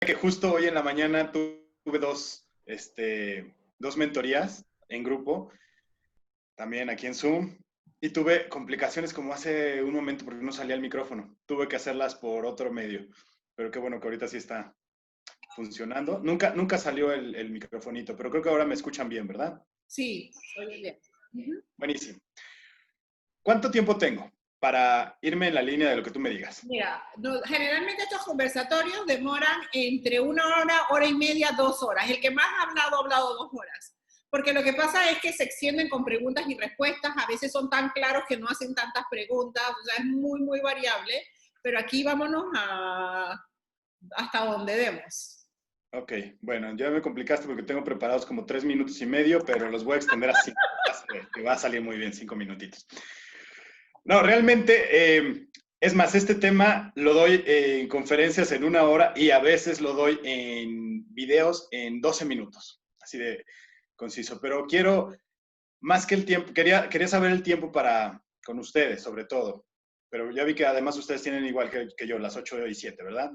que justo hoy en la mañana tuve dos mentorías en grupo, también aquí en Zoom, y tuve complicaciones como hace un momento porque no salía el micrófono. Tuve que hacerlas por otro medio, pero qué bueno que ahorita sí está funcionando. Nunca salió el microfonito, pero creo que ahora me escuchan bien, ¿verdad? Sí, oye bien. Ujú. Buenísimo. ¿Cuánto tiempo tengo para irme en la línea de lo que tú me digas? Mira, generalmente estos conversatorios demoran entre una hora, hora y media, 2 horas. El que más ha hablado 2 horas. Porque lo que pasa es que se extienden con preguntas y respuestas, a veces son tan claros que no hacen tantas preguntas, o sea, es muy, muy variable, pero aquí vámonos hasta donde demos. Ok, bueno, ya me complicaste porque tengo preparados como 3 minutos y medio, pero los voy a extender a 5. Vas a ver que va a salir muy bien, 5 minutitos. No, realmente, es más, este tema lo doy en conferencias en 1 hora y a veces lo doy en videos en 12 minutos, así de conciso. Pero quiero, más que el tiempo, quería saber el tiempo con ustedes, sobre todo. Pero ya vi que además ustedes tienen igual que yo, las 8 y 7, ¿verdad?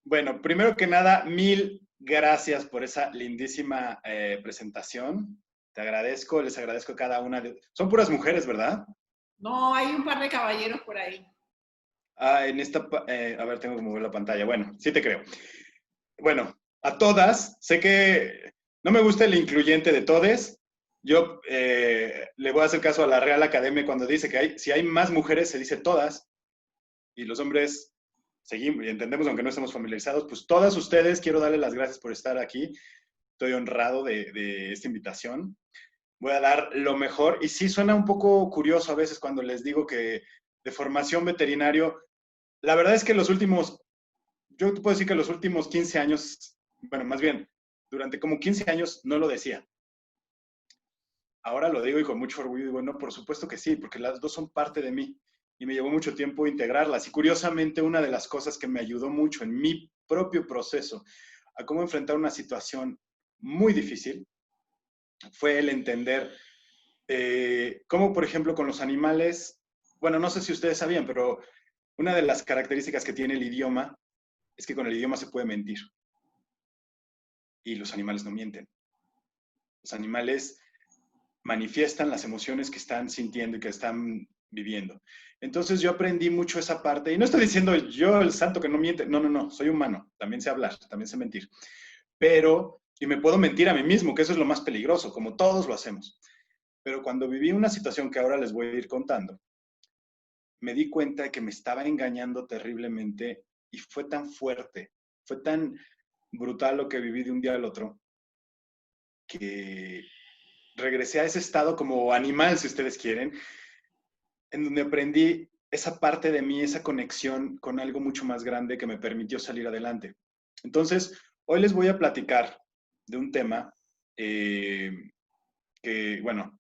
Bueno, primero que nada, mil gracias por esa lindísima presentación. Te agradezco, les agradezco a cada una de... Son puras mujeres, ¿verdad? No, hay un par de caballeros por ahí. Ah, a ver, tengo que mover la pantalla. Bueno, sí te creo. Bueno, a todas, sé que no me gusta el incluyente de todes. Yo le voy a hacer caso a la Real Academia cuando dice que si hay más mujeres, se dice todas, y los hombres seguimos y entendemos, aunque no estemos familiarizados, pues todas ustedes, quiero darles las gracias por estar aquí. Estoy honrado de esta invitación. Voy a dar lo mejor, y sí suena un poco curioso a veces cuando les digo que de formación veterinario, la verdad es que yo te puedo decir que los últimos 15 años, bueno, más bien, durante como 15 años no lo decía. Ahora lo digo y con mucho orgullo digo, no, por supuesto que sí, porque las dos son parte de mí y me llevó mucho tiempo integrarlas. Y curiosamente, una de las cosas que me ayudó mucho en mi propio proceso a cómo enfrentar una situación muy difícil fue el entender cómo, por ejemplo, con los animales, bueno, no sé si ustedes sabían, pero una de las características que tiene el idioma es que con el idioma se puede mentir y los animales no mienten. Los animales manifiestan las emociones que están sintiendo y que están viviendo. Entonces yo aprendí mucho esa parte, y no estoy diciendo yo el santo que no miente, no, no, no, soy humano, también sé hablar, también sé mentir, pero, y me puedo mentir a mí mismo, que eso es lo más peligroso, como todos lo hacemos. Pero cuando viví una situación que ahora les voy a ir contando, me di cuenta de que me estaba engañando terriblemente y fue tan fuerte, fue tan brutal lo que viví de un día al otro, que regresé a ese estado como animal, si ustedes quieren, en donde aprendí esa parte de mí, esa conexión con algo mucho más grande que me permitió salir adelante. Entonces, hoy les voy a platicar de un tema eh, que, bueno,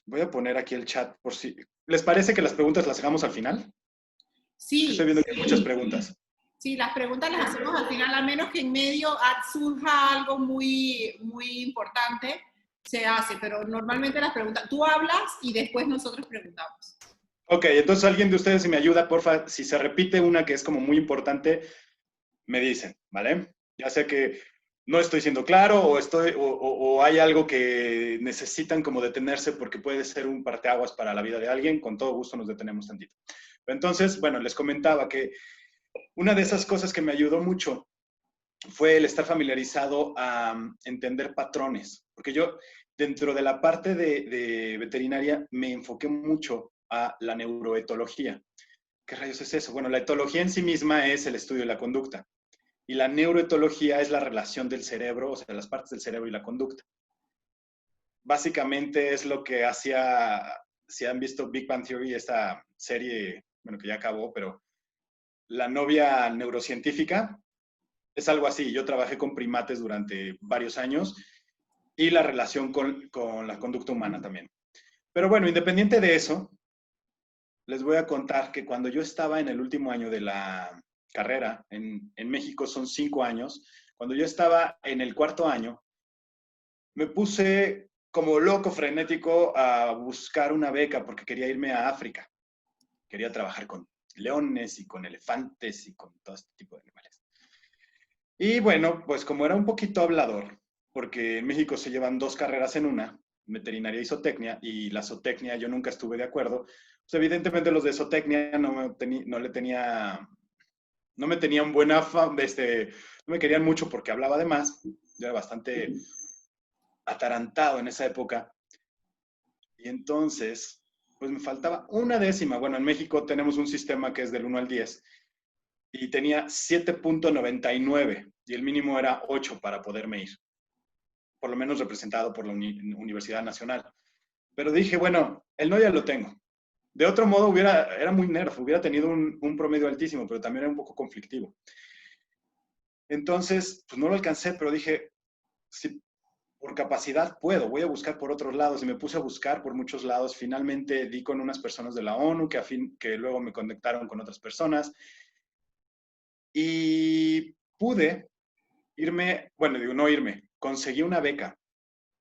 voy a poner aquí el chat por si... ¿Les parece que las preguntas las hagamos al final? Es que estoy Sí, viendo que hay muchas preguntas. sí, las preguntas las hacemos al final, a menos que en medio surja algo muy, muy importante, se hace, pero normalmente las preguntas, tú hablas y después nosotros preguntamos. Ok, entonces alguien de ustedes si me ayuda, porfa, si se repite una que es como muy importante, me dicen, ¿vale? Ya sea que no estoy siendo claro o hay algo que necesitan como detenerse porque puede ser un parteaguas para la vida de alguien, con todo gusto nos detenemos tantito. Entonces, bueno, les comentaba que una de esas cosas que me ayudó mucho fue el estar familiarizado a entender patrones, porque yo dentro de la parte de veterinaria me enfoqué mucho a la neuroetología. ¿Qué rayos es eso? Bueno, la etología en sí misma es el estudio de la conducta y la neuroetología es la relación del cerebro, o sea, las partes del cerebro y la conducta. Básicamente es lo que hacía, si han visto Big Bang Theory, esta serie, bueno, que ya acabó, pero la novia neurocientífica, es algo así. Yo trabajé con primates durante varios años y la relación con la conducta humana también. Pero bueno, independiente de eso, les voy a contar que cuando yo estaba en el último año de la carrera, en México son 5 años, cuando yo estaba en el cuarto año, me puse como loco frenético a buscar una beca porque quería irme a África, quería trabajar con leones y con elefantes y con todo este tipo de animales. Y bueno, pues como era un poquito hablador, porque en México se llevan dos carreras en una, veterinaria y zootecnia, y la zootecnia yo nunca estuve de acuerdo, pues evidentemente los de zootecnia no me tenían buena fama, no me querían mucho porque hablaba de más, yo era bastante atarantado en esa época, y entonces, pues me faltaba una décima. Bueno, en México tenemos un sistema que es del 1 al 10, y tenía 7.99 y el mínimo era 8 para poderme ir, por lo menos representado por la Universidad Nacional. Pero dije, bueno, el no ya lo tengo. De otro modo, era muy nerd, hubiera tenido un promedio altísimo, pero también era un poco conflictivo. Entonces, pues no lo alcancé, pero dije, si por capacidad puedo, voy a buscar por otros lados, y me puse a buscar por muchos lados. Finalmente di con unas personas de la ONU que luego me conectaron con otras personas, y pude irme, bueno, digo, no irme, conseguí una beca,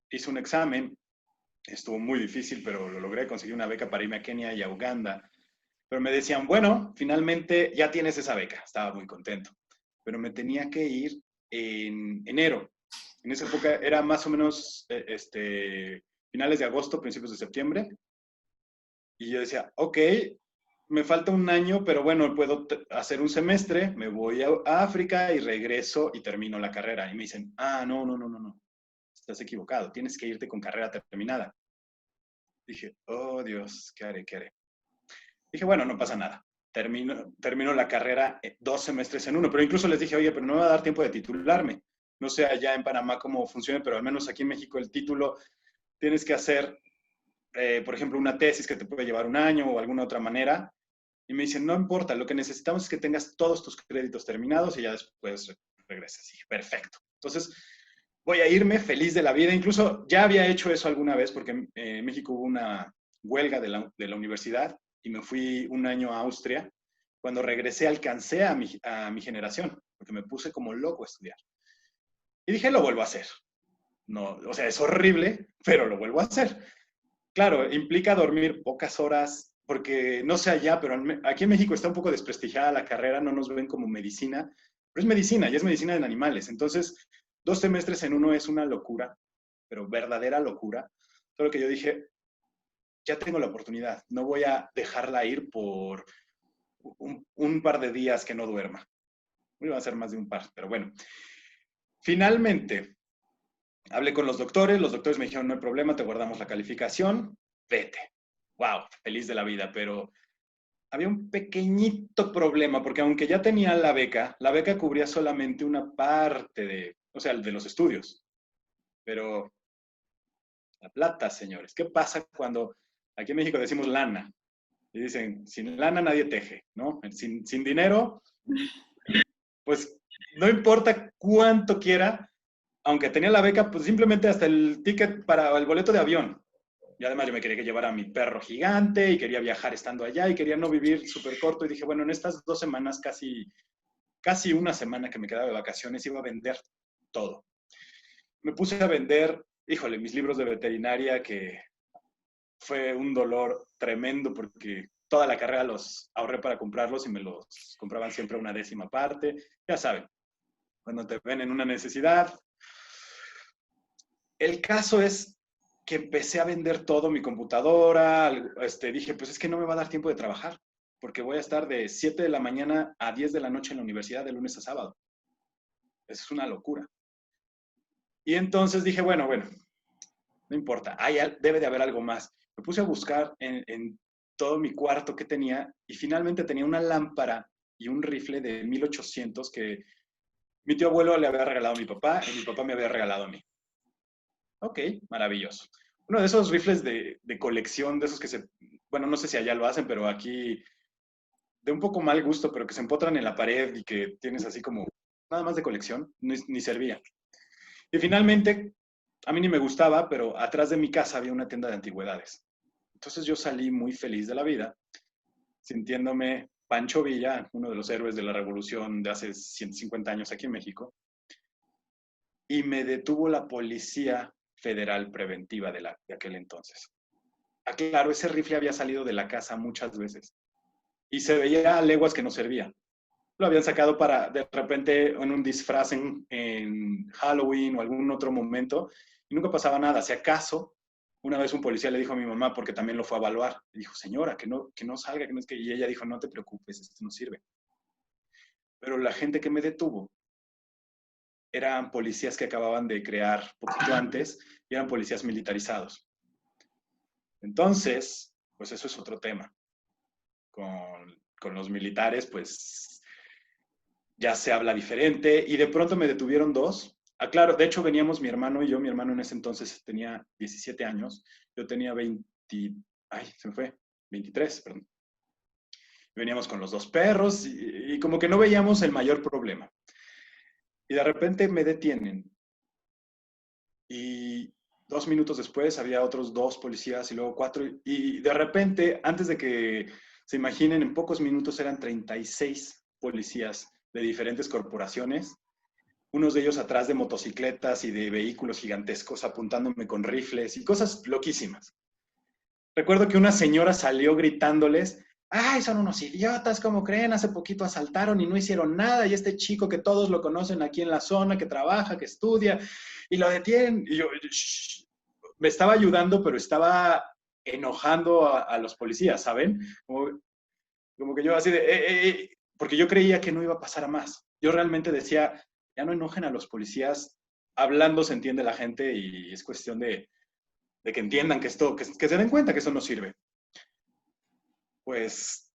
hice un examen, estuvo muy difícil, pero lo logré, conseguí una beca para irme a Kenia y a Uganda, pero me decían, bueno, finalmente ya tienes esa beca, estaba muy contento, pero me tenía que ir en enero. En esa época era más o menos finales de agosto, principios de septiembre, y yo decía, ok, me falta un año, pero bueno, puedo hacer un semestre, me voy a África y regreso y termino la carrera. Y me dicen, no, no, no, no, no, estás equivocado, tienes que irte con carrera terminada. Dije, oh Dios, ¿qué haré, qué haré? Dije, bueno, no pasa nada. Termino la carrera 2 semestres en uno, pero incluso les dije, oye, pero no me va a dar tiempo de titularme. No sé allá en Panamá cómo funciona, pero al menos aquí en México el título tienes que hacer, por ejemplo, una tesis que te puede llevar un año o alguna otra manera. Y me dicen, no importa, lo que necesitamos es que tengas todos tus créditos terminados y ya después regresas. Y dije, perfecto. Entonces, voy a irme feliz de la vida. Incluso ya había hecho eso alguna vez porque en México hubo una huelga de la universidad y me fui un año a Austria. Cuando regresé alcancé a mi generación porque me puse como loco a estudiar. Y dije, lo vuelvo a hacer. No, o sea, es horrible, pero lo vuelvo a hacer. Claro, implica dormir pocas horas, porque no sé allá, pero aquí en México está un poco desprestigiada la carrera, no nos ven como medicina, pero es medicina y es medicina en animales. Entonces, 2 semestres en uno es una locura, pero verdadera locura. Solo que yo dije, ya tengo la oportunidad, no voy a dejarla ir por un par de días que no duerma. No iba a ser más de un par, pero bueno. Finalmente, hablé con los doctores me dijeron, no hay problema, te guardamos la calificación, vete. Wow, feliz de la vida, pero había un pequeñito problema, porque aunque ya tenía la beca cubría solamente una parte o sea, de los estudios. Pero la plata, señores, ¿qué pasa cuando aquí en México decimos lana? Y dicen, sin lana nadie teje, ¿no? Sin dinero, pues no importa cuánto quiera, aunque tenía la beca, pues simplemente hasta el ticket para el boleto de avión. Y además yo me quería llevar a mi perro gigante y quería viajar estando allá y quería no vivir súper corto. Y dije, bueno, en estas 2 semanas, casi una semana que me quedaba de vacaciones, iba a vender todo. Me puse a vender, híjole, mis libros de veterinaria, que fue un dolor tremendo porque toda la carrera los ahorré para comprarlos y me los compraban siempre a una décima parte. Ya saben, cuando te ven en una necesidad. El caso es que empecé a vender todo, mi computadora, dije, pues es que no me va a dar tiempo de trabajar, porque voy a estar de 7 de la mañana a 10 de la noche en la universidad de lunes a sábado. Eso es una locura. Y entonces dije, bueno, no importa, debe de haber algo más. Me puse a buscar en todo mi cuarto que tenía y finalmente tenía una lámpara y un rifle de 1800 que mi tío abuelo le había regalado a mi papá y mi papá me había regalado a mí. Ok, maravilloso. Uno de esos rifles de colección, de esos bueno, no sé si allá lo hacen, pero aquí de un poco mal gusto, pero que se empotran en la pared y que tienes así como nada más de colección, ni servía. Y finalmente, a mí ni me gustaba, pero atrás de mi casa había una tienda de antigüedades. Entonces yo salí muy feliz de la vida, sintiéndome Pancho Villa, uno de los héroes de la revolución de hace 150 años aquí en México, y me detuvo la policía federal preventiva de aquel entonces. Aclaro, ese rifle había salido de la casa muchas veces. y se veía a leguas que no servía. Lo habían sacado para, de repente, en un disfraz en Halloween o algún otro momento, y nunca pasaba nada. Si acaso, una vez un policía le dijo a mi mamá, porque también lo fue a evaluar, le dijo, señora, que no salga, que no es que... Y ella dijo, no te preocupes, esto no sirve. Pero la gente que me detuvo eran policías que acababan de crear poquito antes y eran policías militarizados. Entonces, pues eso es otro tema. Con los militares, pues ya se habla diferente y de pronto me detuvieron dos. Ah, claro, de hecho veníamos mi hermano y yo, mi hermano en ese entonces tenía 17 años, yo tenía 20, ay, se me fue, 23, perdón. Veníamos con los dos perros y como que no veíamos el mayor problema. Y de repente me detienen y 2 minutos después había otros dos policías y luego cuatro y de repente, antes de que se imaginen, en pocos minutos eran 36 policías de diferentes corporaciones, unos de ellos atrás de motocicletas y de vehículos gigantescos apuntándome con rifles y cosas loquísimas. Recuerdo que una señora salió gritándoles, ¡ay, son unos idiotas! ¿Cómo creen? Hace poquito asaltaron y no hicieron nada. Y este chico que todos lo conocen aquí en la zona, que trabaja, que estudia, y lo detienen. Y yo me estaba ayudando, pero estaba enojando a los policías, ¿saben? Como que yo así de, porque yo creía que no iba a pasar a más. Yo realmente decía, ya no enojen a los policías, hablando se entiende la gente y es cuestión de que entiendan que esto, que se den cuenta que eso no sirve. Pues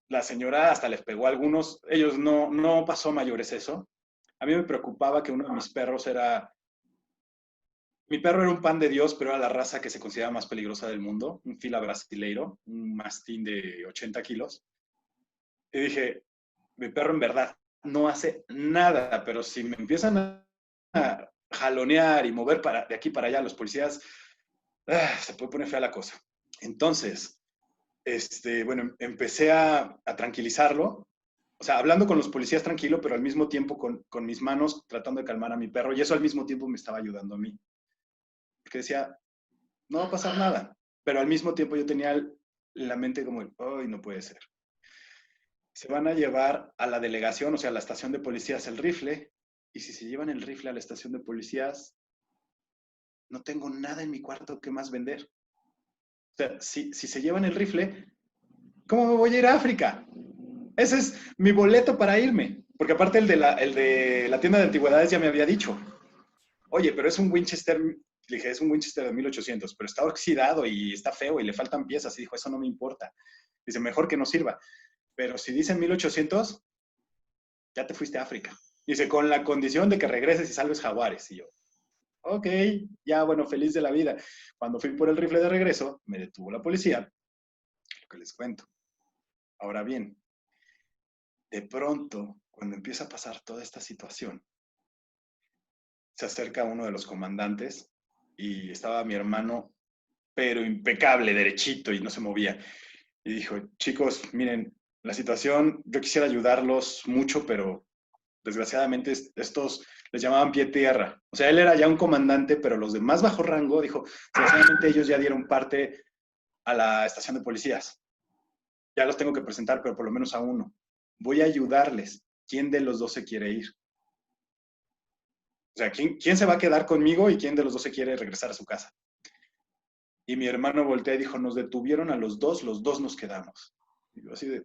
la señora hasta les pegó a algunos, ellos no pasó a mayores eso. A mí me preocupaba que uno de mis perros era, mi perro era un pan de Dios, pero era la raza que se considera más peligrosa del mundo, un fila brasileiro, un mastín de 80 kilos. Y dije, mi perro en verdad no hace nada, pero si me empiezan a jalonear y mover de aquí para allá los policías, se puede poner fea la cosa. Entonces, bueno, empecé a tranquilizarlo, o sea, hablando con los policías tranquilo, pero al mismo tiempo con mis manos tratando de calmar a mi perro, y eso al mismo tiempo me estaba ayudando a mí. Porque decía, no va a pasar nada, pero al mismo tiempo yo tenía la mente como, ay, no puede ser. Se van a llevar a la delegación, o sea, a la estación de policías, el rifle, y si se llevan el rifle a la estación de policías, no tengo nada en mi cuarto que más vender. O sea, si se llevan el rifle, ¿cómo me voy a ir a África? Ese es mi boleto para irme. Porque aparte el de la tienda de antigüedades ya me había dicho, oye, pero es un Winchester, le dije, es un Winchester de 1800, pero está oxidado y está feo y le faltan piezas. Y dijo, eso no me importa. Dice, mejor que no sirva. Pero si dicen 1800, ya te fuiste a África. Dice, con la condición de que regreses y salves jaguares. Y yo, ok, ya bueno, feliz de la vida. Cuando fui por el rifle de regreso, me detuvo la policía, lo que les cuento. Ahora bien, de pronto, cuando empieza a pasar toda esta situación, se acerca uno de los comandantes y estaba mi hermano, pero impecable, derechito y no se movía. Y dijo, chicos, miren, la situación, yo quisiera ayudarlos mucho, pero desgraciadamente estos les llamaban pie tierra. O sea, él era ya un comandante, pero los de más bajo rango, dijo, desgraciadamente ellos ya dieron parte a la estación de policías. Ya los tengo que presentar, pero por lo menos a uno. Voy a ayudarles. ¿Quién de los dos se quiere ir? O sea, ¿quién se va a quedar conmigo y quién de los dos se quiere regresar a su casa? Y mi hermano voltea y dijo, nos detuvieron a los dos nos quedamos. Y yo así de,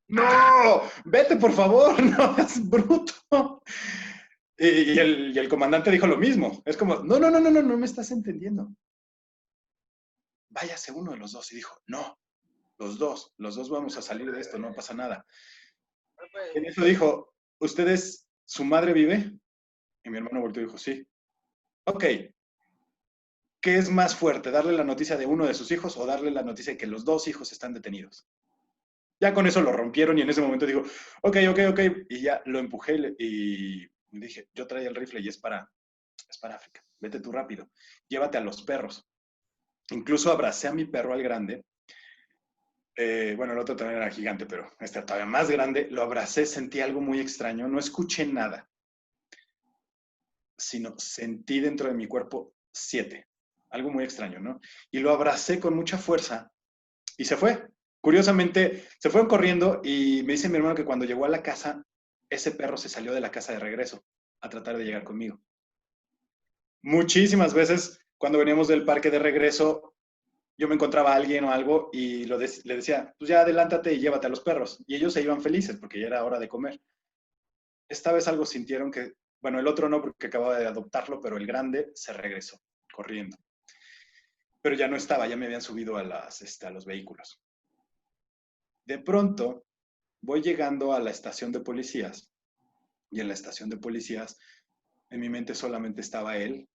no, vete por favor, no es bruto. Y el comandante dijo lo mismo. Es como, no me estás entendiendo. Váyase uno de los dos. Y dijo, no, los dos vamos a salir de esto, no pasa nada. Y en eso dijo, ¿ustedes, su madre vive? Y mi hermano volteó y dijo, sí. Ok, ¿qué es más fuerte, darle la noticia de uno de sus hijos o darle la noticia de que los dos hijos están detenidos? Ya con eso lo rompieron y en ese momento digo, ok, y ya lo empujé y dije, yo traía el rifle y es para África, vete tú rápido, llévate a los perros. Incluso abracé a mi perro al grande, bueno, el otro también era gigante, pero este todavía más grande, lo abracé, sentí algo muy extraño, no escuché nada, sino sentí dentro de mi cuerpo 7, algo muy extraño, ¿no? Y lo abracé con mucha fuerza y se fue. Curiosamente, se fueron corriendo y me dice mi hermano que cuando llegó a la casa, ese perro se salió de la casa de regreso a tratar de llegar conmigo. Muchísimas veces, cuando veníamos del parque de regreso, yo me encontraba a alguien o algo y le decía, pues ya adelántate y llévate a los perros. Y ellos se iban felices porque ya era hora de comer. Esta vez algo sintieron que, bueno, el otro no porque acababa de adoptarlo, pero el grande se regresó corriendo. Pero ya no estaba, ya me habían subido a los vehículos. De pronto, voy llegando a la estación de policías y en la estación de policías, en mi mente solamente estaba él.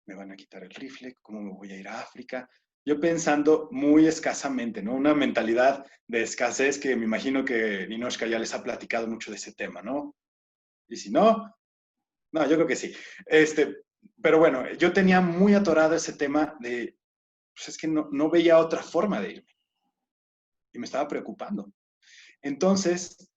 Me van a quitar el rifle, ¿cómo me voy a ir a África? Yo pensando muy escasamente, ¿no? Una mentalidad de escasez que me imagino que Ninochka ya les ha platicado mucho de ese tema, ¿no? Y si no, no, yo creo que sí. Pero bueno, yo tenía muy atorado ese tema de, pues es que no veía otra forma de irme. Y me estaba preocupando. Entonces,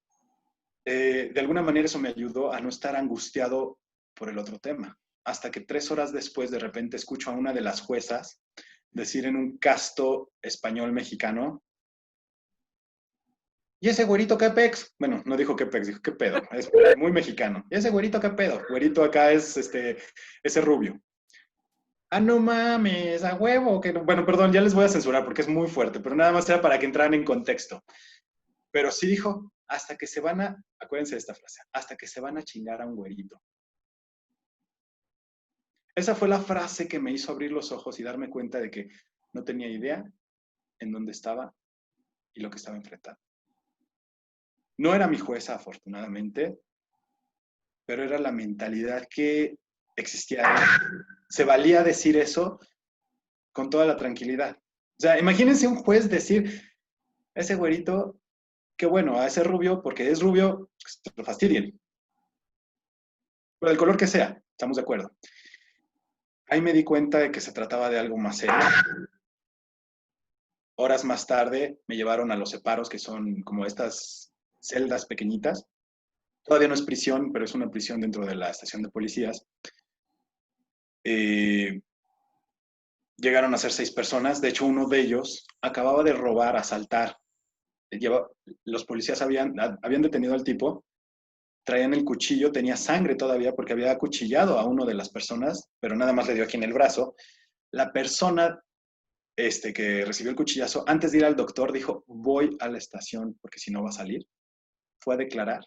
de alguna manera eso me ayudó a no estar angustiado por el otro tema. Hasta que 3 horas después, de repente, escucho a una de las juezas decir en un casto español mexicano, ¿y ese güerito qué pex? Bueno, no dijo qué pex, dijo qué pedo. Es muy mexicano. ¿Y ese güerito qué pedo? Güerito acá es ese rubio. Ah, no mames, a huevo. Que no. Bueno, perdón, ya les voy a censurar porque es muy fuerte, pero nada más era para que entraran en contexto. Pero sí dijo, hasta que se van a, acuérdense de esta frase, hasta que se van a chingar a un güerito. Esa fue la frase que me hizo abrir los ojos y darme cuenta de que no tenía idea en dónde estaba y lo que estaba enfrentando. No era mi jueza, afortunadamente, pero era la mentalidad que existía ahí. Se valía decir eso con toda la tranquilidad. O sea, imagínense un juez decir, ese güerito, qué bueno, a ese rubio, porque es rubio, que se lo fastidien. Pero del color que sea, estamos de acuerdo. Ahí me di cuenta de que se trataba de algo más serio. Horas más tarde me llevaron a los separos, que son como estas celdas pequeñitas. Todavía no es prisión, pero es una prisión dentro de la estación de policías. Llegaron a ser 6 personas. De hecho, uno de ellos acababa de robar, asaltar. Los policías habían detenido al tipo, traían el cuchillo, tenía sangre todavía porque había acuchillado a uno de las personas, pero nada más le dio aquí en el brazo. La persona que recibió el cuchillazo, antes de ir al doctor, dijo, voy a la estación porque si no va a salir. Fue a declarar.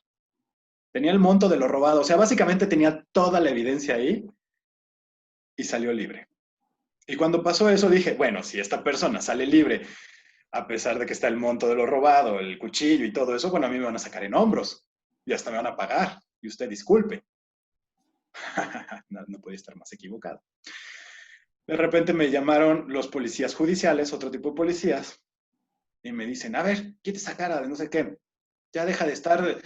Tenía el monto de lo robado, o sea, básicamente tenía toda la evidencia ahí y salió libre. Y cuando pasó eso dije, bueno, si esta persona sale libre, a pesar de que está el monto de lo robado, el cuchillo y todo eso, bueno, a mí me van a sacar en hombros y hasta me van a pagar. Y usted disculpe. No podía estar más equivocado. De repente me llamaron los policías judiciales, otro tipo de policías, y me dicen, a ver, quita esa cara de no sé qué. Ya deja de estar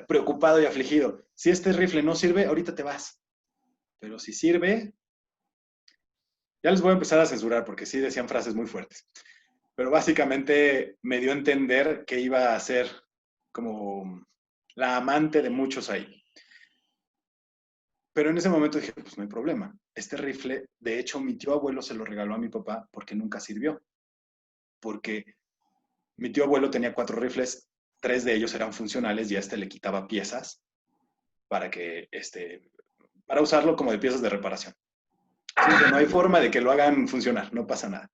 preocupado y afligido. Si este rifle no sirve, ahorita te vas. Pero si sirve, ya les voy a empezar a censurar porque sí decían frases muy fuertes. Pero básicamente me dio a entender que iba a ser como la amante de muchos ahí. Pero en ese momento dije, pues no hay problema. Este rifle, de hecho, mi tío abuelo se lo regaló a mi papá porque nunca sirvió. Porque mi tío abuelo tenía 4 rifles, 3 de ellos eran funcionales y a este le quitaba piezas para que, para usarlo como de piezas de reparación. Así que no hay forma de que lo hagan funcionar, no pasa nada.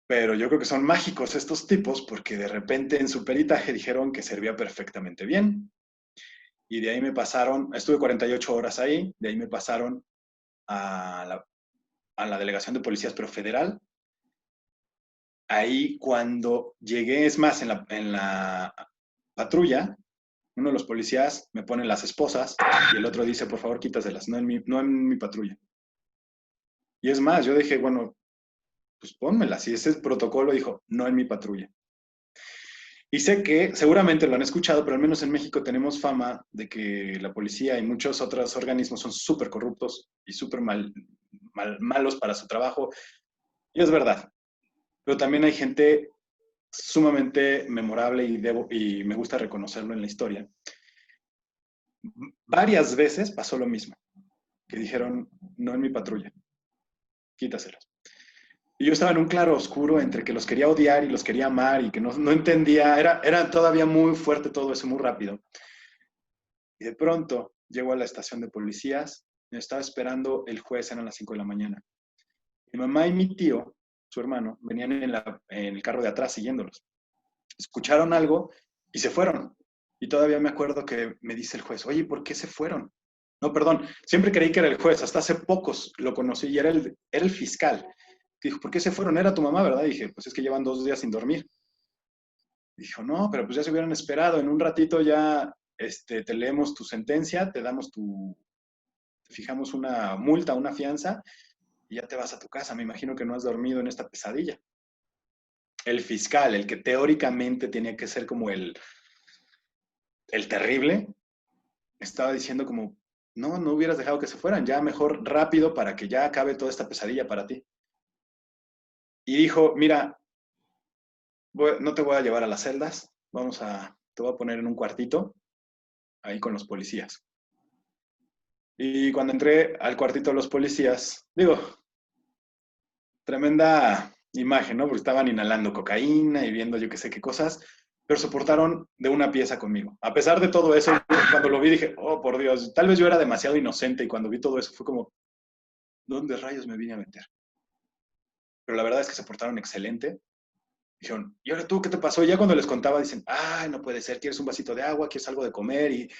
Pero yo creo que son mágicos estos tipos porque de repente en su peritaje dijeron que servía perfectamente bien. Y de ahí me pasaron, estuve 48 horas ahí, de ahí me pasaron a la delegación de policías, pero federal. Ahí cuando llegué, es más, en la patrulla, uno de los policías me pone las esposas y el otro dice, por favor, quítaselas, no en mi patrulla. Y es más, yo dije, bueno, pues pónmelas. Si ese es el protocolo, dijo, no en mi patrulla. Y sé que seguramente lo han escuchado, pero al menos en México tenemos fama de que la policía y muchos otros organismos son súper corruptos y súper malos para su trabajo. Y es verdad. Pero también hay gente sumamente memorable y me gusta reconocerlo en la historia. Varias veces pasó lo mismo, que dijeron, no en mi patrulla, quítaselas. Y yo estaba en un claro oscuro entre que los quería odiar y los quería amar y que no entendía, era todavía muy fuerte todo eso, muy rápido. Y de pronto llego a la estación de policías, me estaba esperando el juez, eran las 5 de la mañana. Mi mamá y mi tío, su hermano, venían en el carro de atrás siguiéndolos. Escucharon algo y se fueron. Y todavía me acuerdo que me dice el juez, oye, ¿por qué se fueron? No, perdón, siempre creí que era el juez, hasta hace pocos lo conocí y era el fiscal. Dijo, ¿por qué se fueron? Era tu mamá, ¿verdad? Y dije, pues es que llevan 2 días sin dormir. Dijo, no, pero pues ya se hubieran esperado, en un ratito ya te leemos tu sentencia, te fijamos una multa, una fianza, y ya te vas a tu casa. Me imagino que no has dormido en esta pesadilla. El fiscal, el que teóricamente tenía que ser como el terrible, estaba diciendo como, no hubieras dejado que se fueran, ya mejor rápido para que ya acabe toda esta pesadilla para ti. Y dijo, mira, no te voy a llevar a las celdas, te voy a poner en un cuartito, ahí con los policías. Y cuando entré al cuartito de los policías, digo, tremenda imagen, ¿no? Porque estaban inhalando cocaína y viendo yo qué sé qué cosas, pero se portaron de una pieza conmigo. A pesar de todo eso, cuando lo vi dije, oh, por Dios, tal vez yo era demasiado inocente y cuando vi todo eso fue como, ¿dónde rayos me vine a meter? Pero la verdad es que se portaron excelente. Dijeron, ¿y ahora tú qué te pasó? Y ya cuando les contaba dicen, ay, no puede ser, ¿quieres un vasito de agua? ¿Quieres algo de comer? Y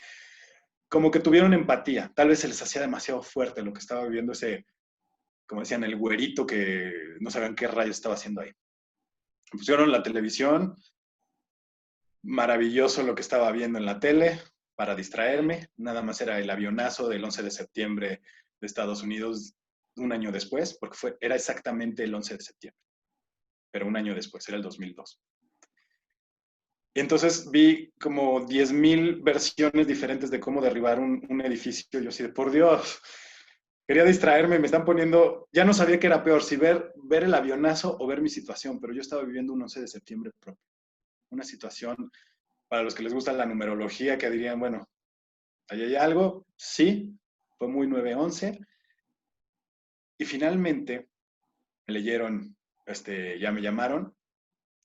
como que tuvieron empatía. Tal vez se les hacía demasiado fuerte lo que estaba viviendo ese, como decían, el güerito que no sabían qué rayos estaba haciendo ahí. Pusieron la televisión, maravilloso lo que estaba viendo en la tele para distraerme. Nada más era el avionazo del 11 de septiembre de Estados Unidos un año después, porque era exactamente el 11 de septiembre, pero un año después, era el 2002. Y entonces vi como 10,000 versiones diferentes de cómo derribar un edificio. Yo así de, por Dios, quería distraerme, me están poniendo, ya no sabía qué era peor, si ver el avionazo o ver mi situación, pero yo estaba viviendo un 11 de septiembre propio. Una situación, para los que les gusta la numerología, que dirían, bueno, ¿ahí hay algo? Sí, fue muy 9/11. Y finalmente me leyeron, ya me llamaron,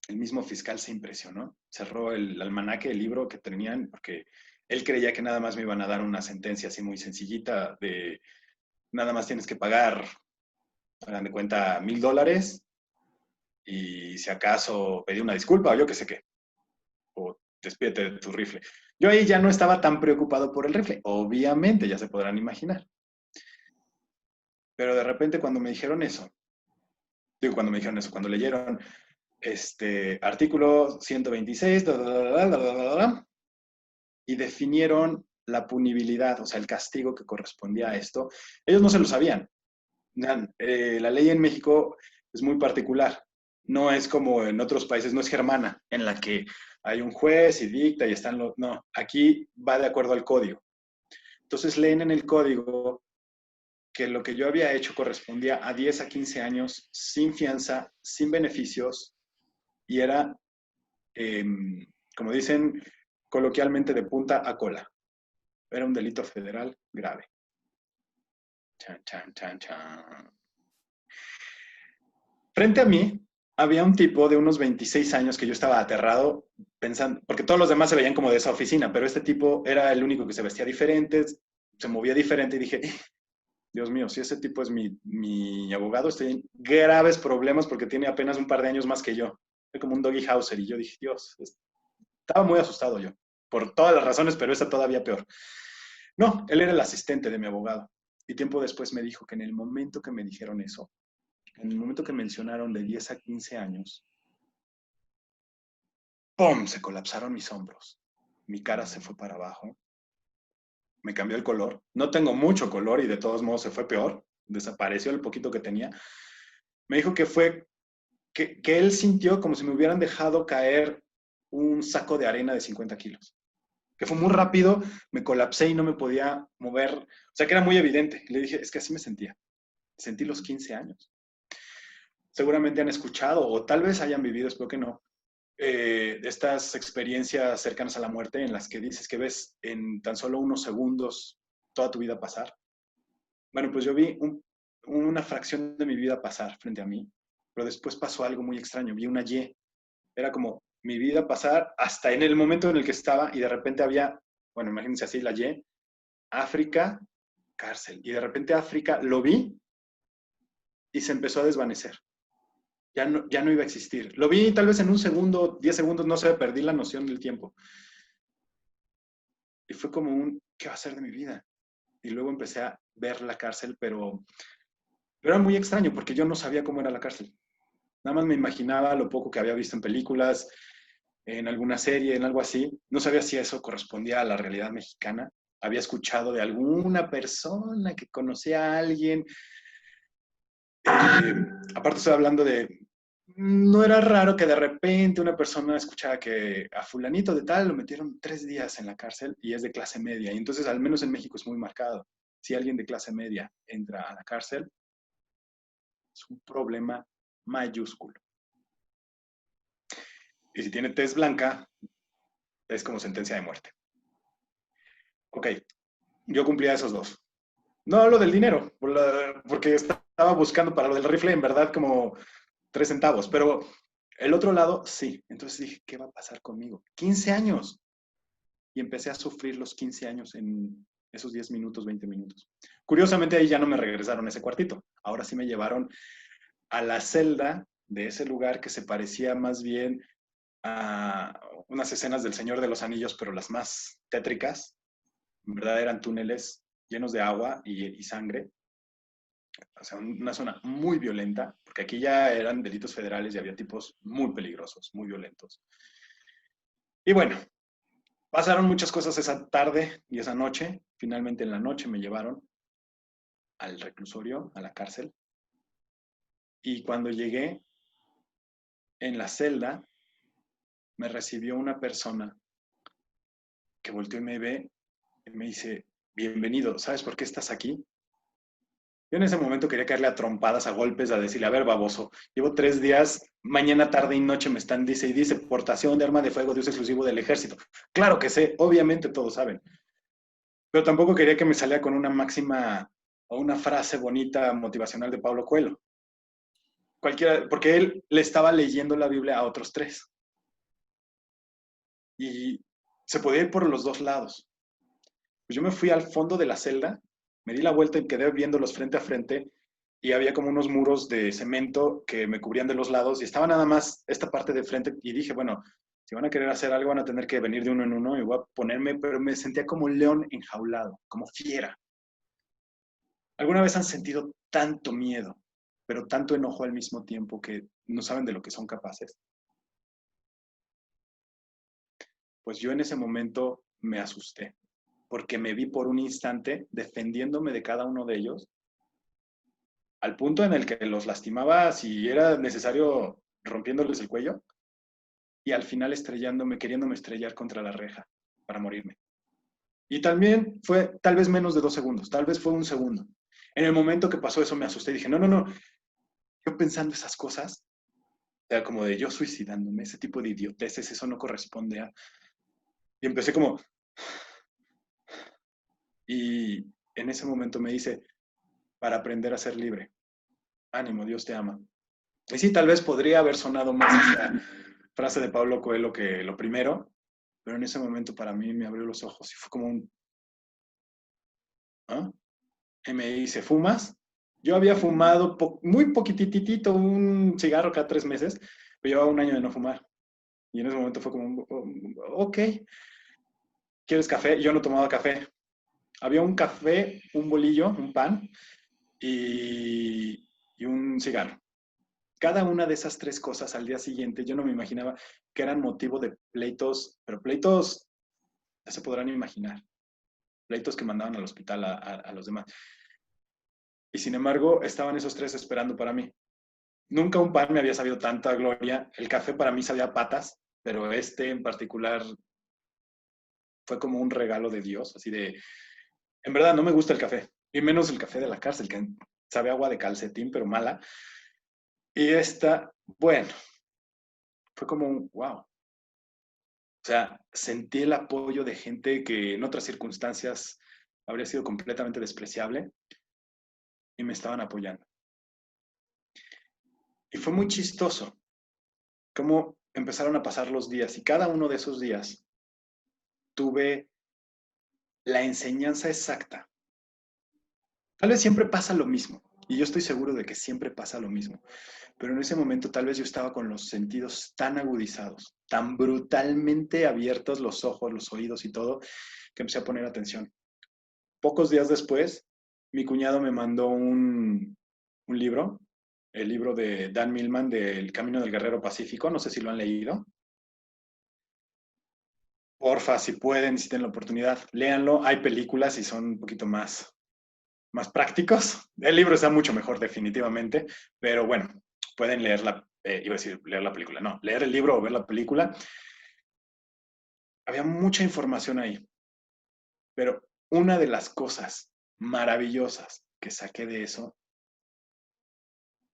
el mismo fiscal se impresionó, cerró el almanaque, el libro que tenían, porque él creía que nada más me iban a dar una sentencia así muy sencillita de nada más tienes que pagar, hagan de cuenta, $1,000 y si acaso pedí una disculpa o yo qué sé qué, o despídete de tu rifle. Yo ahí ya no estaba tan preocupado por el rifle, obviamente, ya se podrán imaginar. Pero de repente cuando me dijeron eso, cuando leyeron artículo 126, y definieron la punibilidad, o sea, el castigo que correspondía a esto, ellos no se lo sabían. La ley en México es muy particular. No es como en otros países, no es germana, en la que hay un juez y dicta y están los... No, aquí va de acuerdo al código. Entonces leen en el código que lo que yo había hecho correspondía a 10 a 15 años sin fianza, sin beneficios, y era, como dicen coloquialmente, de punta a cola. Era un delito federal grave. Chan, chan, chan, chan. Frente a mí había un tipo de unos 26 años que yo estaba aterrado pensando, porque todos los demás se veían como de esa oficina, pero este tipo era el único que se vestía diferente, se movía diferente y dije, Dios mío, si ese tipo es mi abogado, estoy en graves problemas porque tiene apenas un par de años más que yo. Fue como un doggy hauser y yo dije, Dios, estaba muy asustado yo, por todas las razones, pero esa todavía peor. No, él era el asistente de mi abogado. Y tiempo después me dijo que en el momento que me dijeron eso, en el momento que mencionaron de 10 a 15 años, ¡pum! Se colapsaron mis hombros. Mi cara se fue para abajo. Me cambió el color. No tengo mucho color y de todos modos se fue peor. Desapareció el poquito que tenía. Me dijo que él sintió como si me hubieran dejado caer un saco de arena de 50 kilos. Que fue muy rápido, me colapsé y no me podía mover. O sea que era muy evidente. Le dije, es que así me sentía. Sentí los 15 años. Seguramente han escuchado o tal vez hayan vivido, espero que no, estas experiencias cercanas a la muerte en las que dices que ves en tan solo unos segundos toda tu vida pasar. Bueno, pues yo vi una fracción de mi vida pasar frente a mí, pero después pasó algo muy extraño, vi una Y. Era como mi vida pasar hasta en el momento en el que estaba y de repente había, bueno, imagínense así la Y, África, cárcel. Y de repente África lo vi y se empezó a desvanecer. Ya no iba a existir. Lo vi tal vez en un segundo, 10 segundos, no sé, perdí la noción del tiempo. Y fue como ¿qué va a ser de mi vida? Y luego empecé a ver la cárcel, pero era muy extraño porque yo no sabía cómo era la cárcel. Nada más me imaginaba lo poco que había visto en películas, en alguna serie, en algo así. No sabía si eso correspondía a la realidad mexicana. Había escuchado de alguna persona que conocía a alguien. Aparte estoy hablando de, no era raro que de repente una persona escuchara que a fulanito de tal lo metieron 3 días en la cárcel y es de clase media. Y entonces al menos en México es muy marcado. Si alguien de clase media entra a la cárcel, es un problema mayúsculo. Y si tiene tez blanca, es como sentencia de muerte. Ok, yo cumplía esos dos. No lo del dinero, porque estaba buscando para lo del rifle en verdad como 3 centavos, pero el otro lado sí. Entonces dije, ¿qué va a pasar conmigo? 15 años. Y empecé a sufrir los 15 años en esos 10 minutos, 20 minutos. Curiosamente ahí ya no me regresaron a ese cuartito. Ahora sí me llevaron a la celda de ese lugar que se parecía más bien a unas escenas del Señor de los Anillos, pero las más tétricas. En verdad eran túneles llenos de agua y sangre. O sea, una zona muy violenta, porque aquí ya eran delitos federales y había tipos muy peligrosos, muy violentos. Y bueno, pasaron muchas cosas esa tarde y esa noche. Finalmente en la noche me llevaron al reclusorio, a la cárcel. Y cuando llegué en la celda, me recibió una persona que volteó y me ve y me dice, bienvenido, ¿sabes por qué estás aquí? Yo en ese momento quería caerle a trompadas, a golpes, a decirle, a ver, baboso, llevo 3 días, mañana, tarde y noche me están, dice y dice, portación de arma de fuego de uso exclusivo del ejército. Claro que sé, obviamente todos saben. Pero tampoco quería que me saliera con una máxima o una frase bonita motivacional de Pablo Coelho. Cualquiera, porque él le estaba leyendo la Biblia a otros 3. Y se podía ir por los 2 lados. Pues yo me fui al fondo de la celda, me di la vuelta y quedé viéndolos frente a frente y había como unos muros de cemento que me cubrían de los lados y estaba nada más esta parte de frente y dije, bueno, si van a querer hacer algo van a tener que venir de uno en uno y voy a ponerme, pero me sentía como un león enjaulado, como fiera. ¿Alguna vez han sentido tanto miedo, pero tanto enojo al mismo tiempo que no saben de lo que son capaces? Pues yo en ese momento me asusté, porque me vi por un instante defendiéndome de cada uno de ellos al punto en el que los lastimaba si era necesario rompiéndoles el cuello y al final estrellándome, queriéndome estrellar contra la reja para morirme. Y también fue tal vez menos de 2 segundos, tal vez fue un segundo. En el momento que pasó eso me asusté y dije, no, no, no, yo pensando esas cosas, era como de yo suicidándome, ese tipo de idioteces, eso no corresponde a... Y empecé como... Y en ese momento me dice, para aprender a ser libre, ánimo, Dios te ama. Y sí, tal vez podría haber sonado más esa frase de Pablo Coelho que lo primero, pero en ese momento para mí me abrió los ojos y fue como un... ¿ah? Y me dice, ¿fumas? Yo había fumado muy poquititito un cigarro cada 3 meses, pero llevaba 1 año de no fumar. Y en ese momento fue como, ok, ¿quieres café? Yo no tomaba café. Había un café, un bolillo, un pan y un cigarro. Cada una de esas 3 cosas al día siguiente, yo no me imaginaba que eran motivo de pleitos, pero pleitos, ya se podrán imaginar, pleitos que mandaban al hospital a los demás. Y sin embargo, estaban esos 3 esperando para mí. Nunca un pan me había sabido tanta gloria. El café para mí sabía a patas, pero este en particular fue como un regalo de Dios, así de, en verdad no me gusta el café, y menos el café de la cárcel, que sabe agua de calcetín, pero mala. Y esta, bueno, fue como un wow. O sea, sentí el apoyo de gente que en otras circunstancias habría sido completamente despreciable y me estaban apoyando. Y fue muy chistoso cómo empezaron a pasar los días y cada uno de esos días tuve la enseñanza exacta. Tal vez siempre pasa lo mismo y yo estoy seguro de que siempre pasa lo mismo, pero en ese momento tal vez yo estaba con los sentidos tan agudizados, tan brutalmente abiertos los ojos, los oídos y todo, que empecé a poner atención. Pocos días después, mi cuñado me mandó un libro, el libro de Dan Millman del Camino del Guerrero Pacífico, no sé si lo han leído. Porfa, si pueden, si tienen la oportunidad, léanlo. Hay películas y son un poquito más prácticos. El libro está mucho mejor definitivamente, pero bueno, pueden leerla, iba a decir leer la película, no, leer el libro o ver la película. Había mucha información ahí, pero una de las cosas maravillosas que saqué de eso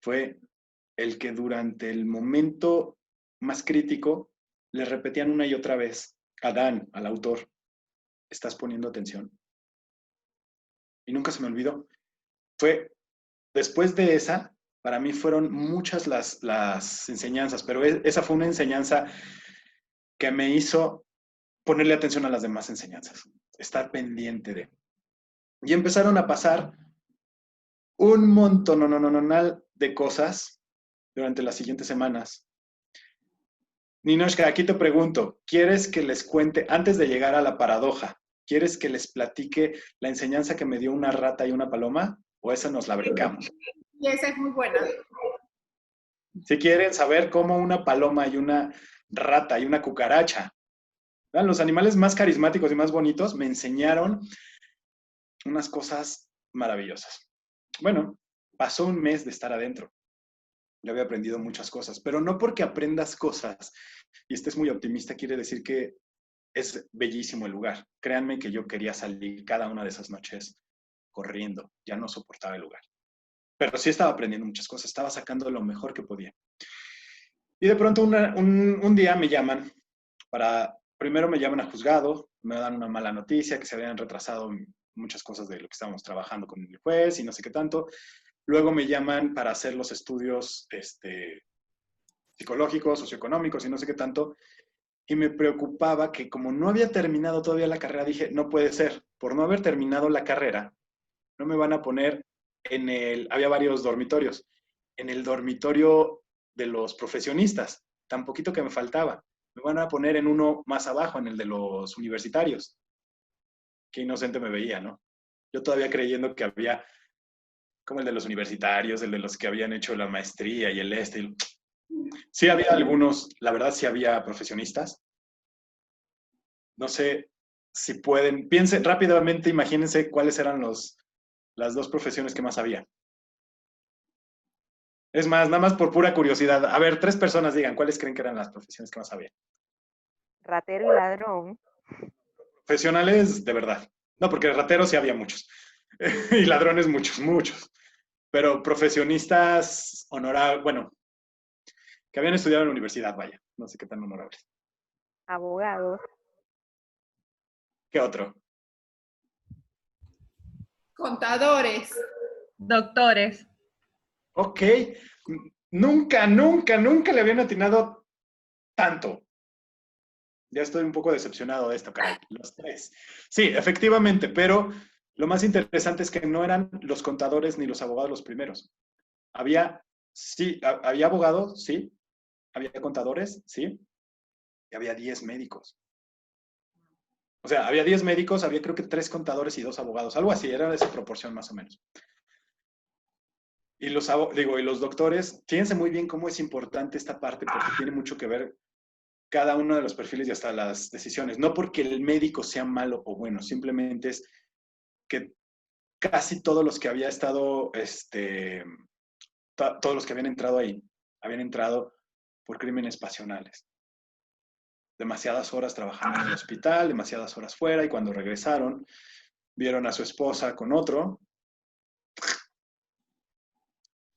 fue el que durante el momento más crítico le repetían una y otra vez a Dan, al autor, ¿estás poniendo atención? Y nunca se me olvidó. Fue después de esa, para mí fueron muchas las enseñanzas, pero esa fue una enseñanza que me hizo ponerle atención a las demás enseñanzas, estar pendiente de. Y empezaron a pasar un montón de cosas durante las siguientes semanas. Ninoshka, aquí te pregunto, ¿quieres que les cuente, antes de llegar a la paradoja, ¿quieres que les platique la enseñanza que me dio una rata y una paloma? ¿O esa nos la brincamos? Y esa es muy buena. Si quieren saber cómo una paloma y una rata y una cucaracha, ¿verdad? Los animales más carismáticos y más bonitos, me enseñaron unas cosas maravillosas. Bueno, pasó un mes de estar adentro. Yo había aprendido muchas cosas, pero no porque aprendas cosas y estés muy optimista quiere decir que es bellísimo el lugar. Créanme que yo quería salir cada una de esas noches corriendo, ya no soportaba el lugar. Pero sí estaba aprendiendo muchas cosas, estaba sacando lo mejor que podía. Y de pronto un día me llaman primero me llaman a juzgado, me dan una mala noticia, que se habían retrasado muchas cosas de lo que estábamos trabajando con el juez y no sé qué tanto. Luego me llaman para hacer los estudios psicológicos, socioeconómicos y no sé qué tanto. Y me preocupaba que como no había terminado todavía la carrera, dije, no puede ser, por no haber terminado la carrera, no me van a poner había varios dormitorios, en el dormitorio de los profesionistas, tan poquito que me faltaba. Me van a poner en uno más abajo, en el de los universitarios. Qué inocente me veía, ¿no? Yo todavía creyendo que había como el de los universitarios, el de los que habían hecho la maestría y Sí había algunos, la verdad sí había profesionistas. No sé si pueden, piensen rápidamente, imagínense cuáles eran las dos profesiones que más había. Es más, nada más por pura curiosidad. A ver, 3 personas digan, ¿cuáles creen que eran las profesiones que más había? Ratero y ladrón. Profesionales de verdad. No, porque rateros sí había muchos. Y ladrones muchos. Pero profesionistas honorables, bueno, que habían estudiado en la universidad, vaya. No sé qué tan honorables. Abogados. ¿Qué otro? Contadores. Doctores. Ok. Nunca le habían atinado tanto. Ya estoy un poco decepcionado de esto, caray. Los 3. Sí, efectivamente, pero lo más interesante es que no eran los contadores ni los abogados los primeros. Había abogados, sí. Había contadores, sí. Y había 10 médicos. O sea, había 10 médicos, había creo que 3 contadores y 2 abogados. Algo así, era de esa proporción más o menos. Y los doctores, fíjense muy bien cómo es importante esta parte porque tiene mucho que ver cada uno de los perfiles y hasta las decisiones. No porque el médico sea malo o bueno, simplemente es que casi todos los que había estado, todos los que habían entrado ahí, habían entrado por crímenes pasionales. Demasiadas horas trabajando en el hospital, demasiadas horas fuera, y cuando regresaron, vieron a su esposa con otro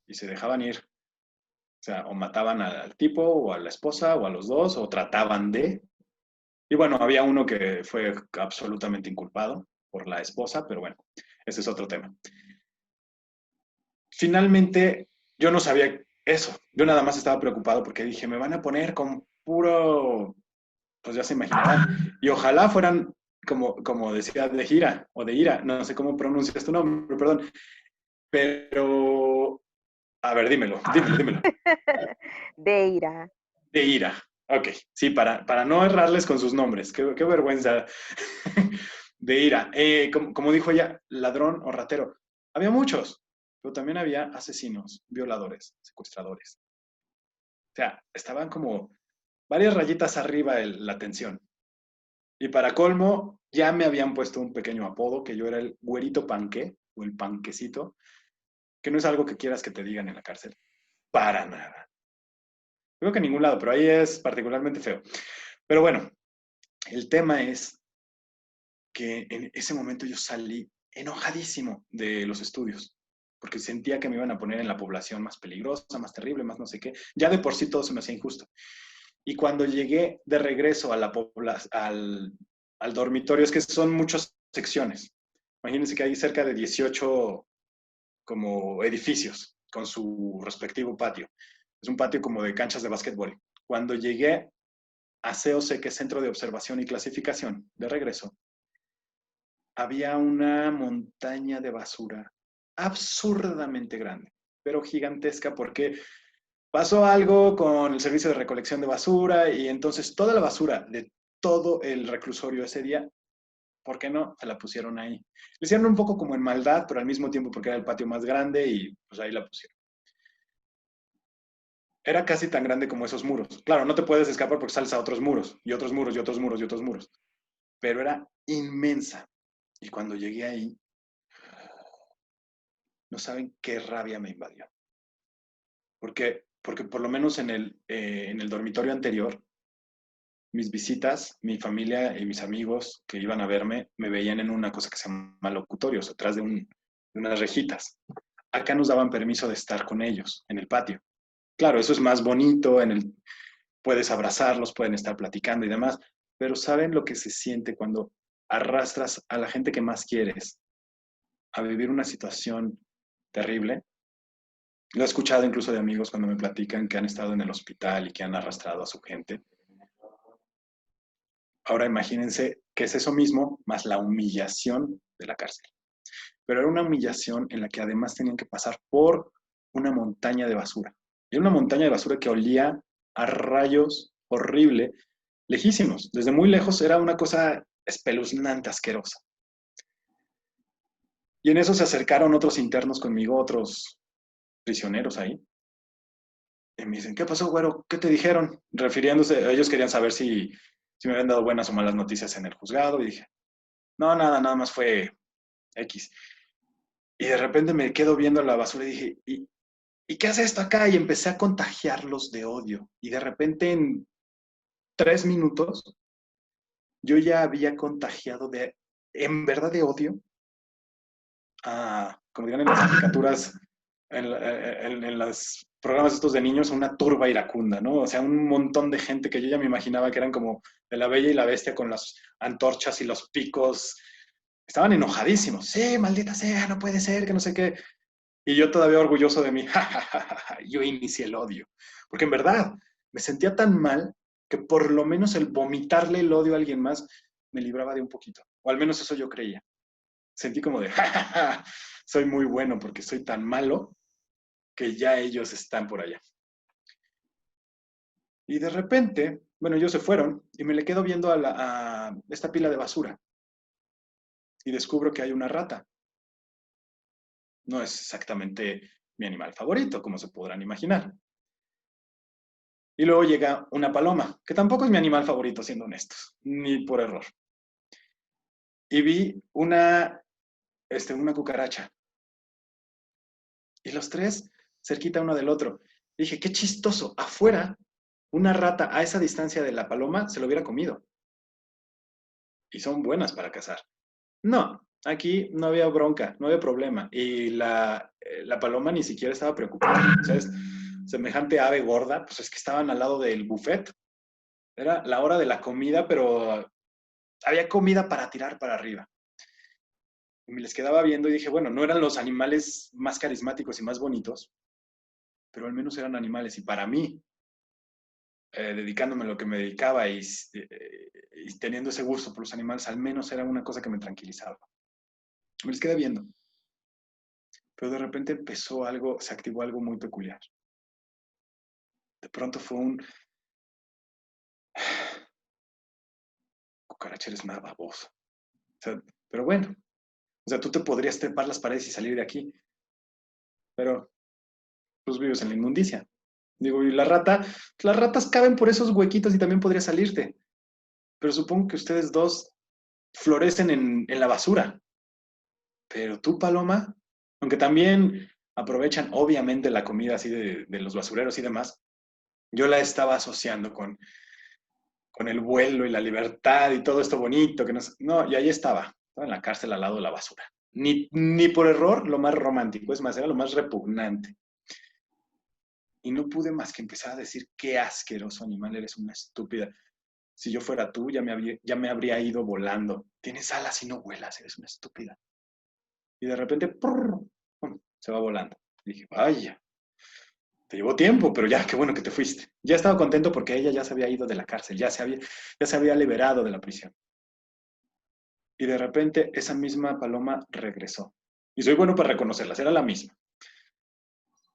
y se dejaban ir. O sea, o mataban al tipo, o a la esposa, o a los dos, o trataban de. Y bueno, había uno que fue absolutamente inculpado por la esposa, pero bueno, ese es otro tema. Finalmente, yo no sabía eso, yo nada más estaba preocupado porque dije, me van a poner con puro, pues ya se imaginarán. Y ojalá fueran, como decía, de gira o de ira, no sé cómo pronuncias tu nombre, perdón. Pero, a ver, dímelo. Deira. De ira. Ok, sí, para no errarles con sus nombres. Qué vergüenza. De ira. Como dijo ella, ladrón o ratero. Había muchos, pero también había asesinos, violadores, secuestradores. O sea, estaban como varias rayitas arriba la tensión. Y para colmo, ya me habían puesto un pequeño apodo, que yo era el güerito panqué, o el panquecito, que no es algo que quieras que te digan en la cárcel. Para nada. Creo que en ningún lado, pero ahí es particularmente feo. Pero bueno, el tema es que en ese momento yo salí enojadísimo de los estudios, porque sentía que me iban a poner en la población más peligrosa, más terrible, más no sé qué. Ya de por sí todo se me hacía injusto. Y cuando llegué de regreso a al dormitorio, es que son muchas secciones. Imagínense que hay cerca de 18 como edificios con su respectivo patio. Es un patio como de canchas de básquetbol. Cuando llegué a COC, que es Centro de Observación y Clasificación, de regreso, había una montaña de basura absurdamente grande, pero gigantesca porque pasó algo con el servicio de recolección de basura y entonces toda la basura de todo el reclusorio ese día, ¿por qué no? Se la pusieron ahí. Le hicieron un poco como en maldad, pero al mismo tiempo porque era el patio más grande y pues ahí la pusieron. Era casi tan grande como esos muros. Claro, no te puedes escapar porque sales a otros muros y otros muros y otros muros y otros muros. Pero era inmensa. Y cuando llegué ahí, no saben qué rabia me invadió. Porque por lo menos en el dormitorio anterior, mis visitas, mi familia y mis amigos que iban a verme, me veían en una cosa que se llama locutorios, atrás de unas rejitas. Acá nos daban permiso de estar con ellos en el patio. Claro, eso es más bonito, puedes abrazarlos, pueden estar platicando y demás, pero ¿saben lo que se siente cuando arrastras a la gente que más quieres a vivir una situación terrible? Lo he escuchado incluso de amigos cuando me platican que han estado en el hospital y que han arrastrado a su gente. Ahora imagínense que es eso mismo más la humillación de la cárcel. Pero era una humillación en la que además tenían que pasar por una montaña de basura. Y una montaña de basura que olía a rayos horrible, lejísimos. Desde muy lejos era una cosa espeluznante, asquerosa. Y en eso se acercaron otros internos conmigo, otros prisioneros ahí. Y me dicen, ¿qué pasó, güero? ¿Qué te dijeron? Refiriéndose, ellos querían saber si me habían dado buenas o malas noticias en el juzgado. Y dije, no, nada más fue X. Y de repente me quedo viendo la basura y dije, ¿y qué hace esto acá? Y empecé a contagiarlos de odio. Y de repente en 3 minutos yo ya había contagiado en verdad de odio, como dirán en las caricaturas, en los programas estos de niños, una turba iracunda, ¿no? O sea, un montón de gente que yo ya me imaginaba que eran como de La Bella y la Bestia con las antorchas y los picos. Estaban enojadísimos. Sí, maldita sea, no puede ser, que no sé qué. Y yo todavía orgulloso de mí, yo inicié el odio. Porque en verdad me sentía tan mal que por lo menos el vomitarle el odio a alguien más me libraba de un poquito. O al menos eso yo creía. Sentí como de, soy muy bueno porque soy tan malo que ya ellos están por allá. Y de repente, bueno, ellos se fueron y me le quedo viendo a esta pila de basura y descubro que hay una rata. No es exactamente mi animal favorito, como se podrán imaginar. Y luego llega una paloma, que tampoco es mi animal favorito, siendo honestos, ni por error. Y vi una cucaracha. Y los tres cerquita uno del otro. Y dije, qué chistoso, afuera, una rata a esa distancia de la paloma se lo hubiera comido. Y son buenas para cazar. No, aquí no había bronca, no había problema. Y la paloma ni siquiera estaba preocupada. ¿Sabes? Semejante ave gorda, pues es que estaban al lado del buffet. Era la hora de la comida, pero había comida para tirar para arriba. Y me les quedaba viendo y dije, bueno, no eran los animales más carismáticos y más bonitos, pero al menos eran animales. Y para mí, dedicándome a lo que me dedicaba y teniendo ese gusto por los animales, al menos era una cosa que me tranquilizaba. Me les quedé viendo. Pero de repente empezó algo, se activó algo muy peculiar. De pronto fue un... Cucaracha, eres una babosa. O sea, pero bueno, o sea, tú te podrías trepar las paredes y salir de aquí, pero pues vives en la inmundicia. Digo, y las ratas caben por esos huequitos y también podría salirte. Pero supongo que ustedes dos florecen en la basura. Pero tú, Paloma, aunque también aprovechan obviamente la comida así de los basureros y demás, yo la estaba asociando con el vuelo y la libertad y todo esto bonito. No, y ahí estaba en la cárcel al lado de la basura. Ni por error lo más romántico, es más, era lo más repugnante. Y no pude más que empezar a decir, qué asqueroso animal, eres una estúpida. Si yo fuera tú, ya me habría ido volando. Tienes alas y no vuelas, eres una estúpida. Y de repente, ¡prr! ¡Pum! Se va volando. Y dije, vaya, te llevó tiempo, pero ya, qué bueno que te fuiste. Ya estaba contento porque ella ya se había ido de la cárcel, ya se había liberado de la prisión. Y de repente, esa misma paloma regresó. Y soy bueno para reconocerlas, era la misma.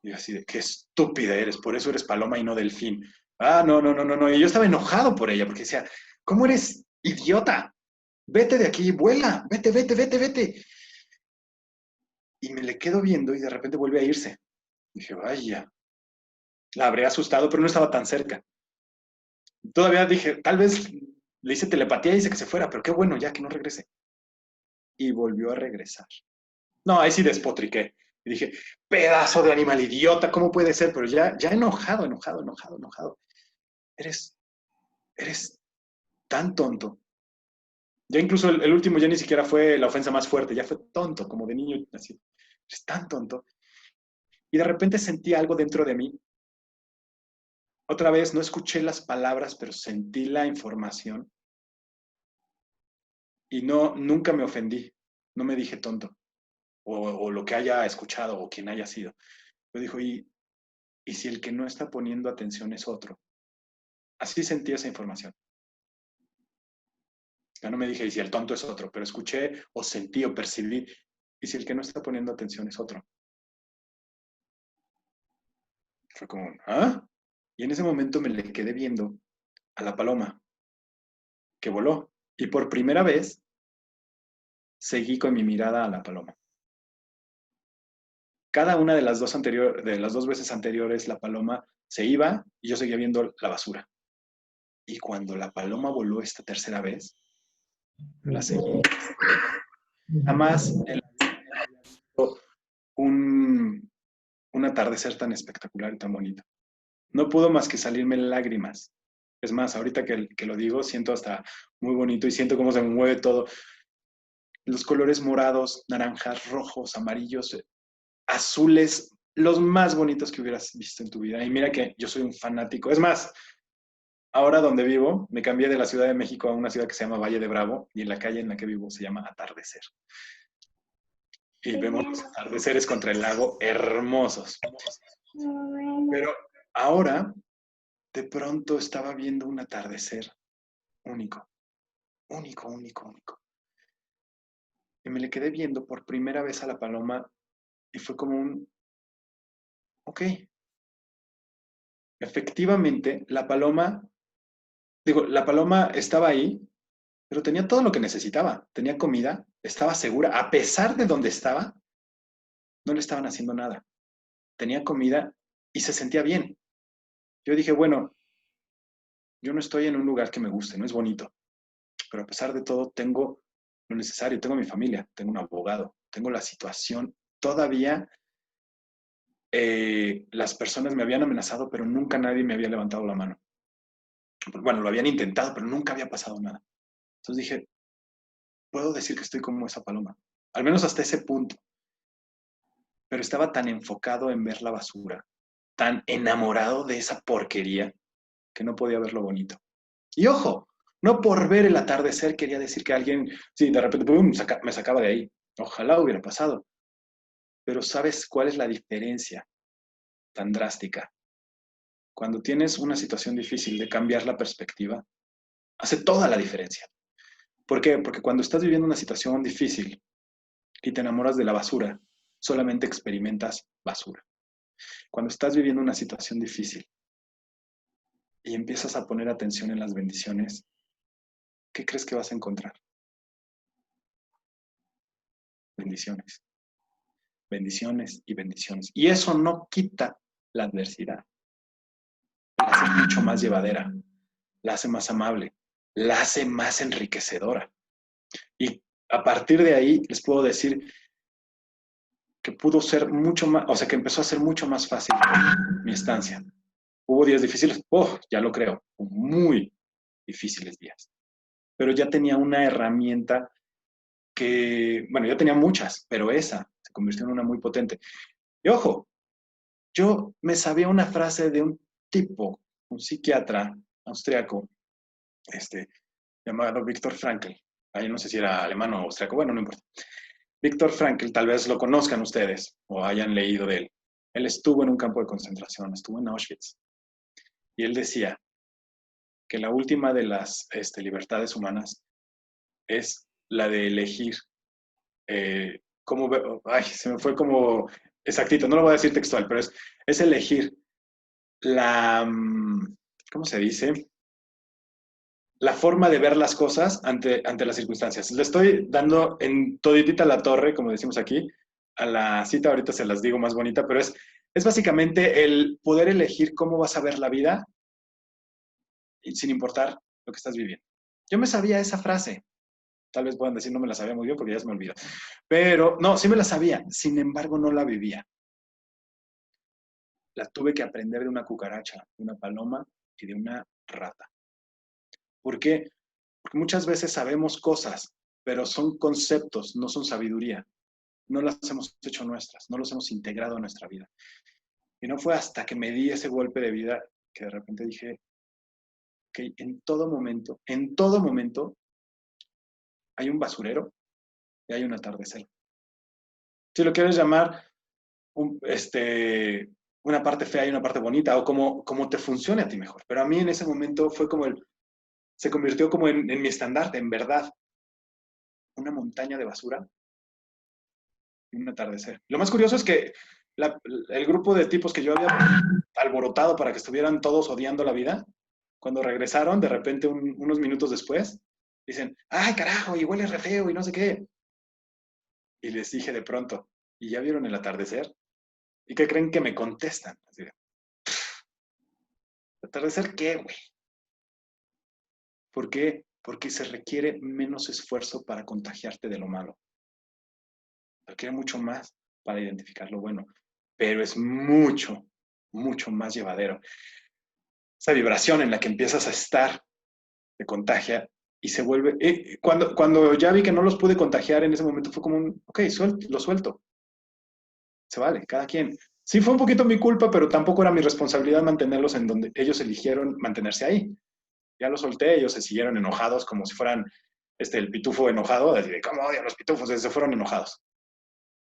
Y así de, qué estúpida eres, por eso eres paloma y no delfín. Ah, no, no, no, no, no. Y yo estaba enojado por ella, porque decía, ¿cómo eres idiota? Vete de aquí, vuela, vete, vete, vete, vete. Y me le quedo viendo y de repente vuelve a irse. Dije, vaya, la habré asustado, pero no estaba tan cerca. Todavía dije, tal vez le hice telepatía y dice que se fuera, pero qué bueno, ya que no regrese. Y volvió a regresar. No, ahí sí despotriqué. Y dije, pedazo de animal idiota, ¿cómo puede ser? Pero ya enojado, enojado, enojado, enojado. Eres tan tonto. Ya incluso el último ya ni siquiera fue la ofensa más fuerte, ya fue tonto, como de niño, así. Eres tan tonto. Y de repente sentí algo dentro de mí. Otra vez no escuché las palabras, pero sentí la información. Y no, nunca me ofendí. No me dije tonto. O lo que haya escuchado o quien haya sido. Yo dijo, ¿y si el que no está poniendo atención es otro? Así sentí esa información. Ya no me dije, ¿y si el tonto es otro? Pero escuché o sentí o percibí, ¿y si el que no está poniendo atención es otro? Fue como, ¿ah? Y en ese momento me le quedé viendo a la paloma que voló. Y por primera vez seguí con mi mirada a la paloma. Cada una de las dos veces anteriores, la paloma se iba y yo seguía viendo la basura. Y cuando la paloma voló esta tercera vez, la seguí. Jamás en la vida había visto un atardecer tan espectacular y tan bonito. No pudo más que salirme lágrimas. Es más, ahorita que lo digo, siento hasta muy bonito y siento cómo se me mueve todo. Los colores morados, naranjas, rojos, amarillos, azules, los más bonitos que hubieras visto en tu vida. Y mira que yo soy un fanático. Es más, ahora donde vivo, me cambié de la Ciudad de México a una ciudad que se llama Valle de Bravo y en la calle en la que vivo se llama Atardecer. Y vemos los atardeceres contra el lago hermosos. Pero ahora, de pronto estaba viendo un atardecer único, único, único, único. Y me le quedé viendo por primera vez a la paloma y fue como ok. Efectivamente, la paloma estaba ahí, pero tenía todo lo que necesitaba. Tenía comida, estaba segura, a pesar de donde estaba, no le estaban haciendo nada. Tenía comida y se sentía bien. Yo dije, bueno, yo no estoy en un lugar que me guste, no es bonito, pero a pesar de todo tengo lo necesario, tengo mi familia, tengo un abogado, tengo la situación. Todavía las personas me habían amenazado, pero nunca nadie me había levantado la mano. Bueno, lo habían intentado, pero nunca había pasado nada. Entonces dije, puedo decir que estoy como esa paloma, al menos hasta ese punto. Pero estaba tan enfocado en ver la basura, tan enamorado de esa porquería, que no podía ver lo bonito. Y ojo, no por ver el atardecer quería decir que alguien, sí, de repente boom, me sacaba de ahí. Ojalá hubiera pasado. Pero ¿sabes cuál es la diferencia tan drástica. Cuando tienes una situación difícil de cambiar la perspectiva, hace toda la diferencia. ¿Por qué? Porque cuando estás viviendo una situación difícil y te enamoras de la basura, solamente experimentas basura. Cuando estás viviendo una situación difícil y empiezas a poner atención en las bendiciones, ¿qué crees que vas a encontrar? Bendiciones. Bendiciones y bendiciones. Y eso no quita la adversidad. La hace mucho más llevadera, la hace más amable, la hace más enriquecedora. Y a partir de ahí les puedo decir que pudo ser mucho más, o sea, que empezó a ser mucho más fácil mi estancia. ¿Hubo días difíciles? Oh, ya lo creo, muy difíciles días. Pero ya tenía una herramienta que, bueno, yo tenía muchas, pero esa se convirtió en una muy potente. Y ojo, yo me sabía una frase de un tipo, un psiquiatra austriaco, llamado Viktor Frankl. Ahí no sé si era alemán o austriaco, bueno, no importa. Viktor Frankl, tal vez lo conozcan ustedes o hayan leído de él. Él estuvo en un campo de concentración, estuvo en Auschwitz. Y él decía que la última de las libertades humanas es la de elegir se me fue como exactito, no lo voy a decir textual, pero es elegir la, ¿cómo se dice? La forma de ver las cosas ante las circunstancias. Le estoy dando en toditita la torre, como decimos aquí, a la cita, ahorita se las digo más bonita, pero es básicamente el poder elegir cómo vas a ver la vida sin importar lo que estás viviendo. Yo me sabía esa frase. Tal vez puedan decir no me la sabía muy bien porque ya se me olvidó. Pero no, sí me la sabía. Sin embargo, no la vivía. La tuve que aprender de una cucaracha, de una paloma y de una rata. ¿Por qué? Porque muchas veces sabemos cosas, pero son conceptos, no son sabiduría. No las hemos hecho nuestras, no los hemos integrado a nuestra vida. Y no fue hasta que me di ese golpe de vida que de repente dije que en todo momento hay un basurero y hay un atardecer. Si lo quieres llamar una parte fea y una parte bonita, o como te funcione a ti mejor. Pero a mí en ese momento fue como se convirtió como en mi estandarte, en verdad. Una montaña de basura y un atardecer. Lo más curioso es que el grupo de tipos que yo había alborotado para que estuvieran todos odiando la vida, cuando regresaron, de repente, unos minutos después, dicen, ¡ay, carajo! Y huele re feo y no sé qué. Y les dije de pronto, ¿y ya vieron el atardecer? ¿Y qué creen que me contestan? Así de, ¿atardecer qué, güey? ¿Por qué? Porque se requiere menos esfuerzo para contagiarte de lo malo. Requiere mucho más para identificar lo bueno, pero es mucho, mucho más llevadero. Esa vibración en la que empiezas a estar te contagia y se vuelve... cuando ya vi que no los pude contagiar en ese momento fue como ok, lo suelto. Se vale, cada quien. Sí, fue un poquito mi culpa, pero tampoco era mi responsabilidad mantenerlos en donde ellos eligieron mantenerse ahí. Ya los solté, ellos se siguieron enojados como si fueran el pitufo enojado, así de, ¿cómo odian los pitufos? Se fueron enojados.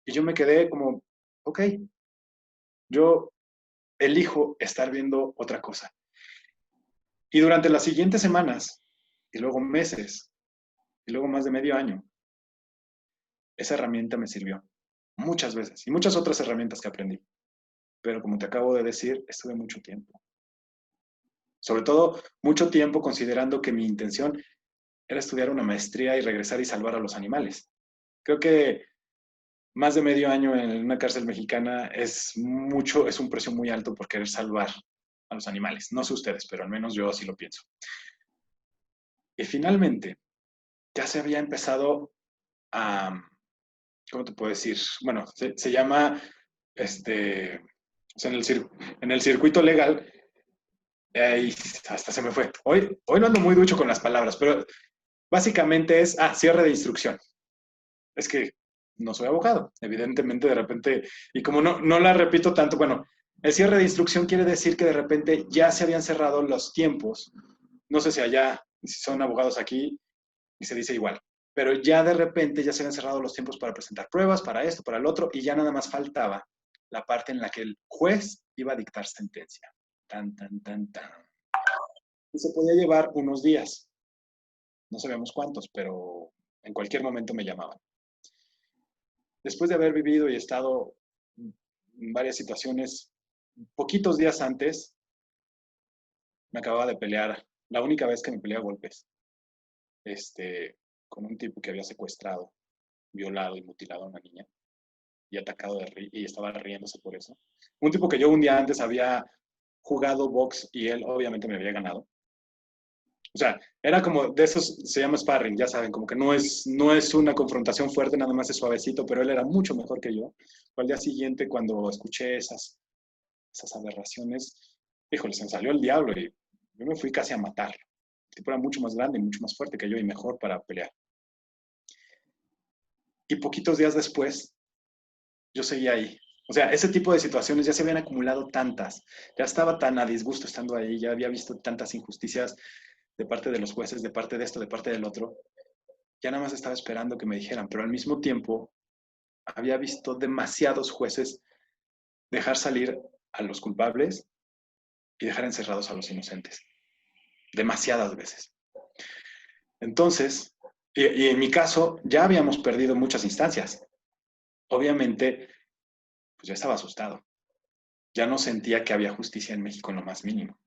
Y yo me quedé como, ok, yo elijo estar viendo otra cosa. Y durante las siguientes semanas, y luego meses, y luego más de medio año, esa herramienta me sirvió muchas veces y muchas otras herramientas que aprendí. Pero como te acabo de decir, estuve mucho tiempo. Sobre todo, mucho tiempo considerando que mi intención era estudiar una maestría y regresar y salvar a los animales. Creo que más de medio año en una cárcel mexicana es un precio muy alto por querer salvar a los animales. No sé ustedes, pero al menos yo así lo pienso. Y finalmente, ya se había empezado a, ¿cómo te puedo decir? Bueno, se llama, o sea, en el circuito legal, hasta se me fue. Hoy no ando muy ducho con las palabras, pero básicamente es, cierre de instrucción. Es que no soy abogado, evidentemente de repente, y como no la repito tanto, bueno, el cierre de instrucción quiere decir que de repente ya se habían cerrado los tiempos. No sé si allá, si son abogados aquí, y se dice igual, pero ya de repente ya se habían cerrado los tiempos para presentar pruebas, para esto, para el otro, y ya nada más faltaba la parte en la que el juez iba a dictar sentencia. Tan, tan, tan, tan. Y se podía llevar unos días. No sabíamos cuántos, pero en cualquier momento me llamaban. Después de haber vivido y estado en varias situaciones, poquitos días antes, me acababa de pelear, la única vez que me peleé a golpes, con un tipo que había secuestrado, violado y mutilado a una niña y atacado y estaba riéndose por eso. Un tipo que yo un día antes había jugado box y él obviamente me había ganado. O sea, era como de esos, se llama sparring, ya saben, como que no es una confrontación fuerte, nada más es suavecito, pero él era mucho mejor que yo. Al día siguiente, cuando escuché esas aberraciones, híjole, se me salió el diablo y yo me fui casi a matar. El tipo era mucho más grande y mucho más fuerte que yo y mejor para pelear. Y poquitos días después, yo seguía ahí. O sea, ese tipo de situaciones ya se habían acumulado tantas. Ya estaba tan a disgusto estando ahí, ya había visto tantas injusticias de parte de los jueces, de parte de esto, de parte del otro. Ya nada más estaba esperando que me dijeran, pero al mismo tiempo había visto demasiados jueces dejar salir a los culpables y dejar encerrados a los inocentes. Demasiadas veces. Entonces, y en mi caso, ya habíamos perdido muchas instancias. Obviamente, pues ya estaba asustado. Ya no sentía que había justicia en México en lo más mínimo.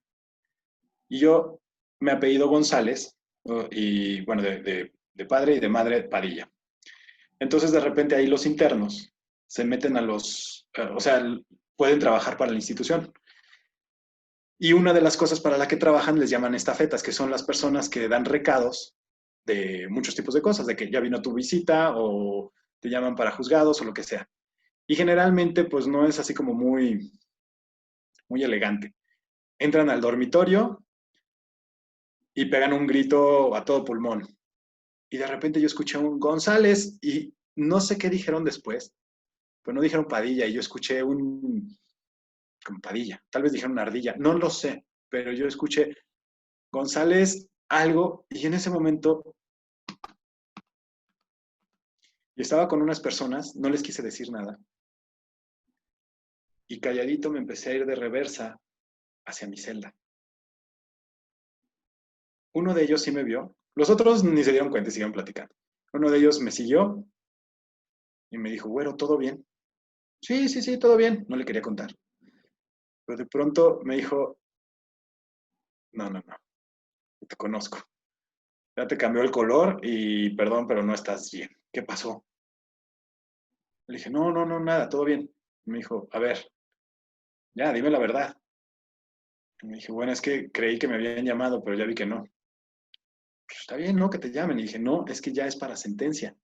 Y yo me apellido González, y bueno, de padre y de madre Padilla. Entonces, de repente ahí los internos se meten a o sea, pueden trabajar para la institución. Y una de las cosas para la que trabajan les llaman estafetas, que son las personas que dan recados de muchos tipos de cosas, de que ya vino tu visita o te llaman para juzgados o lo que sea. Y generalmente, pues no es así como muy, muy elegante. Entran al dormitorio y pegan un grito a todo pulmón. Y de repente yo escuché un González y no sé qué dijeron después, pero no dijeron Padilla y yo escuché como Padilla, tal vez dijeron ardilla, no lo sé, pero yo escuché González algo y en ese momento yo estaba con unas personas, no les quise decir nada y calladito me empecé a ir de reversa hacia mi celda. Uno de ellos sí me vio, los otros ni se dieron cuenta y siguieron platicando. Uno de ellos me siguió y me dijo, güero, ¿todo bien? Sí, sí, sí, todo bien. No le quería contar. Pero de pronto me dijo, no, no, no, te conozco. Ya te cambió el color y perdón, pero no estás bien. ¿Qué pasó? Le dije, no, no, no, nada, todo bien. Me dijo, a ver, ya, dime la verdad. Y me dije, bueno, es que creí que me habían llamado, pero ya vi que no. Pues está bien, ¿no? Que te llamen. Y dije, no, es que ya es para sentencia.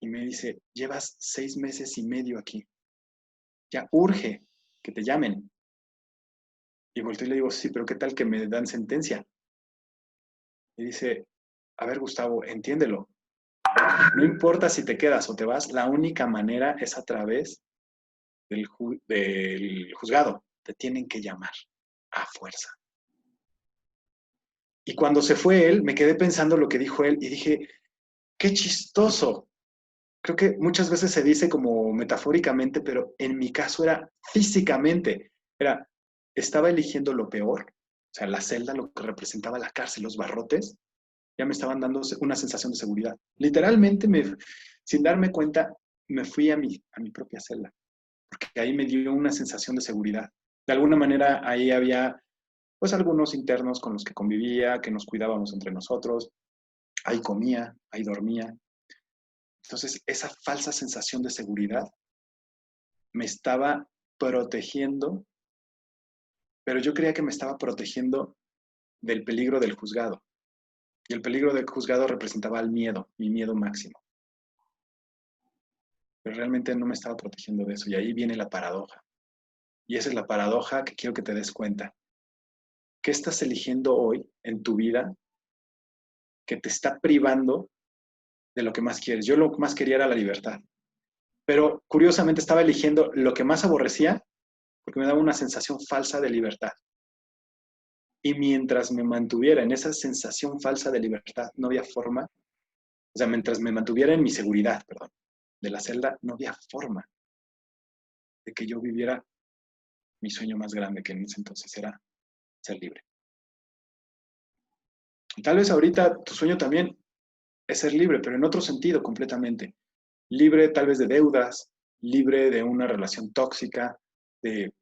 Y me dice, llevas 6 meses y medio aquí. Ya urge que te llamen. Y volteo y le digo, sí, pero ¿qué tal que me dan sentencia? Y dice, a ver, Gustavo, entiéndelo. No importa si te quedas o te vas, la única manera es a través del juzgado. Te tienen que llamar a fuerza. Y cuando se fue él, me quedé pensando lo que dijo él y dije, qué chistoso. Creo que muchas veces se dice como metafóricamente, pero en mi caso era físicamente. Estaba eligiendo lo peor, o sea, la celda, lo que representaba la cárcel, los barrotes, ya me estaban dando una sensación de seguridad. Literalmente, sin darme cuenta, me fui a mi propia celda, porque ahí me dio una sensación de seguridad. De alguna manera, ahí había, pues, algunos internos con los que convivía, que nos cuidábamos entre nosotros, ahí comía, ahí dormía. Entonces, esa falsa sensación de seguridad me estaba protegiendo, pero yo creía que me estaba protegiendo del peligro del juzgado. Y el peligro del juzgado representaba el miedo, mi miedo máximo. Pero realmente no me estaba protegiendo de eso. Y ahí viene la paradoja. Y esa es la paradoja que quiero que te des cuenta. ¿Qué estás eligiendo hoy en tu vida que te está privando de lo que más quieres? Yo lo que más quería era la libertad. Pero curiosamente estaba eligiendo lo que más aborrecía porque me daba una sensación falsa de libertad. Y mientras me mantuviera en esa sensación falsa de libertad, no había forma, o sea, mientras me mantuviera en mi seguridad, perdón, de la celda, no había forma de que yo viviera mi sueño más grande, que en ese entonces era ser libre. Y tal vez ahorita tu sueño también es ser libre, pero en otro sentido completamente. Libre tal vez de deudas, libre de una relación tóxica, de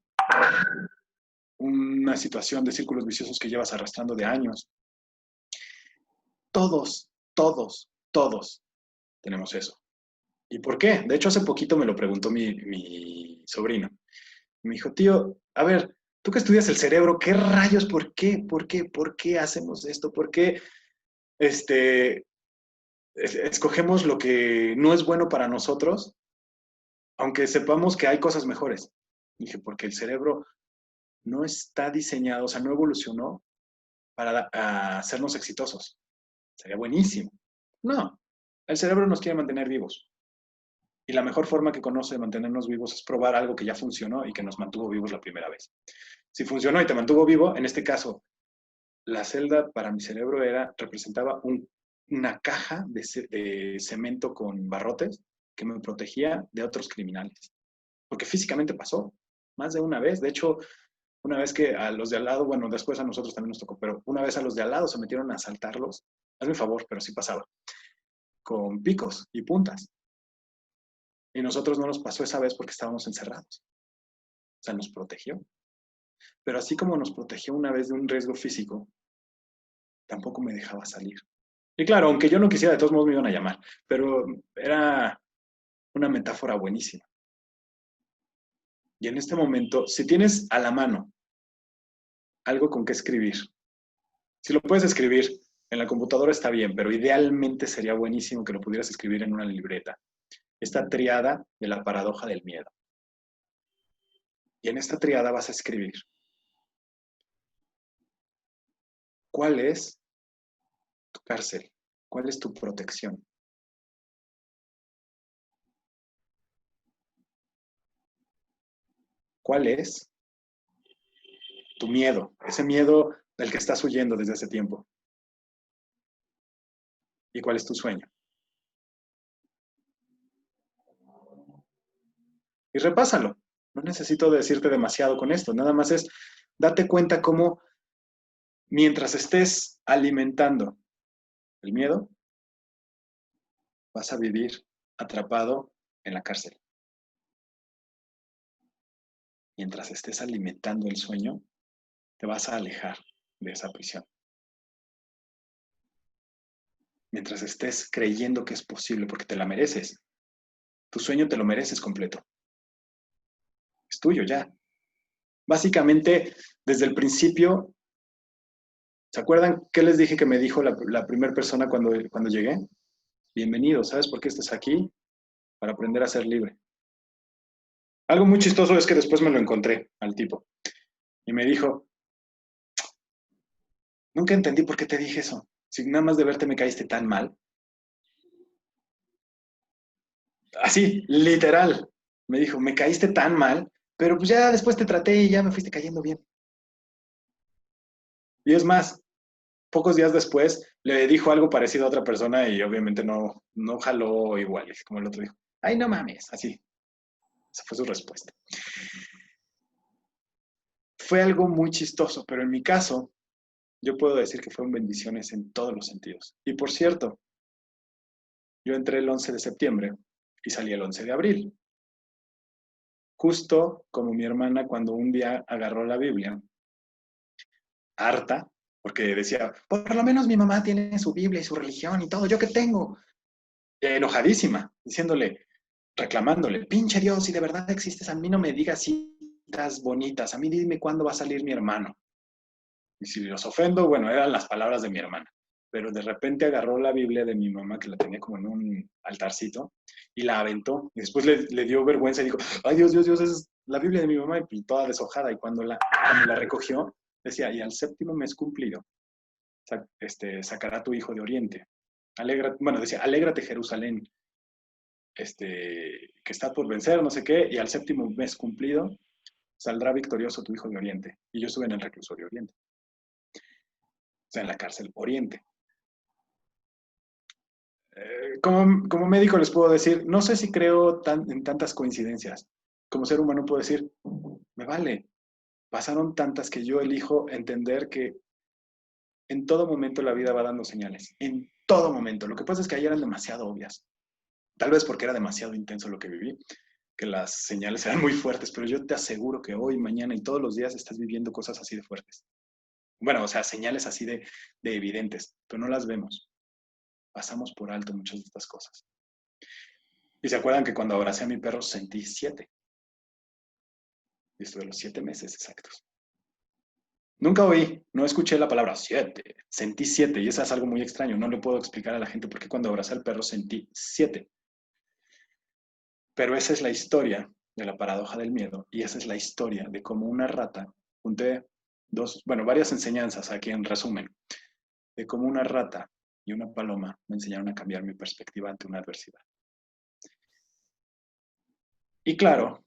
una situación de círculos viciosos que llevas arrastrando de años. Todos, todos, todos tenemos eso. ¿Y por qué? De hecho, hace poquito me lo preguntó mi sobrino. Me dijo, tío, a ver, tú que estudias el cerebro, ¿qué rayos, por qué, por qué hacemos esto? ¿Por qué escogemos lo que no es bueno para nosotros, aunque sepamos que hay cosas mejores? Dije, porque el cerebro no está diseñado, o sea, no evolucionó para hacernos exitosos. Sería buenísimo. No, el cerebro nos quiere mantener vivos. Y la mejor forma que conoce de mantenernos vivos es probar algo que ya funcionó y que nos mantuvo vivos la primera vez. Si funcionó y te mantuvo vivo, en este caso, la celda para mi cerebro representaba una caja de cemento con barrotes que me protegía de otros criminales. Porque físicamente pasó, más de una vez. De hecho, una vez que a los de al lado, bueno, después a nosotros también nos tocó, pero una vez a los de al lado se metieron a asaltarlos. Hazme favor, pero sí pasaba. Con picos y puntas. Y nosotros no nos pasó esa vez porque estábamos encerrados. O sea, nos protegió. Pero así como nos protegió una vez de un riesgo físico, tampoco me dejaba salir. Y claro, aunque yo no quisiera, de todos modos me iban a llamar. Pero era una metáfora buenísima. Y en este momento, si tienes a la mano algo con que escribir, si lo puedes escribir en la computadora está bien, pero idealmente sería buenísimo que lo pudieras escribir en una libreta. Esta triada de la paradoja del miedo. Y en esta triada vas a escribir cuál es tu cárcel, cuál es tu protección. ¿Cuál es tu miedo? Ese miedo del que estás huyendo desde hace tiempo. ¿Y cuál es tu sueño? Y repásalo. No necesito decirte demasiado con esto. Nada más es date cuenta cómo mientras estés alimentando el miedo, vas a vivir atrapado en la cárcel. Mientras estés alimentando el sueño, te vas a alejar de esa prisión. Mientras estés creyendo que es posible, porque te la mereces. Tu sueño te lo mereces completo. Es tuyo ya. Básicamente, desde el principio, ¿se acuerdan qué les dije que me dijo la primera persona cuando llegué? Bienvenido, ¿sabes por qué estás aquí? Para aprender a ser libre. Algo muy chistoso es que después me lo encontré al tipo. Y me dijo, nunca entendí por qué te dije eso. Si nada más de verte me caíste tan mal. Así, literal. Me dijo, me caíste tan mal, pero pues ya después te traté y ya me fuiste cayendo bien. Y es más, pocos días después le dijo algo parecido a otra persona y obviamente no jaló igual, como el otro dijo. Ay, no mames, así. Esa fue su respuesta. Fue algo muy chistoso, pero en mi caso, yo puedo decir que fueron bendiciones en todos los sentidos. Y por cierto, yo entré el 11 de septiembre y salí el 11 de abril. Justo como mi hermana cuando un día agarró la Biblia, harta, porque decía, por lo menos mi mamá tiene su Biblia y su religión y todo, ¿yo qué tengo? Enojadísima, diciéndole, reclamándole, pinche Dios, si de verdad existes, a mí no me digas citas bonitas, a mí dime cuándo va a salir mi hermano. Y si los ofendo, bueno, eran las palabras de mi hermana. Pero de repente agarró la Biblia de mi mamá, que la tenía como en un altarcito, y la aventó. Y después le dio vergüenza y dijo, ay, Dios, Dios, Dios, es la Biblia de mi mamá, y toda deshojada. Y cuando la recogió, decía, y al séptimo mes cumplido, sacará tu hijo de Oriente. Decía, alégrate Jerusalén, que está por vencer, no sé qué, y al séptimo mes cumplido, saldrá victorioso tu hijo de Oriente. Y yo estuve en el reclusorio Oriente. O sea, en la cárcel Oriente. Como médico les puedo decir, no sé si creo en tantas coincidencias, como ser humano puedo decir, me vale. Pasaron tantas que yo elijo entender que en todo momento la vida va dando señales. En todo momento. Lo que pasa es que ayer eran demasiado obvias. Tal vez porque era demasiado intenso lo que viví, que las señales eran muy fuertes, pero yo te aseguro que hoy, mañana y todos los días estás viviendo cosas así de fuertes. Bueno, o sea, señales así de evidentes, pero no las vemos. Pasamos por alto muchas de estas cosas. Y se acuerdan que cuando abracé a mi perro sentí 7. Y estuve los 7 meses exactos. Nunca oí, no escuché la palabra 7. Sentí 7 y eso es algo muy extraño. No le puedo explicar a la gente por qué cuando abracé al perro sentí 7. Pero esa es la historia de la paradoja del miedo y esa es la historia de cómo una rata, junté varias enseñanzas aquí en resumen, de cómo una rata y una paloma me enseñaron a cambiar mi perspectiva ante una adversidad. Y claro,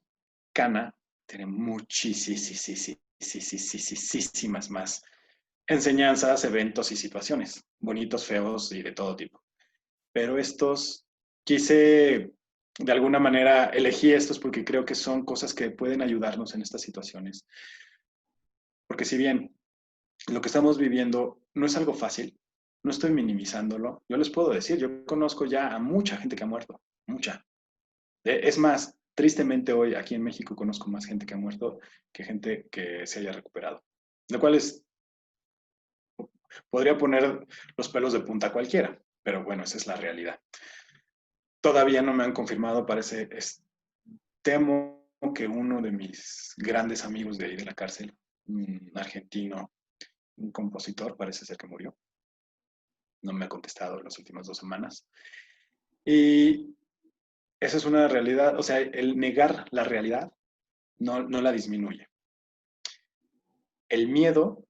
Cana tiene muchísimas más enseñanzas, eventos y situaciones, bonitos, feos y de todo tipo. Pero estos quise, de alguna manera, elegí estos porque creo que son cosas que pueden ayudarnos en estas situaciones. Porque si bien lo que estamos viviendo no es algo fácil, no estoy minimizándolo, yo les puedo decir, yo conozco ya a mucha gente que ha muerto, mucha. Es más, tristemente hoy aquí en México conozco más gente que ha muerto que gente que se haya recuperado. Lo cual podría poner los pelos de punta a cualquiera, pero bueno, esa es la realidad. Todavía no me han confirmado, temo que uno de mis grandes amigos de ahí de la cárcel, un argentino, un compositor, parece ser que murió. No me ha contestado las últimas 2 semanas. Y esa es una realidad, o sea, el negar la realidad no la disminuye. El miedo,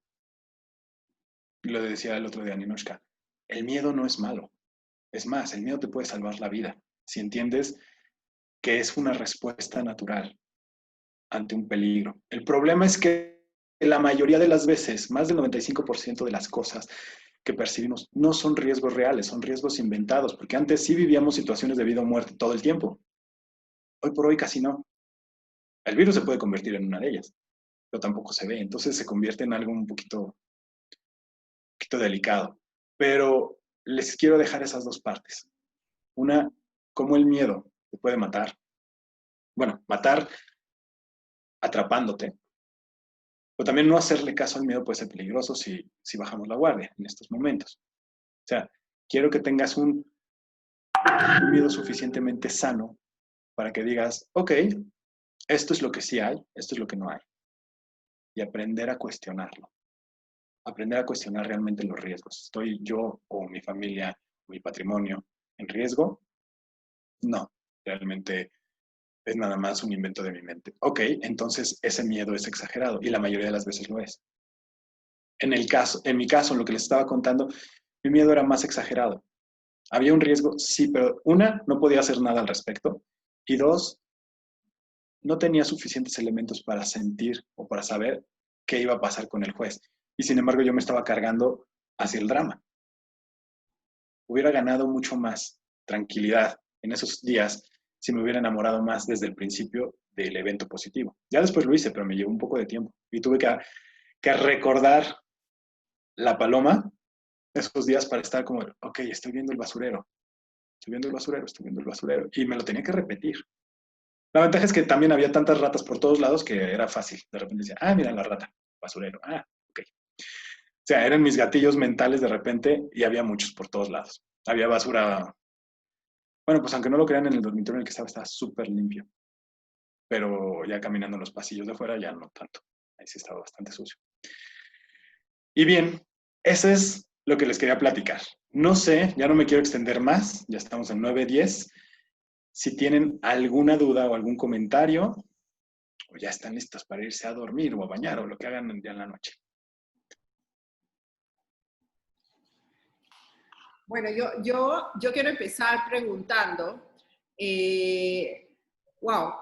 lo decía el otro día Ninochka, el miedo no es malo. Es más, el miedo te puede salvar la vida, si entiendes que es una respuesta natural ante un peligro. El problema es que la mayoría de las veces, más del 95% de las cosas que percibimos no son riesgos reales, son riesgos inventados, porque antes sí vivíamos situaciones de vida o muerte todo el tiempo. Hoy por hoy casi no. El virus se puede convertir en una de ellas, pero tampoco se ve, entonces se convierte en algo un poquito delicado. Pero les quiero dejar esas dos partes. Una, cómo el miedo te puede matar. Bueno, matar atrapándote, pero también no hacerle caso al miedo puede ser peligroso si bajamos la guardia en estos momentos. O sea, quiero que tengas un miedo suficientemente sano para que digas, ok, esto es lo que sí hay, esto es lo que no hay. Y aprender a cuestionarlo. Aprender a cuestionar realmente los riesgos. ¿Estoy yo o mi familia, mi patrimonio en riesgo? No, realmente es nada más un invento de mi mente. Ok, entonces ese miedo es exagerado y la mayoría de las veces lo es. En mi caso, lo que les estaba contando, mi miedo era más exagerado. ¿Había un riesgo? Sí, pero una, no podía hacer nada al respecto. Y dos, no tenía suficientes elementos para sentir o para saber qué iba a pasar con el juez. Y sin embargo, yo me estaba cargando hacia el drama. Hubiera ganado mucho más tranquilidad en esos días si me hubiera enamorado más desde el principio del evento positivo. Ya después lo hice, pero me llevó un poco de tiempo. Y tuve que recordar la paloma esos días para estar como, ok, estoy viendo el basurero. Estoy viendo el basurero, estoy viendo el basurero. Y me lo tenía que repetir. La ventaja es que también había tantas ratas por todos lados que era fácil. De repente decía, mira la rata, basurero. Ok. O sea, eran mis gatillos mentales de repente y había muchos por todos lados. Había basura. Bueno, pues aunque no lo crean, en el dormitorio en el que estaba súper limpio. Pero ya caminando en los pasillos de afuera ya no tanto. Ahí sí estaba bastante sucio. Y bien, eso es lo que les quería platicar. No sé, ya no me quiero extender más. Ya estamos en 9:10. Si tienen alguna duda o algún comentario, o ya están listos para irse a dormir o a bañar o lo que hagan ya en la noche. Bueno, yo quiero empezar preguntando, wow,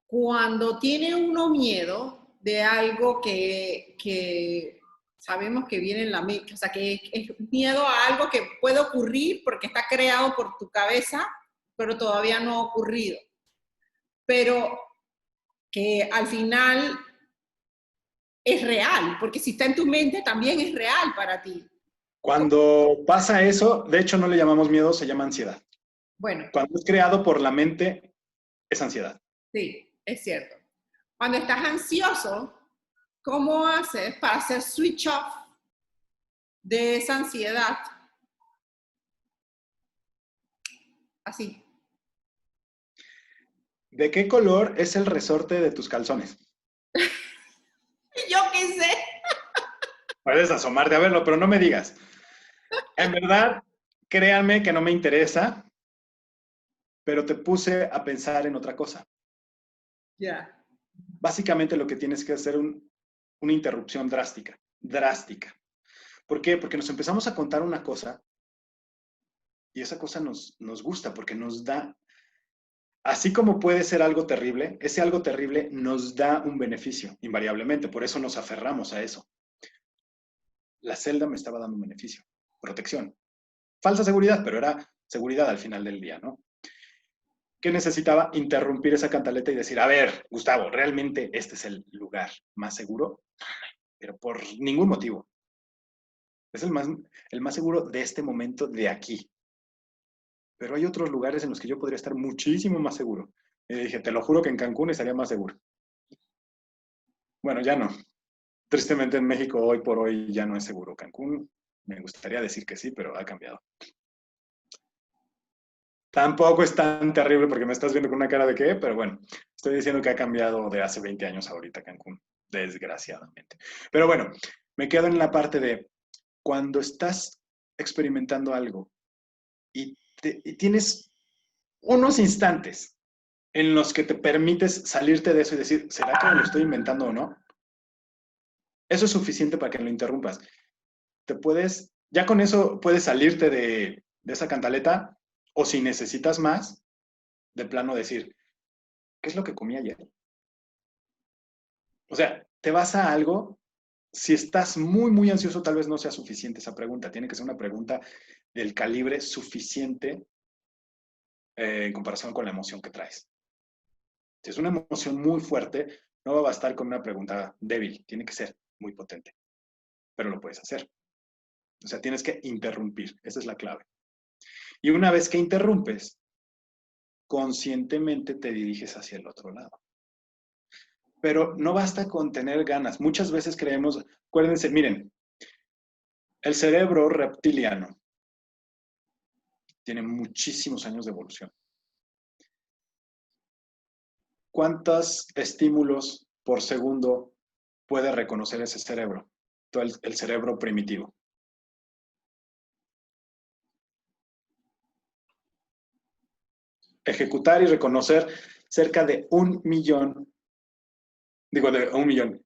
cuando tiene uno miedo de algo que sabemos que viene en la mente, o sea, que es miedo a algo que puede ocurrir porque está creado por tu cabeza, pero todavía no ha ocurrido. pero que al final es real, porque si está en tu mente también es real para ti. Cuando pasa eso, de hecho no le llamamos miedo, se llama ansiedad. Bueno, Cuando es creado por la mente, es ansiedad. sí, es cierto. Cuando estás ansioso, ¿cómo haces para hacer switch off de esa ansiedad? Así. ¿De qué color es el resorte de tus calzones? Yo qué sé. Puedes asomarte a verlo, pero no me digas. En verdad, créanme que no me interesa, pero te puse a pensar en otra cosa. Ya. Básicamente lo que tienes que hacer es una interrupción drástica. Drástica. ¿Por qué? Porque nos empezamos a contar una cosa y esa cosa nos gusta porque nos da, así como puede ser algo terrible, ese algo terrible nos da un beneficio, invariablemente. Por eso nos aferramos a eso. La celda me estaba dando un beneficio, protección. Falsa seguridad, pero era seguridad al final del día, ¿no? Que necesitaba interrumpir esa cantaleta y decir, a ver, Gustavo, ¿realmente este es el lugar más seguro? Pero por ningún motivo. Es el más seguro de este momento de aquí. Pero hay otros lugares en los que yo podría estar muchísimo más seguro. Y dije, te lo juro que en Cancún estaría más seguro. Bueno, ya no. Tristemente en México hoy por hoy ya no es seguro. Cancún, me gustaría decir que sí, pero ha cambiado. Tampoco es tan terrible porque me estás viendo con una cara de qué, pero bueno, estoy diciendo que ha cambiado de hace 20 años ahorita Cancún, desgraciadamente. Pero bueno, me quedo en la parte de cuando estás experimentando algo y tienes unos instantes en los que te permites salirte de eso y decir, ¿será que me lo estoy inventando o no? Eso es suficiente para que lo interrumpas. Ya con eso puedes salirte de esa cantaleta o si necesitas más, de plano decir, ¿qué es lo que comí ayer? O sea, te vas a algo, si estás muy, muy ansioso, tal vez no sea suficiente esa pregunta. Tiene que ser una pregunta del calibre suficiente en comparación con la emoción que traes. Si es una emoción muy fuerte, no va a bastar con una pregunta débil. Tiene que ser muy potente. Pero lo puedes hacer. O sea, tienes que interrumpir. Esa es la clave. Y una vez que interrumpes, conscientemente te diriges hacia el otro lado. Pero no basta con tener ganas. Muchas veces creemos, acuérdense, miren, el cerebro reptiliano tiene muchísimos años de evolución. ¿Cuántos estímulos por segundo puede reconocer ese cerebro? Todo el cerebro primitivo. Ejecutar y reconocer cerca de 1 millón,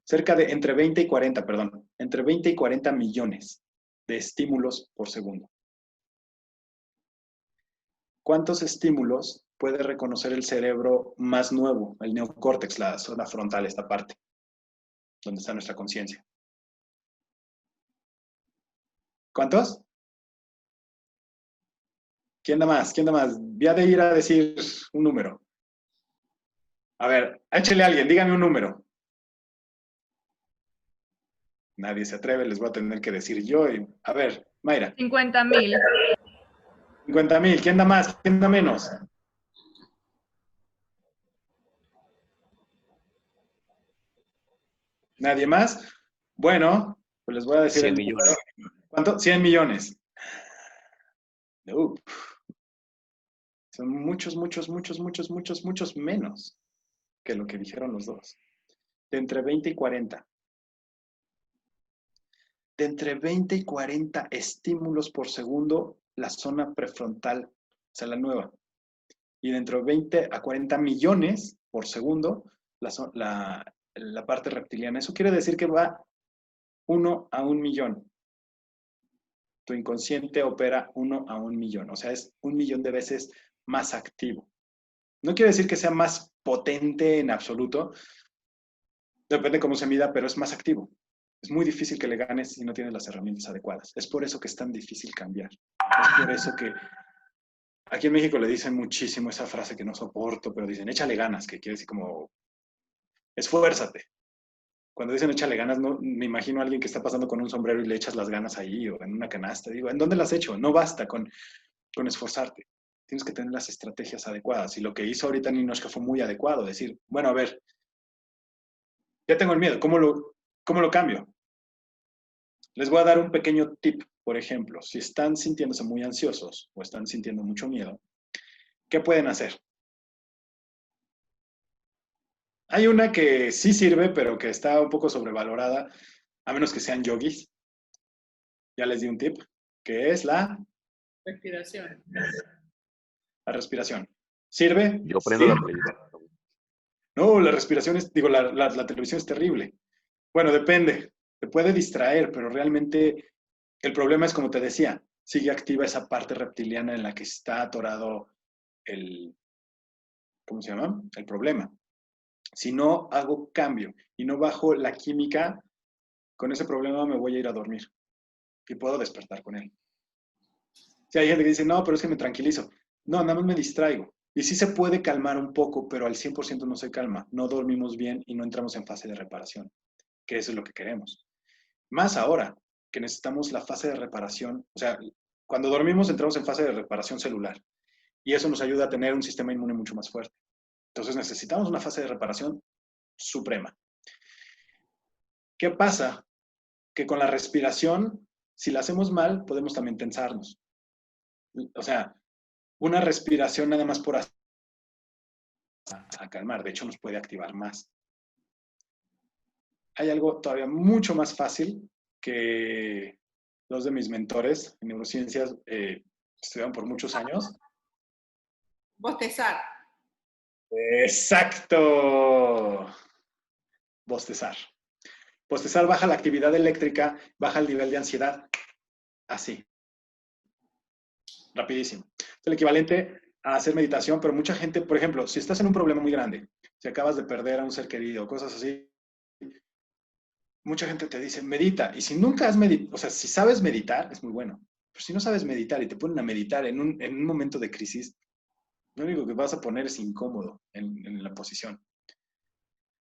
cerca de entre 20 y 40, perdón, entre 20 y 40 millones de estímulos por segundo. ¿Cuántos estímulos puede reconocer el cerebro más nuevo, el neocórtex, la zona frontal, esta parte, donde está nuestra conciencia? ¿Cuántos? ¿Quién da más? ¿Quién da más? Voy a ir a decir un número. A ver, échale a alguien, dígame un número. Nadie se atreve, les voy a tener que decir yo. A ver, Mayra. 50.000. 50,000. ¿Quién da más? ¿Quién da menos? ¿Nadie más? Bueno, pues les voy a decir 100 el millones. número. ¿Cuánto? 100 millones. Son muchos, muchos, muchos, muchos, muchos, muchos menos que lo que dijeron los dos. De entre 20 y 40. De entre 20 y 40 estímulos por segundo, la zona prefrontal, o sea, la nueva. Y dentro de 20 a 40 millones por segundo, la parte reptiliana. Eso quiere decir que va 1 a 1 millón. Tu inconsciente opera 1 a 1 millón. O sea, es 1 millón de veces más activo. No quiere decir que sea más potente en absoluto. Depende cómo se mida, pero es más activo. Es muy difícil que le ganes si no tienes las herramientas adecuadas. Es por eso que es tan difícil cambiar. Es por eso que aquí en México le dicen muchísimo esa frase que no soporto, pero dicen, échale ganas, que quiere decir como, esfuérzate. Cuando dicen échale ganas, no, me imagino a alguien que está pasando con un sombrero y le echas las ganas ahí o en una canasta. Digo, ¿en dónde las has hecho? No basta con esforzarte. Tienes que tener las estrategias adecuadas. Y lo que hizo ahorita Ninochka fue muy adecuado. Decir, bueno, a ver, ya tengo el miedo, cómo lo cambio? Les voy a dar un pequeño tip, por ejemplo, si están sintiéndose muy ansiosos o están sintiendo mucho miedo, ¿qué pueden hacer? Hay una que sí sirve, pero que está un poco sobrevalorada, a menos que sean yogis. Ya les di un tip, que es Respiración. la respiración. ¿Sirve? Yo prendo Sí. la televisión. No, la respiración es, digo, la televisión es terrible. Bueno, depende. Te puede distraer, pero realmente el problema es, como te decía, sigue activa esa parte reptiliana en la que está atorado el, ¿cómo se llama? El problema. Si no hago cambio y no bajo la química, con ese problema me voy a ir a dormir y puedo despertar con él. Si hay gente que dice, no, pero es que me tranquilizo. No, nada más me distraigo. Y sí se puede calmar un poco, pero al 100% no se calma. No dormimos bien y no entramos en fase de reparación, que eso es lo que queremos. Más ahora, que necesitamos la fase de reparación. O sea, cuando dormimos entramos en fase de reparación celular. Y eso nos ayuda a tener un sistema inmune mucho más fuerte. Entonces necesitamos una fase de reparación suprema. ¿Qué pasa? Que con la respiración, si la hacemos mal, podemos también tensarnos. O sea, una respiración nada más por a calmar, de hecho nos puede activar más. Hay algo todavía mucho más fácil que dos de mis mentores en neurociencias estudiaron por muchos años. Bostezar. ¡Exacto! Bostezar. Bostezar baja la actividad eléctrica, baja el nivel de ansiedad. Así. Rapidísimo. Es el equivalente a hacer meditación, pero mucha gente, por ejemplo, si estás en un problema muy grande, si acabas de perder a un ser querido, cosas así, mucha gente te dice, medita. Y si nunca has meditado, o sea, si sabes meditar, es muy bueno. Pero si no sabes meditar y te ponen a meditar en un momento de crisis, lo único que vas a poner es incómodo en la posición.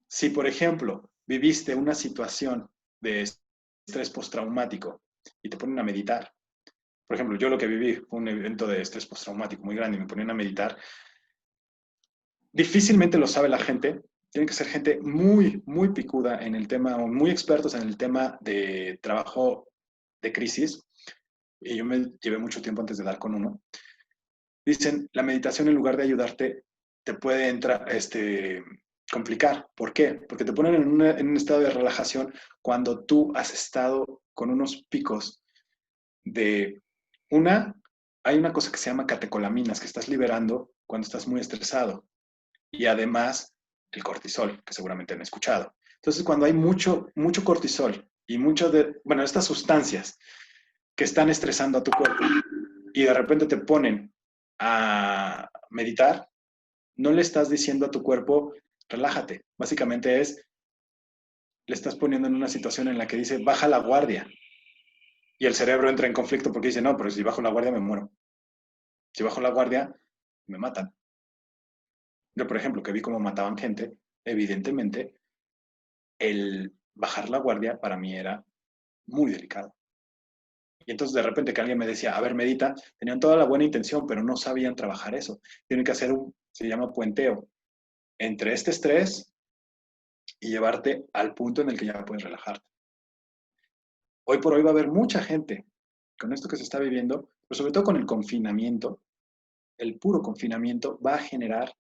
Si, por ejemplo, viviste una situación de estrés postraumático y te ponen a meditar, por ejemplo, yo lo que viví fue un evento de estrés postraumático muy grande y me ponían a meditar, difícilmente lo sabe la gente. Tienen que ser gente muy, muy picuda en el tema, o muy expertos en el tema de trabajo de crisis. Y yo me llevé mucho tiempo antes de dar con uno. Dicen, la meditación en lugar de ayudarte, te puede entrar, complicar. ¿Por qué? Porque te ponen en un estado de relajación cuando tú has estado con unos picos de hay una cosa que se llama catecolaminas que estás liberando cuando estás muy estresado. Y además el cortisol, que seguramente han escuchado. Entonces, cuando hay mucho cortisol y estas sustancias que están estresando a tu cuerpo y de repente te ponen a meditar, no le estás diciendo a tu cuerpo, relájate. Básicamente le estás poniendo en una situación en la que dice, baja la guardia. Y el cerebro entra en conflicto porque dice, no, pero si bajo la guardia me muero. Si bajo la guardia, me matan. Yo, por ejemplo, que vi cómo mataban gente, evidentemente, el bajar la guardia para mí era muy delicado. Y entonces de repente que alguien me decía, a ver, medita, tenían toda la buena intención, pero no sabían trabajar eso. Tienen que hacer se llama puenteo, entre este estrés y llevarte al punto en el que ya puedes relajarte. Hoy por hoy va a haber mucha gente con esto que se está viviendo, pero sobre todo con el confinamiento, el puro confinamiento va a generar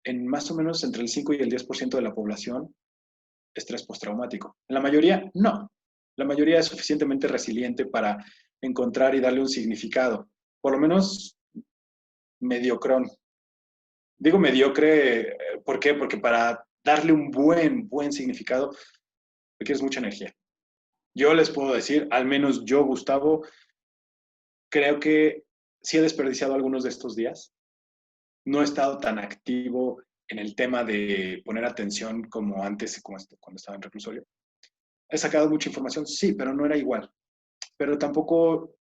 en más o menos entre el 5 y el 10% de la población estrés postraumático. En la mayoría, no. La mayoría es suficientemente resiliente para encontrar y darle un significado, por lo menos mediocrón. Digo mediocre, ¿por qué? Porque para darle un buen significado requieres mucha energía. Yo les puedo decir, al menos yo, Gustavo, creo que sí he desperdiciado algunos de estos días. No he estado tan activo en el tema de poner atención como antes, cuando estaba en reclusorio. He sacado mucha información, sí, pero no era igual. Pero tampoco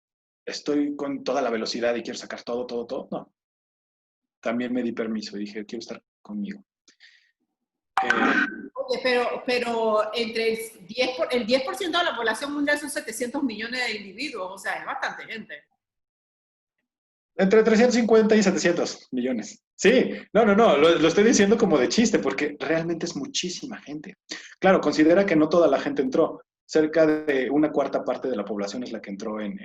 estoy con toda la velocidad y quiero sacar todo, todo, todo. No. También me di permiso y dije, quiero estar conmigo. Oye, pero entre el 10% de la población mundial son 700 millones de individuos, o sea, es bastante gente. Entre 350 y 700 millones. Sí, no, lo estoy diciendo como de chiste, porque realmente es muchísima gente. Claro, considera que no toda la gente entró. Cerca de una cuarta parte de la población es la que entró en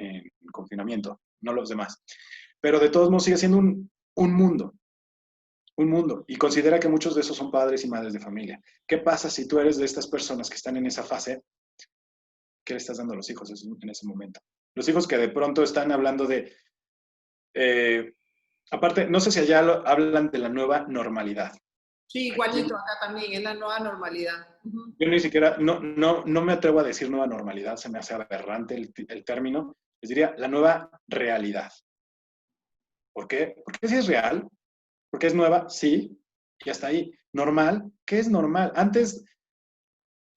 confinamiento, no los demás. Pero de todos modos sigue siendo un mundo, un mundo. Y considera que muchos de esos son padres y madres de familia. ¿Qué pasa si tú eres de estas personas que están en esa fase? ¿Qué le estás dando a los hijos en ese momento? Los hijos que de pronto están hablando de... aparte, no sé si allá hablan de la nueva normalidad. Sí, igualito acá también, es la nueva normalidad. Yo ni siquiera, no me atrevo a decir nueva normalidad, se me hace aberrante el término. Les diría la nueva realidad. ¿Por qué? Porque sí es real, porque es nueva, sí, y hasta ahí. Normal, ¿qué es normal? Antes,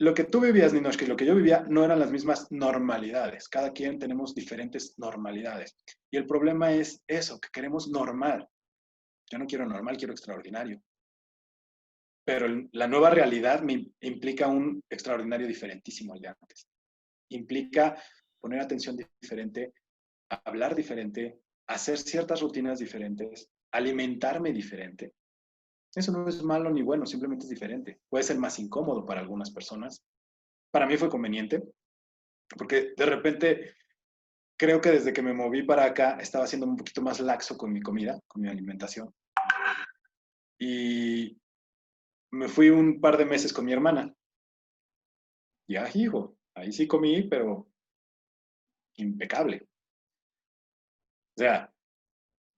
lo que tú vivías, Ninoshka, y lo que yo vivía no eran las mismas normalidades. Cada quien tenemos diferentes normalidades. Y el problema es eso, que queremos normal. Yo no quiero normal, quiero extraordinario. Pero la nueva realidad me implica un extraordinario diferentísimo al de antes. Implica poner atención diferente, hablar diferente, hacer ciertas rutinas diferentes, alimentarme diferente. Eso no es malo ni bueno, simplemente es diferente. Puede ser más incómodo para algunas personas. Para mí fue conveniente, porque de repente creo que desde que me moví para acá estaba siendo un poquito más laxo con mi comida, con mi alimentación. Y me fui un par de meses con mi hermana. Y hijo, ahí sí comí, pero impecable. O sea,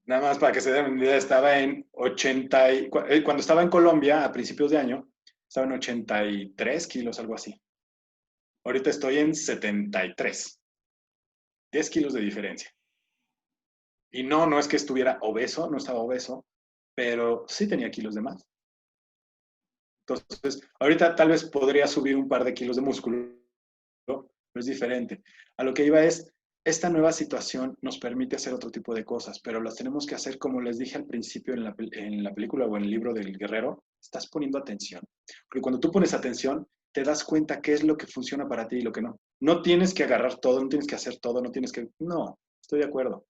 nada más para que se den una idea, estaba en 80, cuando estaba en Colombia a principios de año, estaba en 83 kilos, algo así. Ahorita estoy en 73. 10 kilos de diferencia. Y no es que estuviera obeso, no estaba obeso, pero sí tenía kilos de más. Entonces, ahorita tal vez podría subir un par de kilos de músculo, pero es diferente. A lo que iba es, esta nueva situación nos permite hacer otro tipo de cosas, pero las tenemos que hacer como les dije al principio en la película o en el libro del guerrero, estás poniendo atención. Porque cuando tú pones atención, te das cuenta qué es lo que funciona para ti y lo que no. No tienes que agarrar todo, no tienes que hacer todo, no tienes que... No, estoy de acuerdo.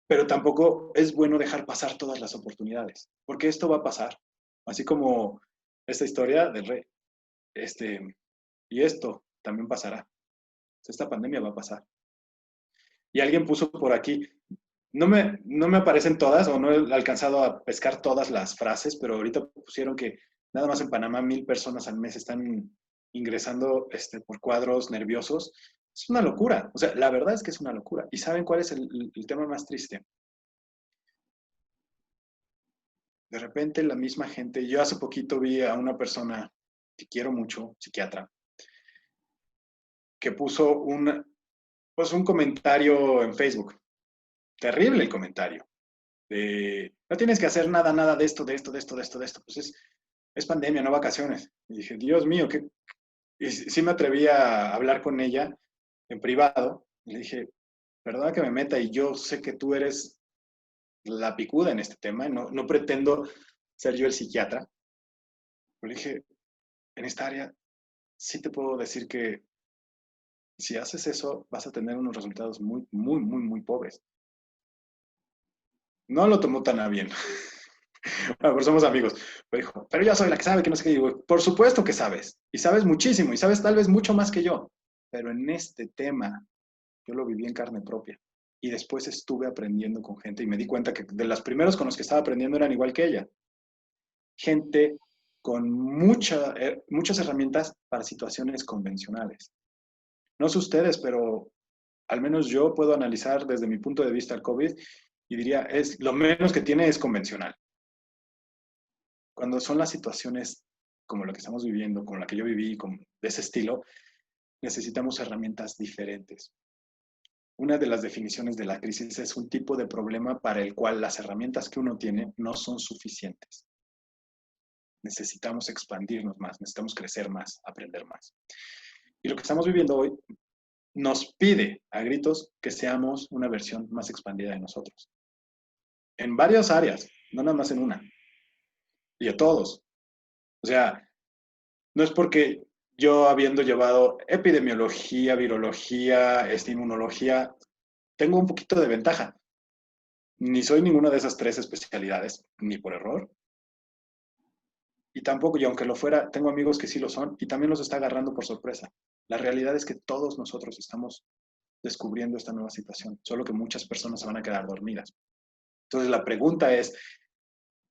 Pero tampoco es bueno dejar pasar todas las oportunidades, porque esto va a pasar. Así como esta historia del rey. Y esto también pasará. Esta pandemia va a pasar. Y alguien puso por aquí, no me aparecen todas o no he alcanzado a pescar todas las frases, pero ahorita pusieron que nada más en Panamá 1,000 personas al mes están ingresando por cuadros nerviosos. Es una locura. O sea, la verdad es que es una locura. ¿Y saben cuál es el tema más triste? De repente la misma gente, yo hace poquito vi a una persona que quiero mucho, psiquiatra, que puso pues un comentario en Facebook. Terrible el comentario. No tienes que hacer nada de esto, de esto, de esto, de esto, de esto. Pues es pandemia, no vacaciones. Y dije, Dios mío, ¿qué? Y sí me atreví a hablar con ella en privado. Y le dije, perdona que me meta y yo sé que tú eres la picuda en este tema. No pretendo ser yo el psiquiatra. Pero le dije, en esta área sí te puedo decir que si haces eso vas a tener unos resultados muy, muy, muy, muy pobres. No lo tomó tan a bien. Bueno, pues somos amigos. Pero dijo, pero yo soy la que sabe que no sé qué. Digo, por supuesto que sabes. Y sabes muchísimo. Y sabes tal vez mucho más que yo. Pero en este tema, yo lo viví en carne propia. Y después estuve aprendiendo con gente y me di cuenta que de los primeros con los que estaba aprendiendo eran igual que ella. Gente con muchas herramientas para situaciones convencionales. No sé ustedes, pero al menos yo puedo analizar desde mi punto de vista el COVID y diría, lo menos que tiene es convencional. Cuando son las situaciones como la que estamos viviendo, como la que yo viví, de ese estilo, necesitamos herramientas diferentes. Una de las definiciones de la crisis es un tipo de problema para el cual las herramientas que uno tiene no son suficientes. Necesitamos expandirnos más, necesitamos crecer más, aprender más. Y lo que estamos viviendo hoy nos pide a gritos que seamos una versión más expandida de nosotros. En varias áreas, no nada más en una. Y a todos. O sea, no es porque yo, habiendo llevado epidemiología, virología, inmunología, tengo un poquito de ventaja. Ni soy ninguna de esas 3 especialidades, ni por error. Y tampoco, y aunque lo fuera, tengo amigos que sí lo son y también los está agarrando por sorpresa. La realidad es que todos nosotros estamos descubriendo esta nueva situación, solo que muchas personas se van a quedar dormidas. Entonces la pregunta es,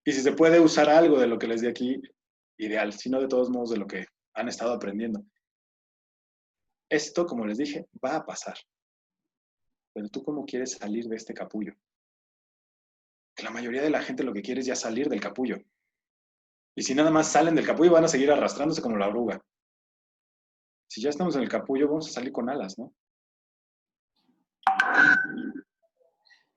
¿y si se puede usar algo de lo que les di aquí? Ideal, si no de todos modos de lo que han estado aprendiendo. Esto, como les dije, va a pasar. Pero tú, ¿cómo quieres salir de este capullo? Que la mayoría de la gente lo que quiere es ya salir del capullo. Y si nada más salen del capullo, van a seguir arrastrándose como la oruga. Si ya estamos en el capullo, vamos a salir con alas, ¿no?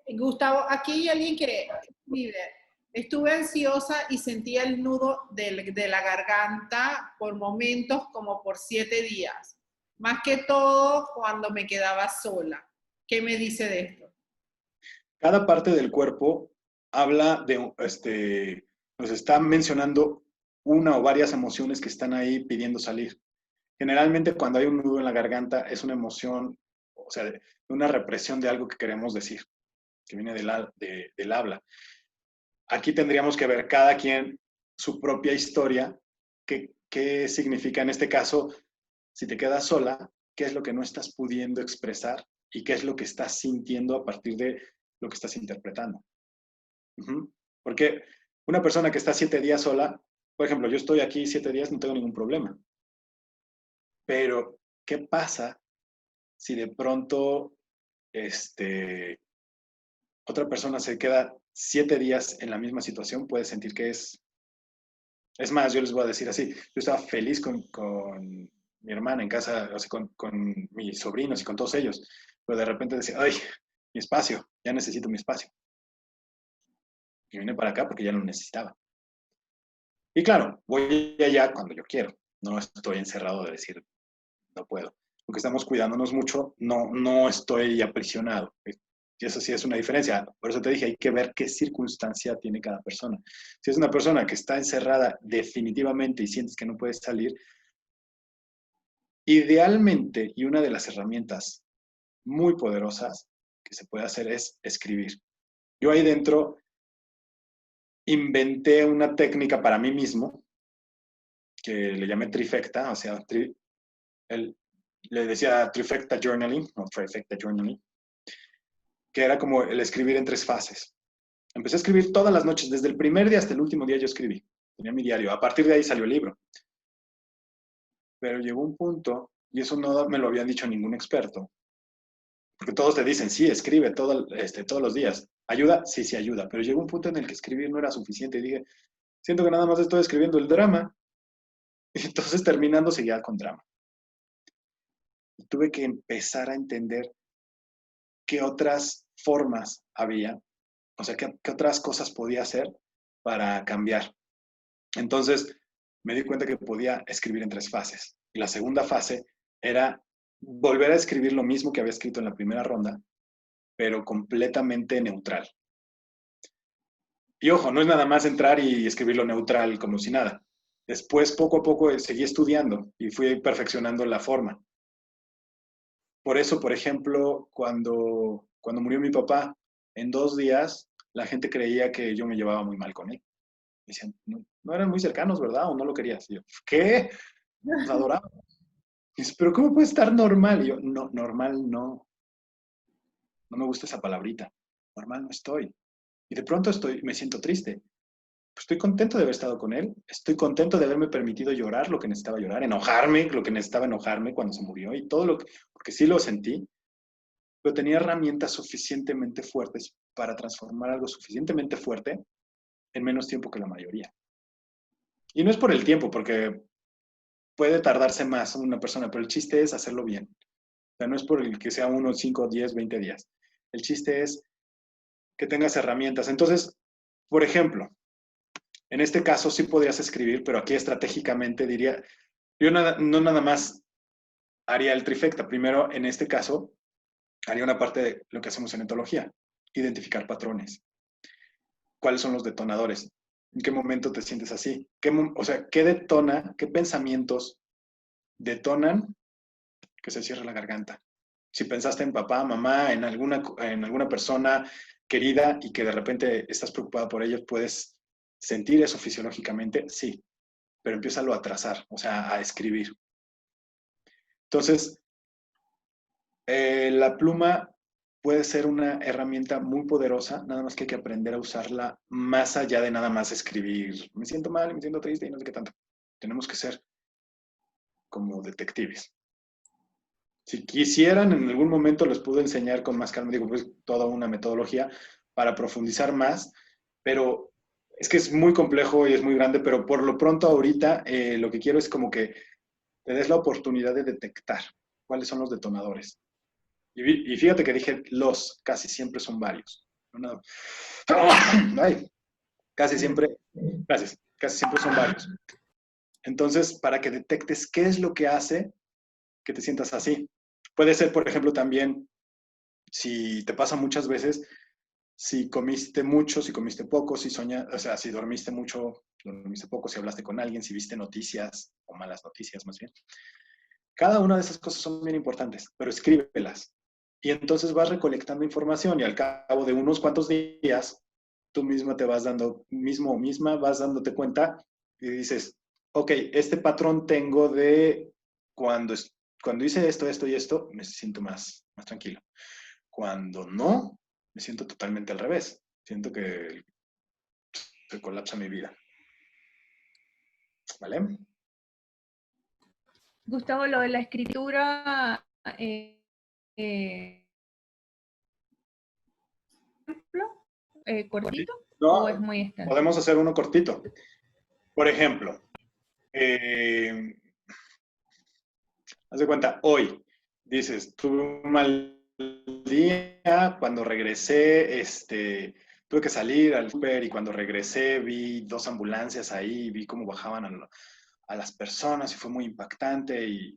Gustavo, aquí hay alguien que escribe, estuve ansiosa y sentía el nudo de la garganta por momentos como por 7 días, más que todo cuando me quedaba sola. ¿Qué me dice de esto? Cada parte del cuerpo habla de, nos está mencionando una o varias emociones que están ahí pidiendo salir. Generalmente cuando hay un nudo en la garganta es una emoción, o sea, de una represión de algo que queremos decir, que viene del habla. Aquí tendríamos que ver cada quien su propia historia, qué significa en este caso, si te quedas sola, qué es lo que no estás pudiendo expresar y qué es lo que estás sintiendo a partir de lo que estás interpretando. Porque una persona que está 7 días sola, por ejemplo, yo estoy aquí 7 días, no tengo ningún problema. Pero, ¿qué pasa si de pronto otra persona se queda 7 días en la misma situación? Puede sentir que es... Es más, yo les voy a decir así, yo estaba feliz con mi hermana en casa, o sea, con mis sobrinos y con todos ellos, pero de repente decía, ay, mi espacio, ya necesito mi espacio. Y vine para acá porque ya lo necesitaba. Y claro, voy allá cuando yo quiero, no estoy encerrado de decir, no puedo. Aunque estamos cuidándonos mucho, no estoy aprisionado. Y eso sí es una diferencia. Por eso te dije, hay que ver qué circunstancia tiene cada persona. Si es una persona que está encerrada definitivamente y sientes que no puedes salir, idealmente, y una de las herramientas muy poderosas que se puede hacer es escribir. Yo ahí dentro inventé una técnica para mí mismo que le llamé trifecta, o sea, le decía trifecta journaling, o trifecta journaling, que era como el escribir en 3 fases. Empecé a escribir todas las noches, desde el primer día hasta el último día yo escribí. Tenía mi diario. A partir de ahí salió el libro. Pero llegó un punto, y eso no me lo habían dicho ningún experto, porque todos te dicen, sí, escribe todos los días. ¿Ayuda? Sí, sí ayuda. Pero llegó un punto en el que escribir no era suficiente y dije, siento que nada más estoy escribiendo el drama. Y entonces terminando seguía con drama. Y tuve que empezar a entender qué otras formas había, o sea, qué otras cosas podía hacer para cambiar. Entonces me di cuenta que podía escribir en 3 fases. Y la segunda fase era volver a escribir lo mismo que había escrito en la primera ronda, pero completamente neutral. Y ojo, no es nada más entrar y escribirlo neutral como si nada. Después, poco a poco, seguí estudiando y fui perfeccionando la forma. Por eso, por ejemplo, cuando murió mi papá, en 2 días, la gente creía que yo me llevaba muy mal con él. Me decían, no eran muy cercanos, ¿verdad? ¿O no lo querías? Y yo, ¿qué? Nos adoraba. Y dice, ¿pero cómo puede estar normal? Y yo, no, normal no. No me gusta esa palabrita. Normal no estoy. Y de pronto me siento triste. Pues estoy contento de haber estado con él. Estoy contento de haberme permitido llorar lo que necesitaba llorar, enojarme lo que necesitaba enojarme cuando se murió y todo lo que, porque sí lo sentí, pero tenía herramientas suficientemente fuertes para transformar algo suficientemente fuerte en menos tiempo que la mayoría. Y no es por el tiempo, porque puede tardarse más una persona, pero el chiste es hacerlo bien. O sea, no es por el que sea 1, 5, 10, 20 días. El chiste es que tengas herramientas. Entonces, por ejemplo, en este caso sí podrías escribir, pero aquí estratégicamente diría, yo no nada más haría el trifecta. Primero, en este caso, haría una parte de lo que hacemos en etología, identificar patrones. ¿Cuáles son los detonadores? ¿En qué momento te sientes así? O sea, ¿qué detona, qué pensamientos detonan que se cierre la garganta? Si pensaste en papá, mamá, en alguna persona querida y que de repente estás preocupada por ellos, ¿puedes sentir eso fisiológicamente? Sí, pero empiézalo a trazar, o sea, a escribir. Entonces, la pluma puede ser una herramienta muy poderosa, nada más que hay que aprender a usarla más allá de nada más escribir, me siento mal, me siento triste y no sé qué tanto. Tenemos que ser como detectives. Si quisieran, en algún momento les puedo enseñar con más calma, digo, pues toda una metodología para profundizar más, pero es que es muy complejo y es muy grande, pero por lo pronto ahorita lo que quiero es como que te des la oportunidad de detectar cuáles son los detonadores. Y fíjate que dije casi siempre son varios. No, ay, casi siempre, gracias, casi siempre son varios. Entonces, para que detectes qué es lo que hace que te sientas así. Puede ser, por ejemplo, también, si te pasa muchas veces, si comiste mucho, si comiste poco, si soñaste, o sea, si dormiste mucho, dormiste poco, si hablaste con alguien, si viste noticias o malas noticias más bien. Cada una de esas cosas son bien importantes, pero escríbelas. Y entonces vas recolectando información y al cabo de unos cuantos días, tú misma te vas misma vas dándote cuenta y dices, ok, este patrón tengo de cuando, cuando hice esto, esto y esto, me siento más tranquilo. Cuando no, me siento totalmente al revés. Siento que se colapsa mi vida. ¿Vale? Gustavo, lo de la escritura, ¿cortito No, o es muy extenso? podemos hacer uno cortito. Por ejemplo, haz de cuenta, hoy dices, tuve un mal día, cuando regresé, tuve que salir al súper y cuando regresé vi 2 ambulancias ahí, vi cómo bajaban a las personas y fue muy impactante y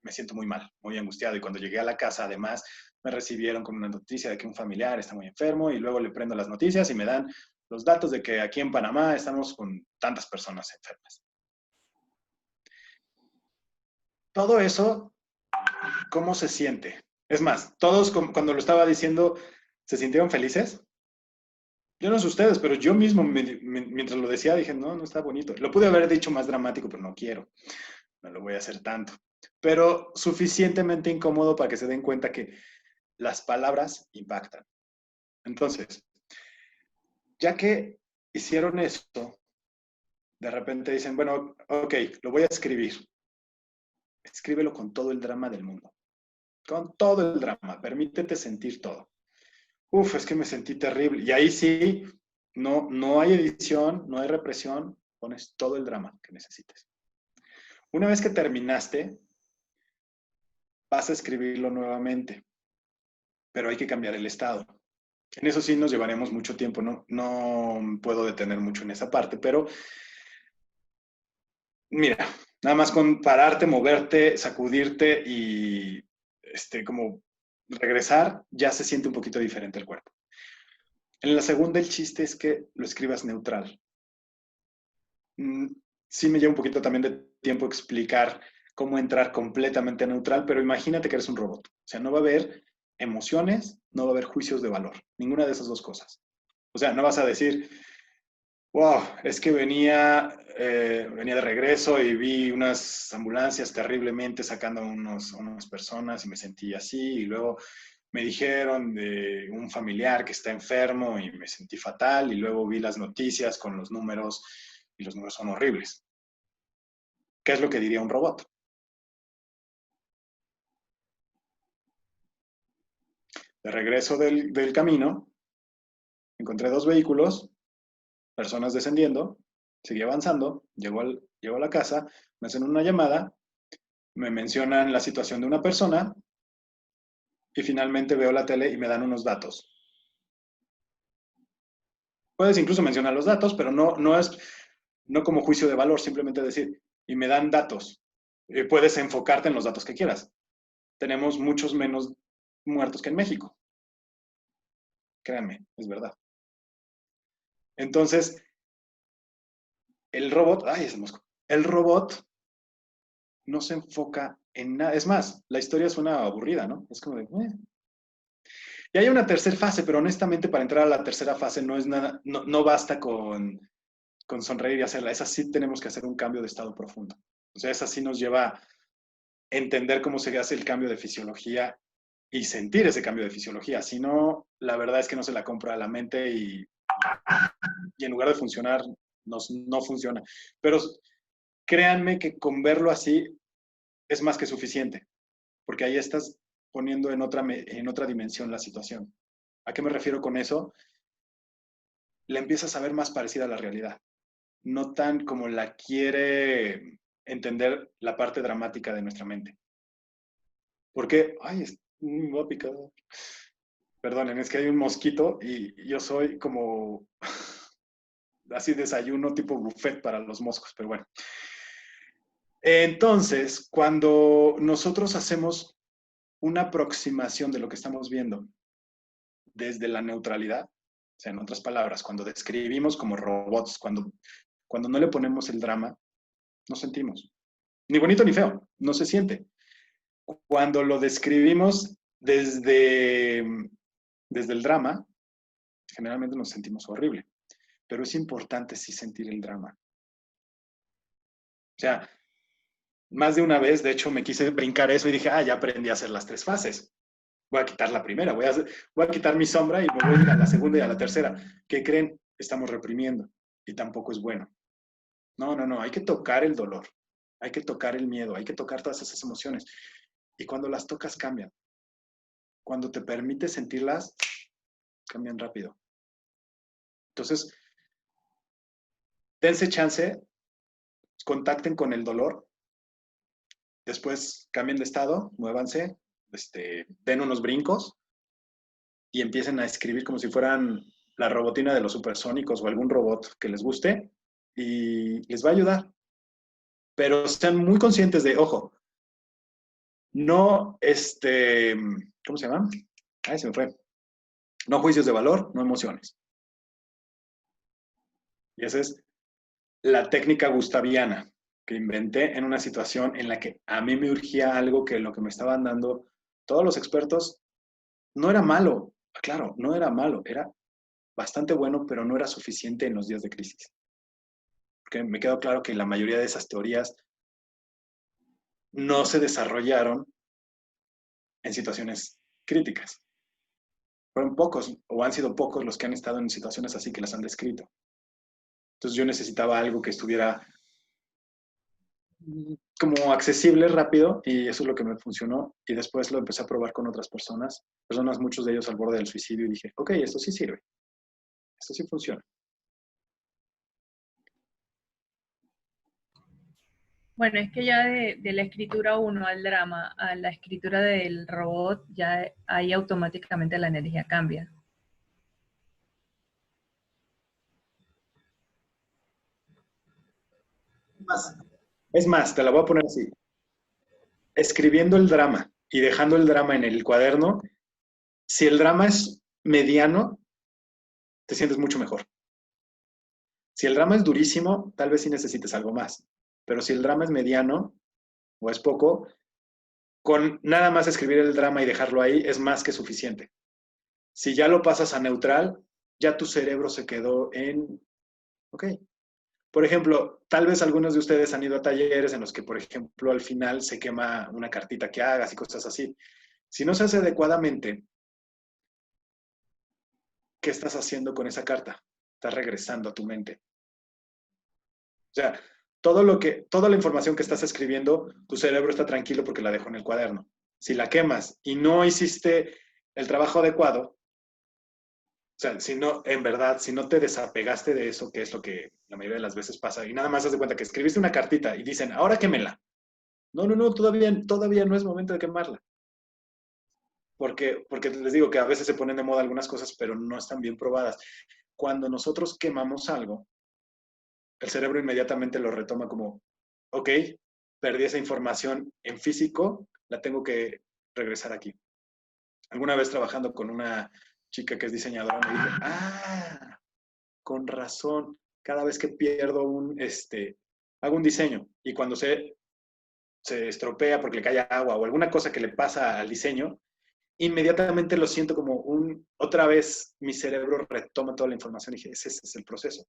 me siento muy mal, muy angustiado. Y cuando llegué a la casa, además, me recibieron con una noticia de que un familiar está muy enfermo y luego le prendo las noticias y me dan los datos de que aquí en Panamá estamos con tantas personas enfermas. Todo eso, ¿cómo se siente? Es más, todos cuando lo estaba diciendo, ¿se sintieron felices? Yo no sé ustedes, pero yo mismo, mientras lo decía, dije, no, no está bonito. Lo pude haber dicho más dramático, pero no quiero. No lo voy a hacer tanto. Pero suficientemente incómodo para que se den cuenta que las palabras impactan. Entonces, ya que hicieron esto, de repente dicen, bueno, ok, lo voy a escribir. Escríbelo con todo el drama del mundo. Con todo el drama. Permítete sentir todo. Uf, es que me sentí terrible. Y ahí sí, no hay edición, no hay represión, pones todo el drama que necesites. Una vez que terminaste, vas a escribirlo nuevamente, pero hay que cambiar el estado. En eso sí nos llevaremos mucho tiempo, no puedo detener mucho en esa parte, pero mira, nada más con pararte, moverte, sacudirte y como regresar, ya se siente un poquito diferente el cuerpo. En la segunda, el chiste es que lo escribas neutral. Sí me lleva un poquito también de tiempo explicar cómo entrar completamente neutral, pero imagínate que eres un robot. O sea, no va a haber emociones, no va a haber juicios de valor. Ninguna de esas dos cosas. O sea, no vas a decir, wow, es que venía de regreso y vi unas ambulancias terriblemente sacando a unas personas y me sentí así. Y luego me dijeron de un familiar que está enfermo y me sentí fatal. Y luego vi las noticias con los números y los números son horribles. ¿Qué es lo que diría un robot? De regreso del camino, encontré 2 vehículos, personas descendiendo, seguí avanzando, llego a la casa, me hacen una llamada, me mencionan la situación de una persona y finalmente veo la tele y me dan unos datos. Puedes incluso mencionar los datos, pero no es como juicio de valor, simplemente decir, y me dan datos. Puedes enfocarte en los datos que quieras. tenemos muchos menos muertos que en México. Créanme, es verdad. Entonces, el robot, ay, es el mosco. El robot no se enfoca en nada. Es más, la historia suena aburrida, ¿no? Es como de, Y hay una tercera fase, pero honestamente para entrar a la tercera fase no es nada, no basta con sonreír y hacerla. Esa sí tenemos que hacer un cambio de estado profundo. O sea, esa sí nos lleva a entender cómo se hace el cambio de fisiología y sentir ese cambio de fisiología. Si no, la verdad es que no se la compra a la mente y en lugar de funcionar, no funciona. Pero créanme que con verlo así es más que suficiente, porque ahí estás poniendo en otra dimensión la situación. ¿A qué me refiero con eso? La empiezas a ver más parecida a la realidad, no tan como la quiere entender la parte dramática de nuestra mente. Porque, ay, me va a picar. Perdonen, es que hay un mosquito y yo soy como así desayuno tipo buffet para los moscos, pero bueno. Entonces, cuando nosotros hacemos una aproximación de lo que estamos viendo desde la neutralidad, o sea, en otras palabras, cuando describimos como robots, cuando no le ponemos el drama, no sentimos. Ni bonito ni feo, no se siente. Cuando lo describimos desde el drama, generalmente nos sentimos horrible. Pero es importante sí sentir el drama. O sea, más de una vez, de hecho, me quise brincar eso y dije, ya aprendí a hacer las 3 fases. Voy a quitar la primera, voy a quitar mi sombra y me voy a ir a la segunda y a la tercera. ¿Qué creen? Estamos reprimiendo y tampoco es bueno. No, hay que tocar el dolor, hay que tocar el miedo, hay que tocar todas esas emociones. Y cuando las tocas, cambian. Cuando te permites sentirlas, cambian rápido. Entonces, dense chance, contacten con el dolor, después cambien de estado, muévanse, den unos brincos y empiecen a escribir como si fueran la robotina de los supersónicos o algún robot que les guste y les va a ayudar. Pero sean muy conscientes de, ojo, no, ¿cómo se llama? Ay, se me fue. No juicios de valor, no emociones. Y esa es la técnica gustaviana que inventé en una situación en la que a mí me urgía algo que lo que me estaban dando todos los expertos no era malo. Claro, no era malo, era bastante bueno, pero no era suficiente en los días de crisis. Porque me quedó claro que la mayoría de esas teorías no se desarrollaron en situaciones críticas. Fueron pocos o han sido pocos los que han estado en situaciones así que las han descrito. Entonces yo necesitaba algo que estuviera como accesible, rápido, y eso es lo que me funcionó. Y después lo empecé a probar con otras personas, muchos de ellos al borde del suicidio, y dije, ok, esto sí sirve, esto sí funciona. Bueno, es que ya de la escritura 1 al drama, a la escritura del robot, ya ahí automáticamente la energía cambia. Es más, te la voy a poner así. Escribiendo el drama y dejando el drama en el cuaderno, si el drama es mediano, te sientes mucho mejor. Si el drama es durísimo, tal vez sí necesites algo más. Pero si el drama es mediano o es poco, con nada más escribir el drama y dejarlo ahí es más que suficiente. Si ya lo pasas a neutral, ya tu cerebro se quedó en, ok. Por ejemplo, tal vez algunos de ustedes han ido a talleres en los que, por ejemplo, al final se quema una cartita que hagas y cosas así. Si no se hace adecuadamente, ¿qué estás haciendo con esa carta? Estás regresando a tu mente. O sea, toda la información que estás escribiendo, tu cerebro está tranquilo porque la dejó en el cuaderno. Si la quemas y no hiciste el trabajo adecuado, o sea, en verdad, si no te desapegaste de eso, que es lo que la mayoría de las veces pasa, y nada más haz de cuenta que escribiste una cartita y dicen, ahora quémela. No, todavía no es momento de quemarla. Porque les digo que a veces se ponen de moda algunas cosas, pero no están bien probadas. Cuando nosotros quemamos algo, el cerebro inmediatamente lo retoma como, ok, perdí esa información en físico, la tengo que regresar aquí. Alguna vez trabajando con una chica que es diseñadora, me dije, con razón, cada vez que pierdo hago un diseño y cuando se estropea porque le cae agua o alguna cosa que le pasa al diseño, inmediatamente lo siento como otra vez mi cerebro retoma toda la información y dije, ese es el proceso.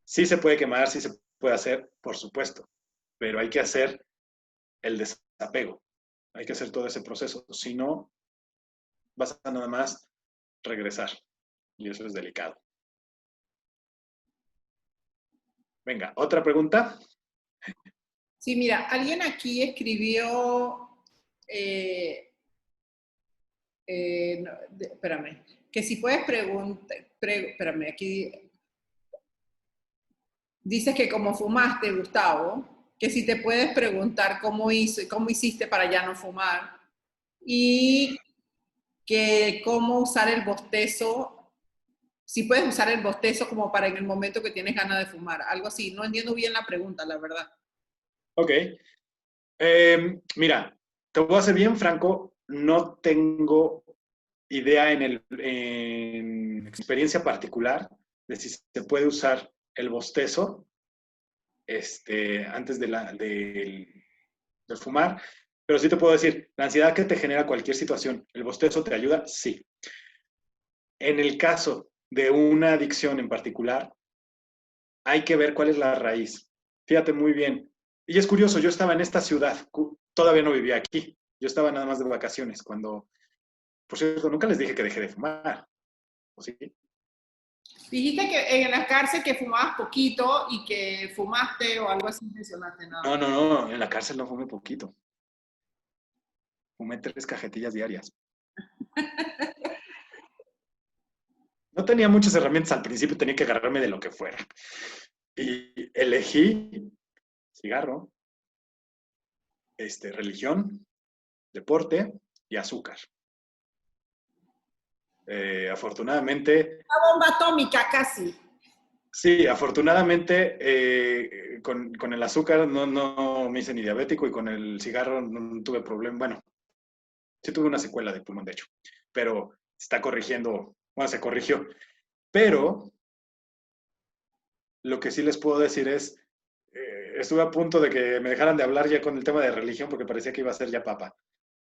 Sí se puede quemar, sí se puede hacer, por supuesto, pero hay que hacer el desapego, hay que hacer todo ese proceso, si no, vas a nada más regresar y eso es delicado. Venga, ¿otra pregunta? Sí, mira, alguien aquí escribió, espérame, que si puedes preguntar, espérame, aquí dices que como fumaste, Gustavo, que si te puedes preguntar cómo hiciste para ya no fumar y que cómo usar el bostezo, si puedes usar el bostezo como para en el momento que tienes ganas de fumar, algo así. No entiendo bien la pregunta, la verdad. Ok. Mira, te voy a ser bien franco, no tengo idea en experiencia particular de si se puede usar el bostezo antes de fumar, pero sí te puedo decir, la ansiedad que te genera cualquier situación, ¿el bostezo te ayuda? Sí. En el caso de una adicción en particular, hay que ver cuál es la raíz. Fíjate muy bien. Y es curioso, yo estaba en esta ciudad, todavía no vivía aquí, yo estaba nada más de vacaciones cuando, por cierto, nunca les dije que dejé de fumar, ¿o sí? Dijiste que en la cárcel que fumabas poquito y que fumaste o algo así mencionaste, No, nada. no, no, en la cárcel no fumé poquito. Fumé 3 cajetillas diarias. No tenía muchas herramientas al principio, tenía que agarrarme de lo que fuera. Y elegí cigarro, religión, deporte y azúcar. Afortunadamente, Una bomba atómica casi. sí, afortunadamente con el azúcar no me hice ni diabético y con el cigarro no tuve problema. Bueno, sí tuve una secuela de pulmón, de hecho, pero se está corrigiendo, bueno, se corrigió. Pero lo que sí les puedo decir es, estuve a punto de que me dejaran de hablar ya con el tema de religión porque parecía que iba a ser ya papa.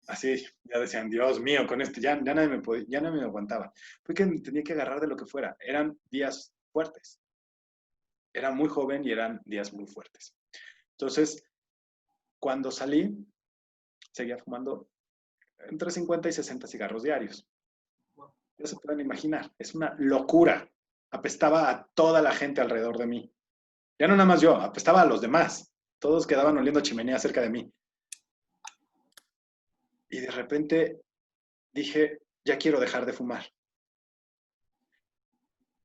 Así, ya decían, Dios mío, con esto ya nadie me aguantaba. Fue que tenía que agarrar de lo que fuera. Eran días fuertes. Era muy joven y eran días muy fuertes. Entonces, cuando salí, seguía fumando entre 50 y 60 cigarros diarios. Ya se pueden imaginar, es una locura. Apestaba a toda la gente alrededor de mí. Ya no nada más yo, apestaba a los demás. Todos quedaban oliendo a chimenea cerca de mí. Y de repente dije, ya quiero dejar de fumar.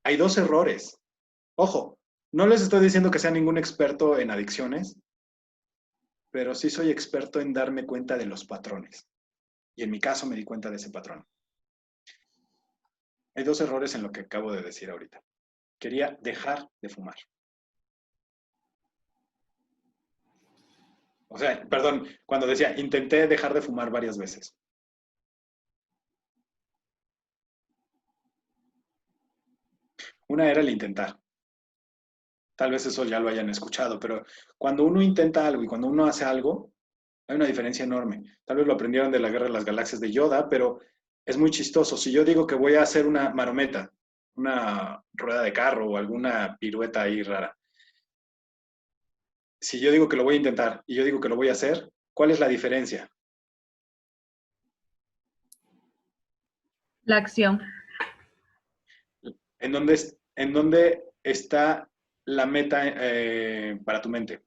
Hay 2 errores. Ojo, no les estoy diciendo que sea ningún experto en adicciones, pero sí soy experto en darme cuenta de los patrones. Y en mi caso me di cuenta de ese patrón. Hay 2 errores en lo que acabo de decir ahorita. Quería dejar de fumar. O sea, perdón, cuando decía, intenté dejar de fumar varias veces. Una era el intentar. Tal vez eso ya lo hayan escuchado, pero cuando uno intenta algo y cuando uno hace algo, hay una diferencia enorme. Tal vez lo aprendieron de la Guerra de las Galaxias de Yoda, pero es muy chistoso. Si yo digo que voy a hacer una marometa, una rueda de carro o alguna pirueta ahí rara, si yo digo que lo voy a intentar y yo digo que lo voy a hacer, ¿cuál es la diferencia? La acción. ¿En dónde está la meta para tu mente?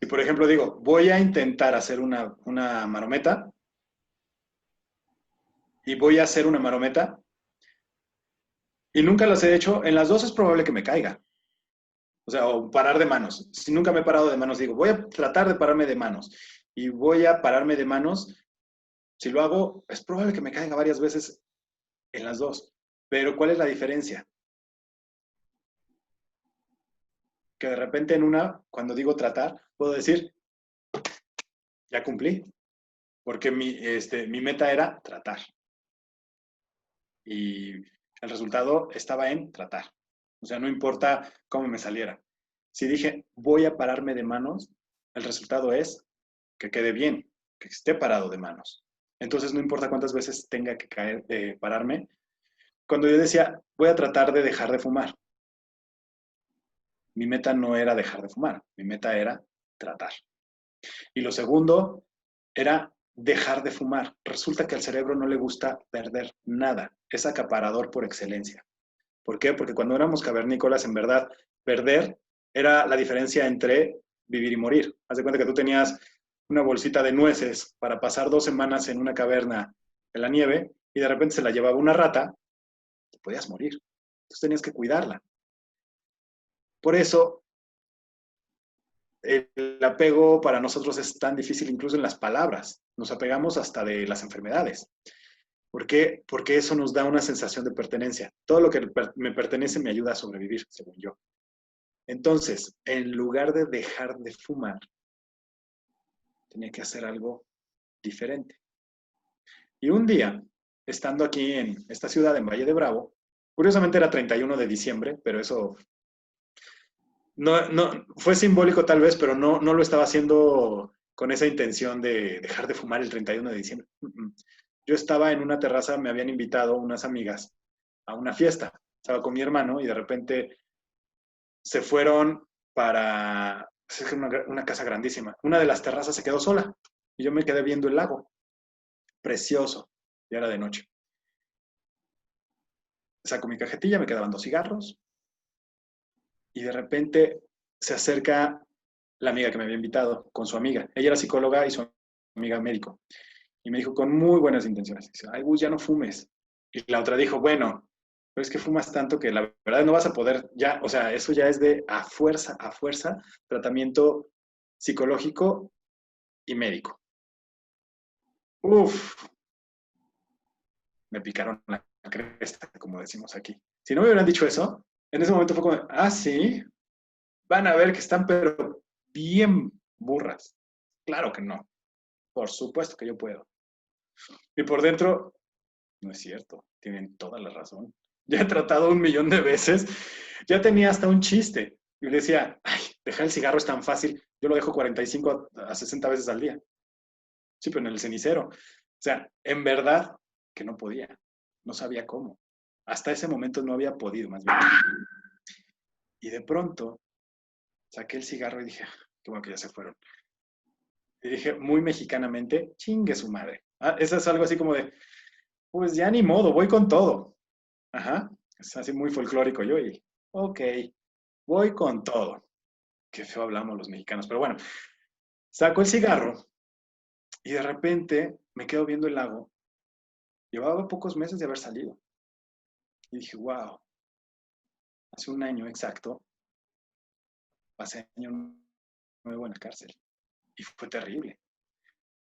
Si, por ejemplo, digo, voy a intentar hacer una marometa y voy a hacer una marometa y nunca las he hecho, en las dos es probable que me caiga. O sea, o parar de manos. Si nunca me he parado de manos, digo, voy a tratar de pararme de manos y voy a pararme de manos. Si lo hago, es probable que me caiga varias veces en las dos. Pero ¿cuál es la diferencia? Que de repente en una, cuando digo tratar, puedo decir, ya cumplí, porque mi meta era tratar. Y el resultado estaba en tratar. O sea, no importa cómo me saliera. Si dije, voy a pararme de manos, el resultado es que quede bien, que esté parado de manos. Entonces, no importa cuántas veces tenga que caer, pararme. Cuando yo decía, voy a tratar de dejar de fumar, mi meta no era dejar de fumar, mi meta era tratar. Y lo segundo era dejar de fumar. Resulta que al cerebro no le gusta perder nada, es acaparador por excelencia. ¿Por qué? Porque cuando éramos cavernícolas, en verdad, perder era la diferencia entre vivir y morir. Haz de cuenta que tú tenías una bolsita de nueces para pasar 2 semanas en una caverna en la nieve y de repente se la llevaba una rata, te podías morir. Entonces tenías que cuidarla. Por eso el apego para nosotros es tan difícil incluso en las palabras. Nos apegamos hasta de las enfermedades. ¿Por qué? Porque eso nos da una sensación de pertenencia. Todo lo que me pertenece me ayuda a sobrevivir, según yo. Entonces, en lugar de dejar de fumar, tenía que hacer algo diferente. Y un día, estando aquí en esta ciudad, en Valle de Bravo, curiosamente era 31 de diciembre, pero eso no fue simbólico tal vez, pero no lo estaba haciendo con esa intención de dejar de fumar el 31 de diciembre. Yo estaba en una terraza, me habían invitado unas amigas a una fiesta. Estaba con mi hermano y de repente se fueron para es una casa grandísima. Una de las terrazas se quedó sola y yo me quedé viendo el lago. Precioso. Ya era de noche. Saco mi cajetilla, me quedaban 2 cigarros y de repente se acerca la amiga que me había invitado con su amiga. Ella era psicóloga y su amiga médico. Y me dijo con muy buenas intenciones. Dice, ay, Gus, ya no fumes. Y la otra dijo, bueno, pero es que fumas tanto que la verdad no vas a poder ya, o sea, eso ya es de a fuerza, tratamiento psicológico y médico. Uf, me picaron la cresta, como decimos aquí. Si no me hubieran dicho eso, en ese momento fue como, ah, sí, van a ver que están pero bien burras. Claro que no, por supuesto que yo puedo. Y por dentro, no es cierto, tienen toda la razón. Ya he tratado 1 millón de veces, ya tenía hasta un chiste. Y le decía, ay, dejar el cigarro es tan fácil, yo lo dejo 45 a 60 veces al día. Sí, pero en el cenicero. O sea, en verdad que no podía, no sabía cómo. Hasta ese momento no había podido, más bien. Y de pronto saqué el cigarro y dije, qué bueno que ya se fueron. Y dije, muy mexicanamente, chingue su madre. Eso es algo así como de, pues ya ni modo, voy con todo. Ajá, es así muy folclórico yo y, ok, voy con todo. Qué feo hablamos los mexicanos, pero bueno, saco el cigarro y de repente me quedo viendo el lago. Llevaba pocos meses de haber salido. Y dije, wow, hace un año exacto, pasé año nuevo en la cárcel. Y fue terrible.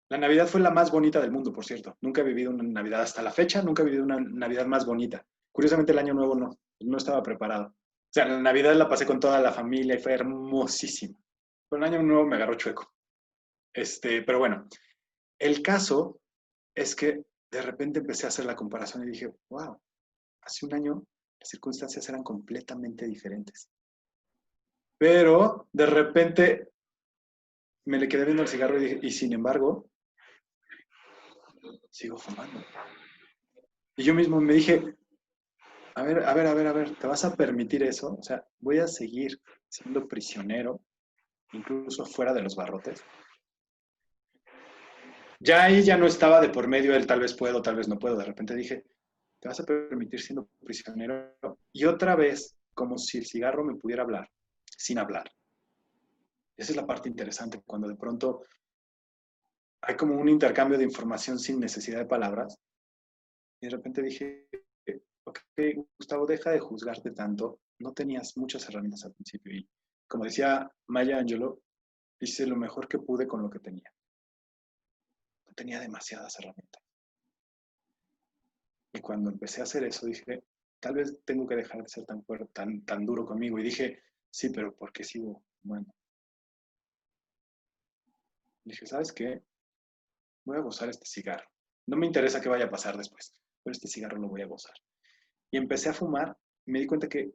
La Navidad fue la más bonita del mundo, por cierto. Nunca he vivido una Navidad hasta la fecha, nunca he vivido una Navidad más bonita. Curiosamente el año nuevo no estaba preparado. O sea, la Navidad la pasé con toda la familia y fue hermosísima. Pero el año nuevo me agarró chueco. Pero bueno, el caso es que de repente empecé a hacer la comparación y dije, wow, hace un año las circunstancias eran completamente diferentes. Pero de repente me le quedé viendo el cigarro y dije, y sin embargo, sigo fumando. Y yo mismo me dije, a ver, ¿te vas a permitir eso? O sea, voy a seguir siendo prisionero, incluso fuera de los barrotes. Ya ahí ya no estaba de por medio el tal vez puedo, tal vez no puedo. De repente dije, te vas a permitir siendo prisionero. Y otra vez, como si el cigarro me pudiera hablar, sin hablar. Esa es la parte interesante, cuando de pronto hay como un intercambio de información sin necesidad de palabras. Y de repente dije, ok, Gustavo, deja de juzgarte tanto. No tenías muchas herramientas al principio. Y como decía Maya Angelou, hice lo mejor que pude con lo que tenía. No tenía demasiadas herramientas. Y cuando empecé a hacer eso, dije, tal vez tengo que dejar de ser tan fuerte, tan duro conmigo. Y dije, sí, pero ¿por qué sigo? Bueno. Dije, ¿sabes qué? voy a gozar este cigarro. No me interesa qué vaya a pasar después, pero este cigarro lo voy a gozar. Y empecé a fumar y me di cuenta que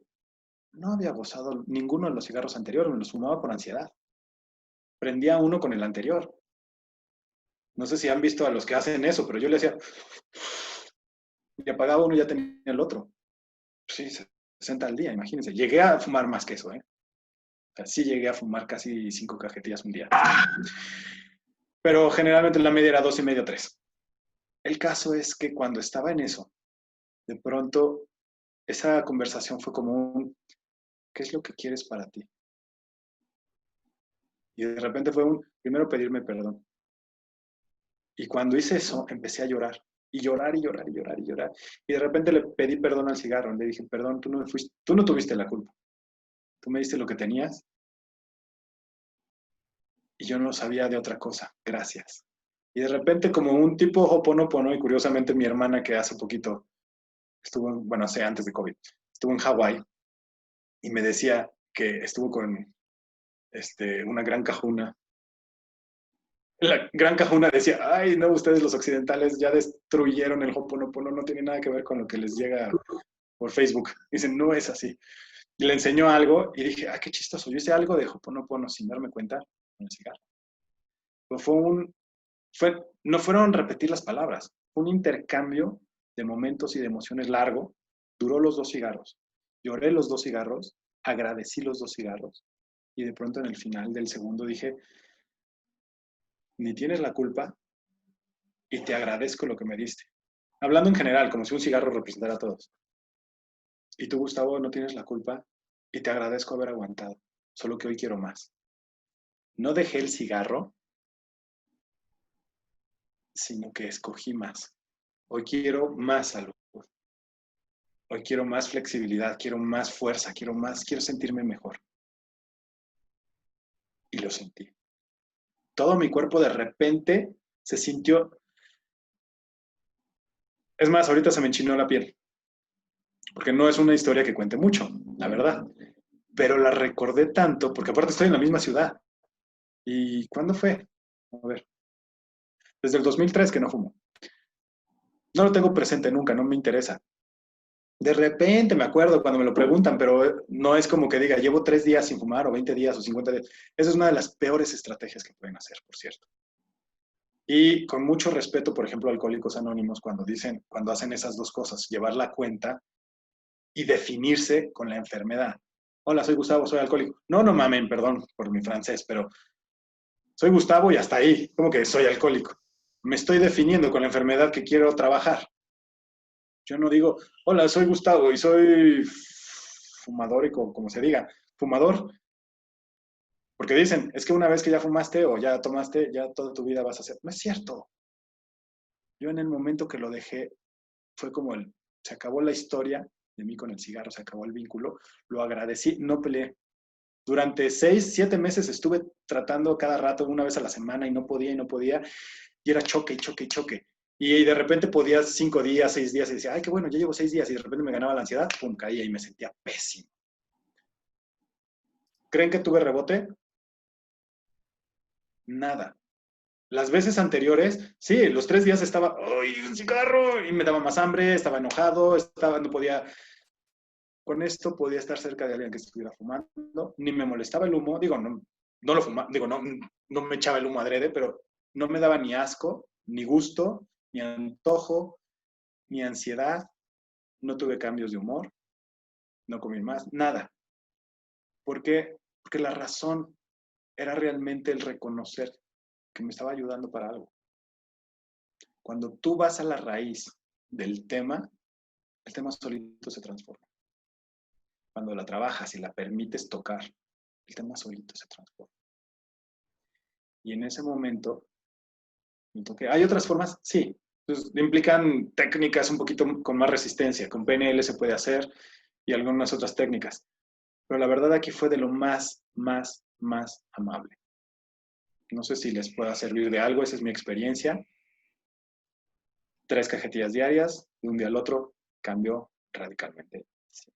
no había gozado ninguno de los cigarros anteriores, me los fumaba por ansiedad. Prendía uno con el anterior. No sé si han visto a los que hacen eso, pero yo le hacía y apagaba uno y ya tenía el otro. Sí, 60 al día, imagínense. Llegué a fumar más que eso, ¿eh? O sea, sí llegué a fumar casi 5 cajetillas un día. Pero generalmente la media era 2,5, 3. El caso es que cuando estaba en eso, de pronto esa conversación fue como un, ¿qué es lo que quieres para ti? Y de repente fue un, primero pedirme perdón. Y cuando hice eso, empecé a llorar. Y llorar, y llorar, y llorar, y llorar. Y de repente le pedí perdón al cigarro. Le dije, perdón, tú no tuviste la culpa. Tú me diste lo que tenías y yo no sabía de otra cosa. Gracias. Y de repente, como un tipo Ho'oponopono, y curiosamente mi hermana que hace poquito estuvo, bueno, hace antes de COVID, estuvo en Hawái y me decía que estuvo con una gran cajuna. La gran cajuna decía, ay, no, ustedes los occidentales ya destruyeron el Ho'oponopono, no tiene nada que ver con lo que les llega por Facebook. Dicen, no es así. Y le enseñó algo y dije, ah, qué chistoso. Yo hice algo de Ho'oponopono sin darme cuenta con el cigarro. Pero no fueron repetir las palabras, fue un intercambio de momentos y de emociones largo. Duró los 2 cigarros. Lloré los 2 cigarros, agradecí los 2 cigarros y de pronto en el final del segundo dije, ni tienes la culpa y te agradezco lo que me diste. Hablando en general, como si un cigarro representara a todos. Y tú, Gustavo, no tienes la culpa y te agradezco haber aguantado, solo que hoy quiero más. No dejé el cigarro, sino que escogí más. Hoy quiero más salud. Hoy quiero más flexibilidad, quiero más fuerza, quiero sentirme mejor. Y lo sentí. Todo mi cuerpo de repente se sintió. Es más, ahorita se me enchinó la piel. Porque no es una historia que cuente mucho, la verdad. Pero la recordé tanto, porque aparte estoy en la misma ciudad. ¿Y cuándo fue? A ver. Desde el 2003 que no fumo. No lo tengo presente nunca, no me interesa. De repente me acuerdo cuando me lo preguntan, pero no es como que diga, llevo 3 días sin fumar o 20 días o 50 días. Esa es una de las peores estrategias que pueden hacer, por cierto. Y con mucho respeto, por ejemplo, a Alcohólicos Anónimos, cuando hacen esas dos cosas, llevar la cuenta y definirse con la enfermedad. Hola, soy Gustavo, soy alcohólico. No, no mamen, perdón por mi francés, pero soy Gustavo y hasta ahí, como que soy alcohólico. Me estoy definiendo con la enfermedad que quiero trabajar. Yo no digo, hola, soy Gustavo y soy fumador y como se diga, fumador. Porque dicen, es que una vez que ya fumaste o ya tomaste, ya toda tu vida vas a hacer. No es cierto. Yo en el momento que lo dejé, fue como se acabó la historia de mí con el cigarro, se acabó el vínculo, lo agradecí, no peleé. Durante 6, 7 meses estuve tratando cada rato, una vez a la semana, y no podía, y era choque, y choque, y choque. Y de repente podía 5 días, 6 días, y decía, ay, qué bueno, ya llevo 6 días, y de repente me ganaba la ansiedad, pum, caía y me sentía pésimo. ¿Creen que tuve rebote? Nada. Las veces anteriores, sí, los 3 días estaba, ¡ay, un cigarro! Y me daba más hambre, estaba enojado, no podía. Con esto podía estar cerca de alguien que estuviera fumando, ni me molestaba el humo, digo, no lo fumaba, digo, no me echaba el humo adrede, pero no me daba ni asco, ni gusto, ni antojo, ni ansiedad, no tuve cambios de humor, no comí más, nada. ¿Por qué? Porque la razón era realmente el reconocer que me estaba ayudando para algo. Cuando tú vas a la raíz del tema, el tema solito se transforma. Cuando la trabajas y la permites tocar, el tema solito se transforma. Y en ese momento, ¿hay otras formas? Sí. Entonces, implican técnicas un poquito con más resistencia. Con PNL se puede hacer y algunas otras técnicas. Pero la verdad aquí fue de lo más amable. No sé si les pueda servir de algo, esa es mi experiencia. 3 cajetillas diarias, de un día al otro, cambió radicalmente. Sí.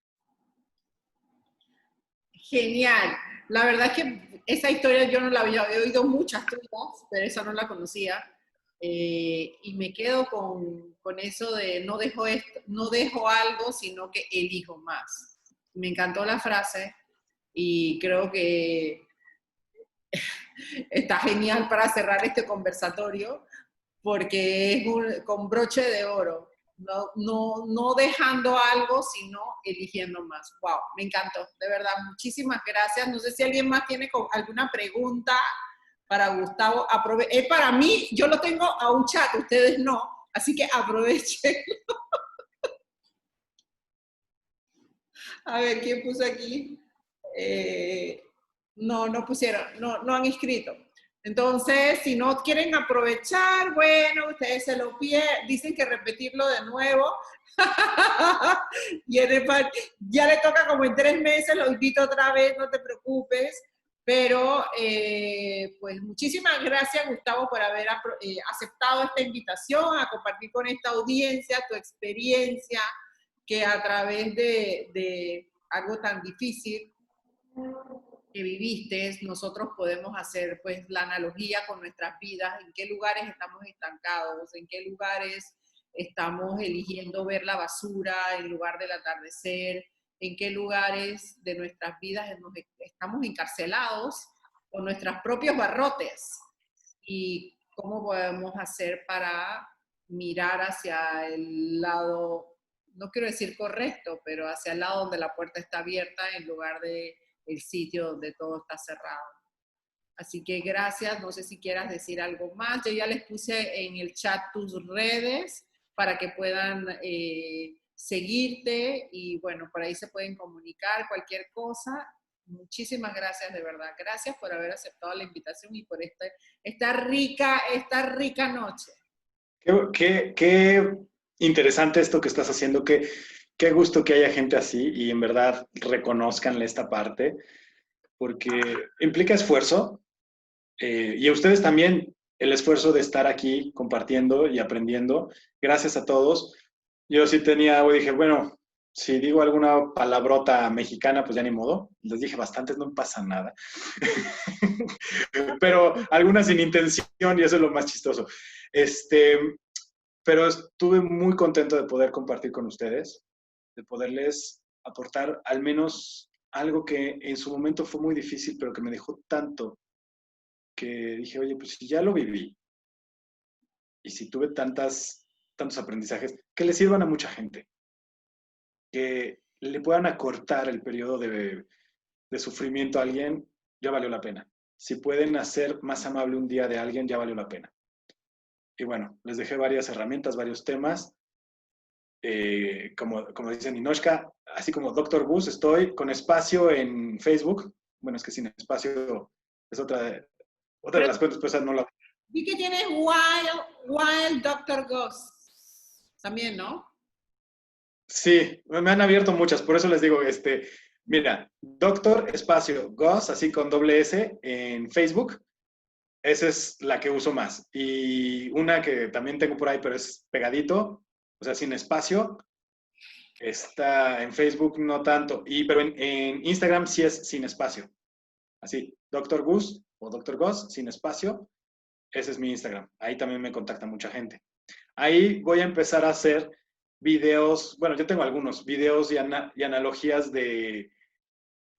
Genial. La verdad es que esa historia yo no la había oído muchas tuyas, pero esa no la conocía. y me quedo con eso de no dejo algo, sino que elijo más. Me encantó la frase y creo que está genial para cerrar este conversatorio porque es con broche de oro. No dejando algo, sino eligiendo más. Wow, me encantó, de verdad, muchísimas gracias. No sé si alguien más tiene alguna pregunta para Gustavo. Para mí, yo lo tengo a un chat, ustedes no, así que aprovechen. A ver, ¿quién puso aquí? No pusieron, no han escrito. Entonces, si no quieren aprovechar, bueno, ustedes se lo pierden, dicen que repetirlo de nuevo. Ya le toca como en 3 meses, lo invito otra vez, no te preocupes. Pero, pues muchísimas gracias, Gustavo, por haber aceptado esta invitación a compartir con esta audiencia tu experiencia, que a través de algo tan difícil que viviste, nosotros podemos hacer pues la analogía con nuestras vidas, en qué lugares estamos estancados, en qué lugares estamos eligiendo ver la basura en lugar del atardecer, en qué lugares de nuestras vidas estamos encarcelados con nuestros propios barrotes y cómo podemos hacer para mirar hacia el lado, no quiero decir correcto, pero hacia el lado donde la puerta está abierta en lugar de el sitio donde todo está cerrado. Así que gracias, no sé si quieras decir algo más. Yo ya les puse en el chat tus redes para que puedan seguirte y bueno, por ahí se pueden comunicar cualquier cosa. Muchísimas gracias, de verdad. Gracias por haber aceptado la invitación y por esta rica noche. Qué interesante esto que estás haciendo, qué gusto que haya gente así y en verdad reconozcanle esta parte, porque implica esfuerzo y a ustedes también el esfuerzo de estar aquí compartiendo y aprendiendo. Gracias a todos. Yo sí dije, bueno, si digo alguna palabrota mexicana, pues ya ni modo. Les dije bastantes, no pasa nada. Pero algunas sin intención y eso es lo más chistoso. Pero estuve muy contento de poder compartir con ustedes, de poderles aportar al menos algo que en su momento fue muy difícil, pero que me dejó tanto que dije, oye, pues si ya lo viví y si tuve tantos aprendizajes, que le sirvan a mucha gente, que le puedan acortar el periodo de sufrimiento a alguien, ya valió la pena. Si pueden hacer más amable un día de alguien, ya valió la pena. Y bueno, les dejé varias herramientas, varios temas. Como dice Ninochka, así como Dr. Gus, estoy con espacio en Facebook. Bueno, es que sin espacio es otra de las cuentas, pues no la... Vi que tienes Wild Dr. Gus también, ¿no? Sí, me han abierto muchas, por eso les digo, mira, Dr. espacio Gus, así con doble S en Facebook. Esa es la que uso más. Y una que también tengo por ahí, pero es pegadito, o sea, sin espacio. Está en Facebook no tanto, pero en Instagram sí es sin espacio. Así, Dr. Gus o Dr. Gus, sin espacio. Ese es mi Instagram. Ahí también me contacta mucha gente. Ahí voy a empezar a hacer videos, bueno, yo tengo algunos videos y analogías de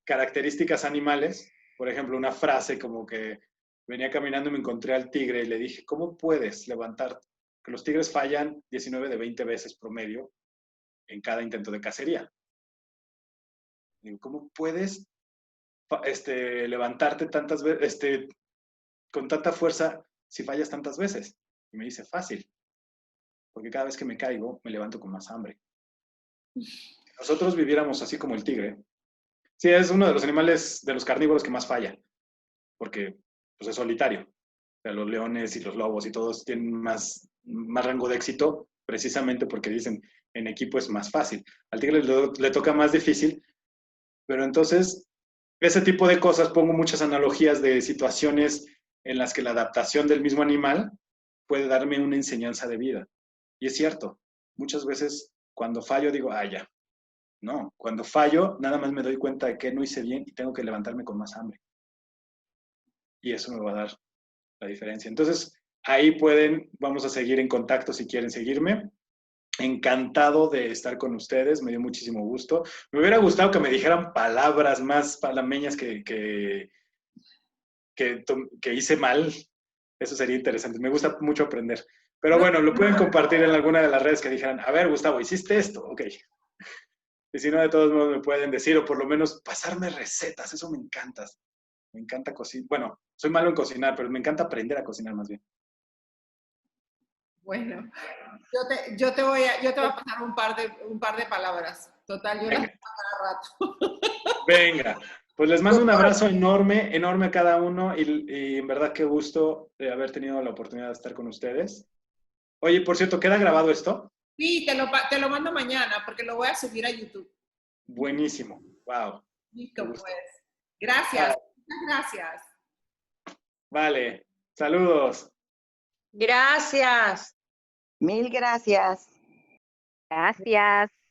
características animales. Por ejemplo, una frase como que venía caminando y me encontré al tigre y le dije, ¿cómo puedes levantar? Que los tigres fallan 19 de 20 veces promedio en cada intento de cacería. Digo, ¿cómo puedes levantarte tantas veces, con tanta fuerza si fallas tantas veces? Y me dice, fácil, porque cada vez que me caigo, me levanto con más hambre. Si nosotros viviéramos así como el tigre, sí, es uno de los animales, de los carnívoros que más falla, porque pues, es solitario. O sea, los leones y los lobos y todos tienen más rango de éxito, precisamente porque dicen, en equipo es más fácil. Al tigre le toca más difícil, pero entonces, ese tipo de cosas, pongo muchas analogías de situaciones en las que la adaptación del mismo animal puede darme una enseñanza de vida. Y es cierto, muchas veces cuando fallo digo, ya. No, cuando fallo, nada más me doy cuenta de que no hice bien y tengo que levantarme con más hambre. Y eso me va a dar la diferencia. Entonces, ahí vamos a seguir en contacto si quieren seguirme. Encantado de estar con ustedes, me dio muchísimo gusto. Me hubiera gustado que me dijeran palabras más palameñas que hice mal. Eso sería interesante. Me gusta mucho aprender. Pero bueno, lo pueden compartir en alguna de las redes que dijeran, a ver, Gustavo, ¿hiciste esto? Ok. Y si no, de todos modos me pueden decir, o por lo menos pasarme recetas. Eso me encanta. Me encanta cocinar. Bueno, soy malo en cocinar, pero me encanta aprender a cocinar más bien. Bueno, yo te voy a pasar un par de palabras. Total, yo las tengo para rato. Venga, pues les mando un abrazo enorme, enorme a cada uno y en verdad qué gusto de haber tenido la oportunidad de estar con ustedes. Oye, por cierto, ¿queda grabado esto? Sí, te lo mando mañana porque lo voy a subir a YouTube. Buenísimo, wow. Listo, pues. Gracias, muchas gracias. Vale, saludos. Gracias. Mil gracias. Gracias.